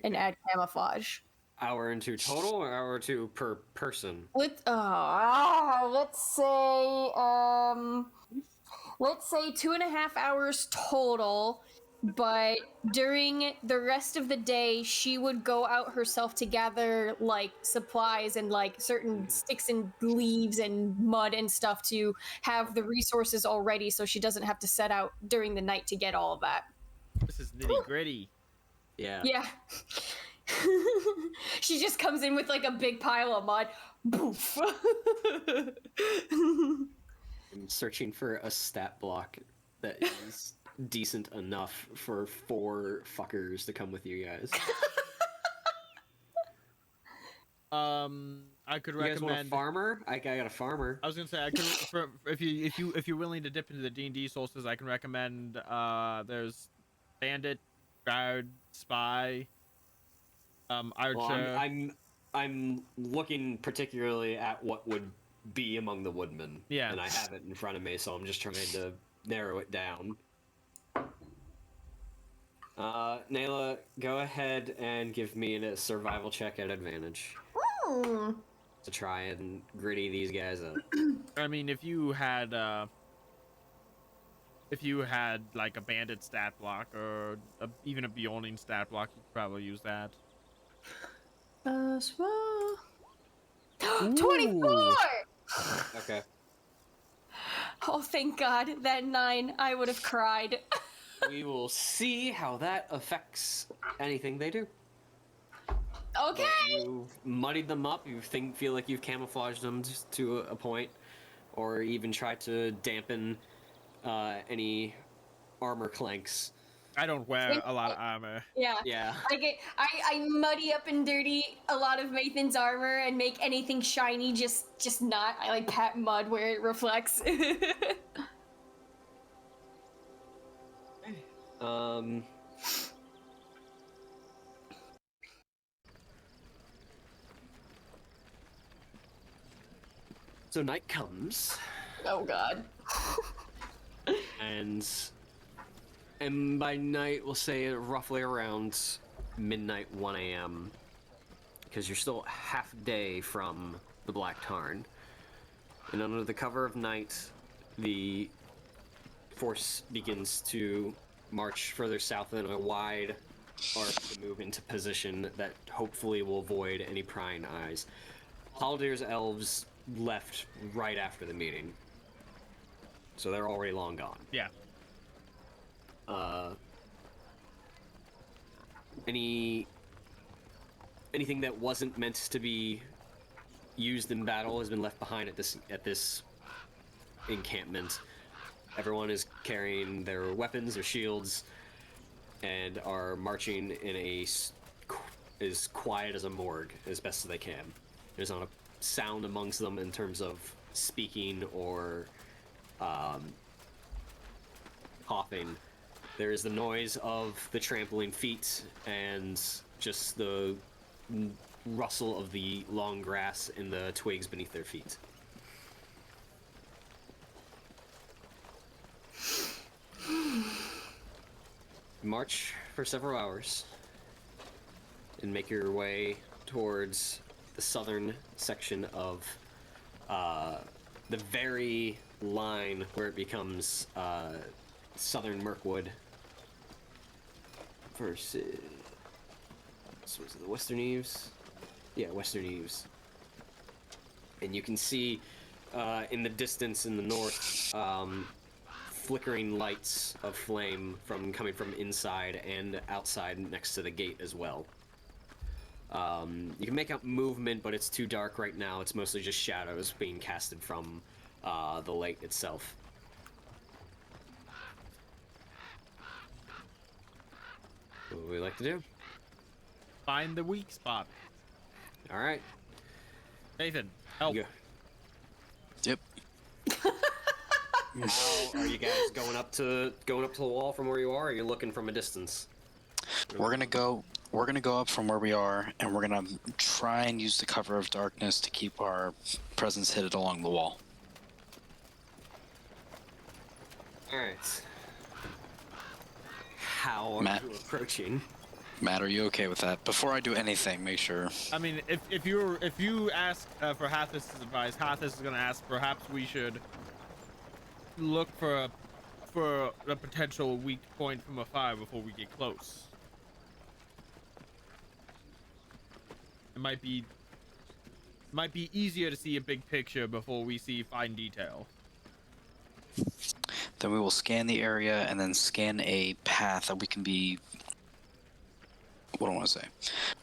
and add camouflage. Hour and two total, or hour or two per person? Let's say 2.5 hours total, but during the rest of the day she would go out herself to gather like supplies and like certain sticks and leaves and mud and stuff to have the resources all ready so she doesn't have to set out during the night to get all of that. This is nitty gritty. Yeah. Yeah. She just comes in with like a big pile of mud. Boof. I'm searching for a stat block that is decent enough for 4 fuckers to come with you guys. I could You guys want a recommend. farmer? I got a farmer. I was gonna say I could if you're willing to dip into the D&D sources, I can recommend. There's bandit, guard, spy. Archer. Well, I'm looking particularly at what would be among the woodmen. Yeah. And I have it in front of me, so I'm just trying to narrow it down. Nayla, go ahead and give me a survival check at advantage to try and gritty these guys up. I mean, if you had like a bandit stat block or even a Bjorning stat block, you could probably use that. 24! Okay. Oh, thank God. That 9, I would have cried. We will see how that affects anything they do. Okay. You've muddied them up. You feel like you've camouflaged them to a point, or even tried to dampen any armor clanks. I don't wear a lot of armor. Yeah. Yeah. I muddy up and dirty a lot of Mathan's armor and make anything shiny just not. I like pat mud where it reflects. So night comes, Oh God. and by night we'll say roughly around midnight, 1 a.m. because you're still half day from the Black Tarn, and under the cover of night, the force begins to march further south in a wide arc to move into position that hopefully will avoid any prying eyes. Haldir's elves left right after the meeting, so they're already long gone. Yeah. Anything that wasn't meant to be used in battle has been left behind at this encampment. Everyone is carrying their weapons, their shields, and are marching in as quiet as a morgue as best as they can. There's not a sound amongst them in terms of speaking or coughing. There is the noise of the trampling feet and just the rustle of the long grass and the twigs beneath their feet. March for several hours and make your way towards the southern section of the very line where it becomes southern Mirkwood versus, so was it the Western Eaves? Yeah, Western Eaves. And you can see in the distance in the north flickering lights of flame coming from inside and outside next to the gate as well. You can make out movement, but it's too dark right now. It's mostly just shadows being casted from the lake itself. What would we like to do? Find the weak spot. All right. Nathan, help. Go. Yep. How are you guys going up to the wall from where you are? Or are you looking from a distance? We're gonna go up from where we are, and we're gonna try and use the cover of darkness to keep our presence hidden along the wall. All right. How are Matt. you approaching? Matt, are you okay with that? Before I do anything, make sure. I mean, if you ask for Hathis' advice, Hathis is gonna ask perhaps we should look for a potential weak point from afar before we get close. It might be easier to see a big picture before we see fine detail. Then we will scan the area and then scan a path that we can be, what do I want to say,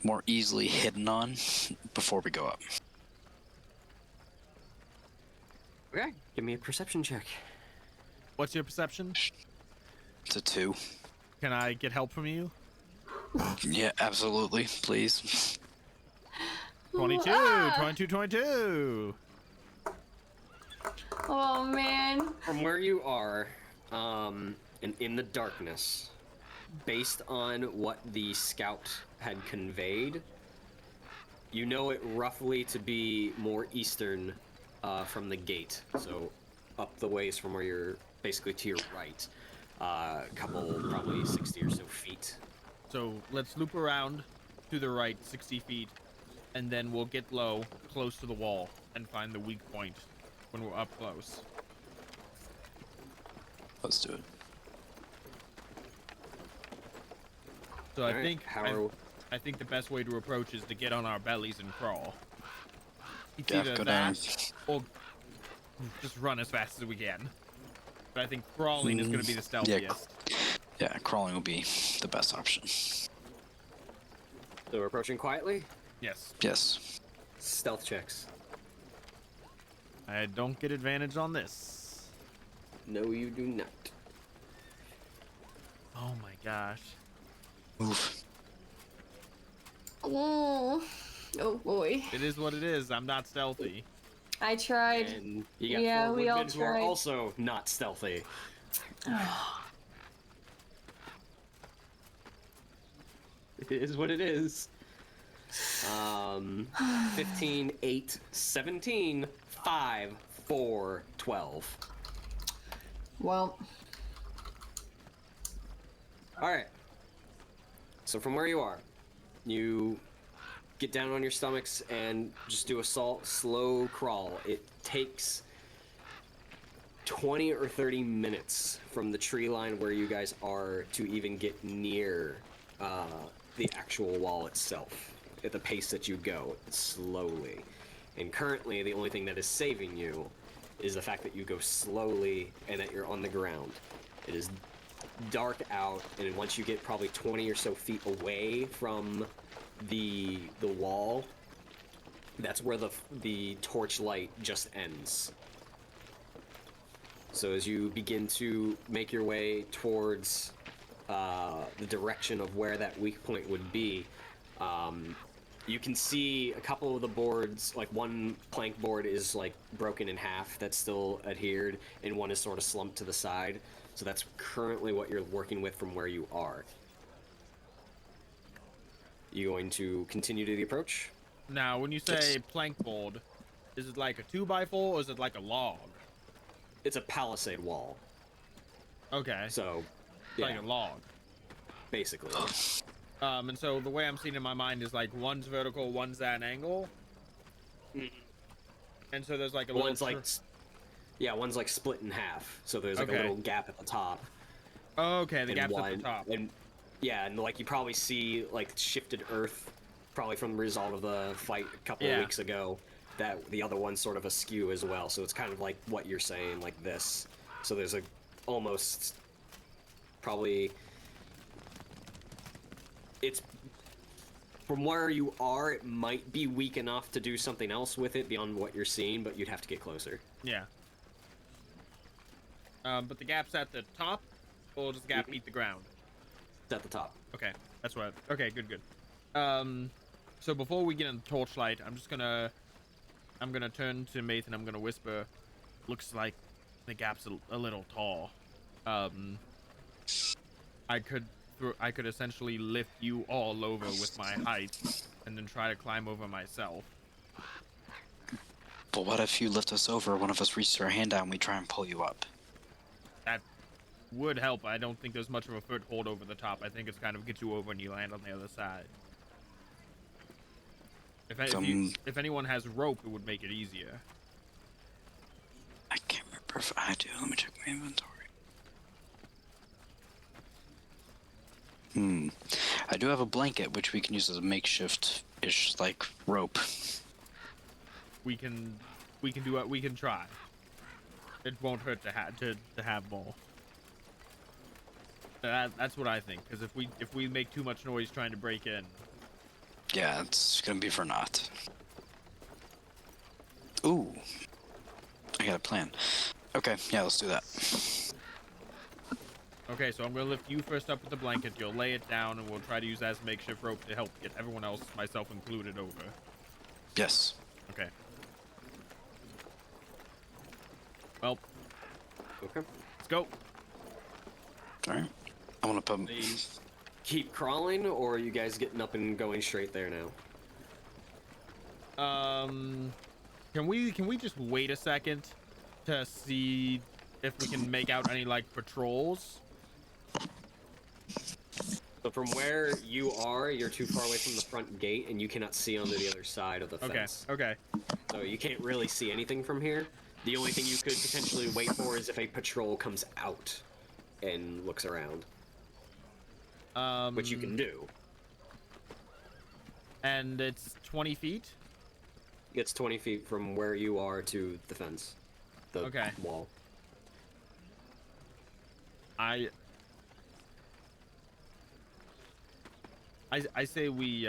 more easily hidden on before we go up. Okay, give me a perception check. What's your perception? It's a 2. Can I get help from you? Yeah, absolutely, please. 22, Ah! 22, 22. Oh man. From where you are, and in the darkness, based on what the scout had conveyed, you know it roughly to be more eastern from the gate. So up the ways from where you're basically to your right. A couple, probably 60 or so feet. So let's loop around to the right 60 feet, and then we'll get low, close to the wall, and find the weak point when we're up close. Let's do it. So All I right, think how I think the best way to approach is to get on our bellies and crawl. It's Yeah, either go down. that or just run as fast as we can. But I think crawling is going to be the stealthiest. Yeah, crawling will be the best option. So we're approaching quietly. Yes. Yes. Stealth checks. I don't get advantage on this. No, you do not. Oh my gosh. Move. Oh boy. It is what it is. I'm not stealthy. I tried. And you got Yeah, 4 we all woodmen who are tried. also not stealthy. It is what it is. 15, 8, 17, 5, 4, 12. Well, Alright. So from where you are, you get down on your stomachs and just do a slow crawl. It takes 20 or 30 minutes from the tree line where you guys are to even get near the actual wall itself. At the pace that you go, slowly. And currently, the only thing that is saving you is the fact that you go slowly and that you're on the ground. It is dark out, and once you get probably 20 or so feet away from the wall, that's where the torch light just ends. So as you begin to make your way towards the direction of where that weak point would be, you can see a couple of the boards, like one plank board is like broken in half that's still adhered, and one is sort of slumped to the side. So that's currently what you're working with from where you are. You going to continue to the approach? Now, when you say plank board, is it like a 2x4 or is it like a log? It's a palisade wall. Okay. So, It's like a log. basically. And so the way I'm seeing it in my mind is like one's vertical, one's at an angle. And so there's like a One's little... one's like split in half. So there's like a Okay. little gap at the top. Okay, the and gap's one, at the top. And yeah, and like you probably see like shifted earth, probably from the result of the fight a couple of weeks ago. That the other one's sort of askew as well. So it's kind of like what you're saying, like this. So there's a almost probably it's from where you are. It might be weak enough to do something else with it beyond what you're seeing, but you'd have to get closer. Yeah. But the gap's at the top, or does the gap meet the ground? It's at the top. Okay, that's what. Okay, good. So before we get in the torchlight, I'm gonna turn to Math and I'm gonna whisper. Looks like the gap's a little tall. I could essentially lift you all over with my height, and then try to climb over myself. But what if you lift us over, one of us reaches our hand out, and we try and pull you up? That would help. I don't think there's much of a foothold over the top. I think it's kind of get you over and you land on the other side. If anyone has rope, it would make it easier. I can't remember if I do. Let me check my inventory. I do have a blanket, which we can use as a makeshift-ish, like, rope. We can do it. We can try. It won't hurt to have more. That's what I think. Because if we make too much noise trying to break in. Yeah, it's gonna be for naught. Ooh. I got a plan. Okay, yeah, let's do that. Okay, so I'm gonna lift you first up with the blanket. You'll lay it down, and we'll try to use that as makeshift rope to help get everyone else, myself included, over. Yes. Okay. Well. Okay. Let's go. Alright. I wanna put... They keep crawling, or are you guys getting up and going straight there now? Can we just wait a second to see if we can make out any like patrols? So from where you are, you're too far away from the front gate, and you cannot see onto the other side of the fence. Okay. So you can't really see anything from here. The only thing you could potentially wait for is if a patrol comes out and looks around. Which you can do. And it's 20 feet? It's 20 feet from where you are to the fence. The wall. I say we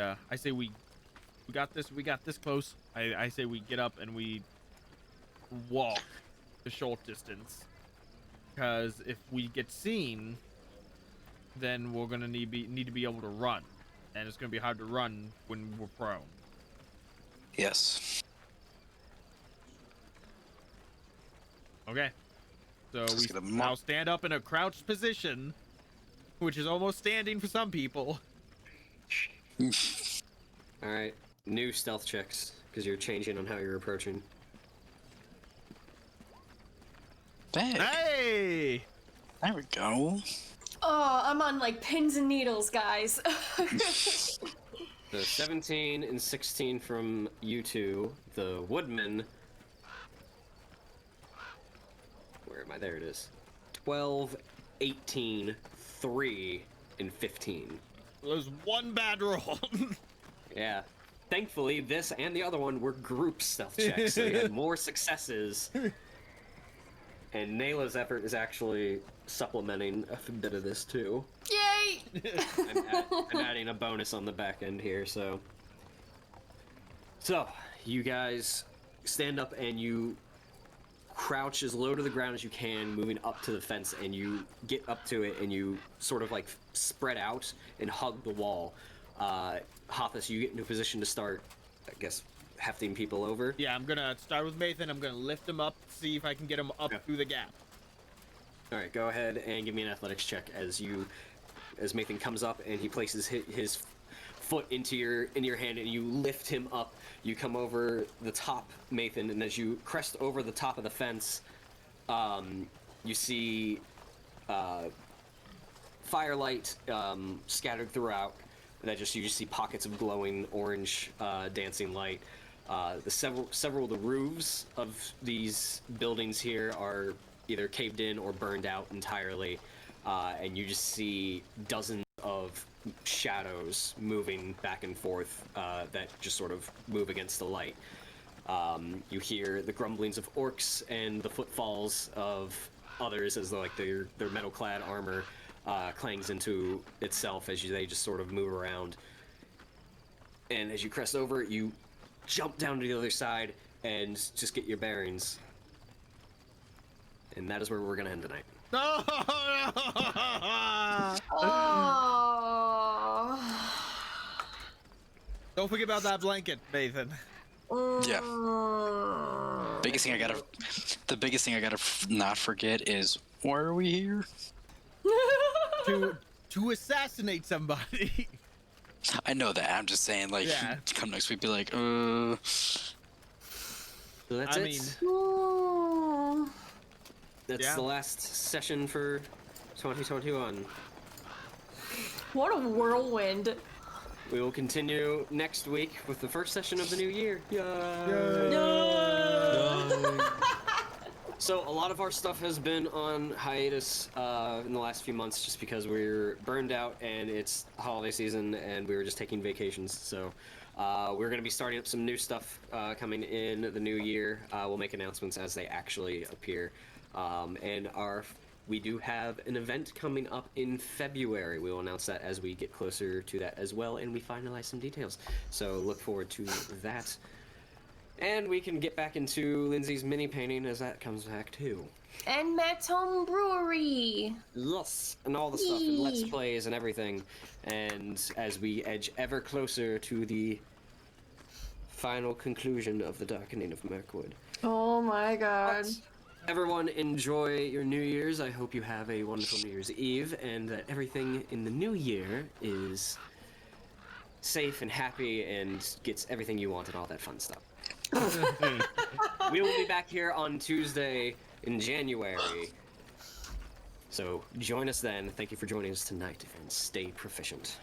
got this close. I say we get up and we walk the short distance, because if we get seen, then we're gonna need to be able to run, and it's gonna be hard to run when we're prone. Yes. Okay. So we now stand up in a crouched position, which is almost standing for some people. Alright, new stealth checks, because you're changing on how you're approaching. Hey! There we go. Oh, I'm on like pins and needles, guys. The 17 and 16 from you two, the Woodmen. Where am I? There it is. 12, 18, 3, and 15. There's one bad roll. Yeah. Thankfully, this and the other one were group stealth checks, so you had more successes. And Nayla's effort is actually supplementing a bit of this, too. Yay! I'm adding a bonus on the back end here, so... So, you guys stand up and you crouch as low to the ground as you can, moving up to the fence, and you get up to it and you sort of like spread out and hug the wall. Hothus, you get into a position to start, I guess, hefting people over. Yeah, I'm gonna start with Mathan. I'm gonna lift him up, see if I can get him up through the gap. All right, go ahead and give me an athletics check as Mathan comes up and he places his foot into your hand and you lift him up. You come over the top, Mathan, and as you crest over the top of the fence, you see firelight scattered throughout. That you just see pockets of glowing orange dancing light. The several of the roofs of these buildings here are either caved in or burned out entirely, and you just see dozens of shadows moving back and forth that just sort of move against the light. You hear the grumblings of orcs and the footfalls of others as though, like, their metal-clad armor clangs into itself as they just sort of move around. And as you crest over, you jump down to the other side and just get your bearings. And that is where we're gonna end tonight. No! Oh. Don't forget about that blanket, Nathan. Yeah. The biggest thing I gotta not forget is, why are we here? To assassinate somebody. I know that. I'm just saying, like, Yeah. come next week, be like, So that's I it. mean- Oh. That's Yeah. the last session for 2021. What a whirlwind. We will continue next week with the first session of the new year. So a lot of our stuff has been on hiatus in the last few months just because we're burned out and it's holiday season and we were just taking vacations. So we're going to be starting up some new stuff coming in the new year. We'll make announcements as they actually appear. And we do have an event coming up in February. We will announce that as we get closer to that as well and we finalize some details. So look forward to that. And we can get back into Lindsay's mini painting as that comes back too. And Matt's home brewery. Yes, and all the stuff and Let's Plays and everything. And as we edge ever closer to the final conclusion of the Darkening of Mirkwood. Oh my god. Everyone enjoy your New Year's. I hope you have a wonderful New Year's Eve and that everything in the new year is safe and happy and gets everything you want and all that fun stuff. We will be back here on Tuesday in January. So join us then. Thank you for joining us tonight and stay proficient.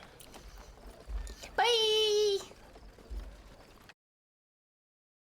Bye.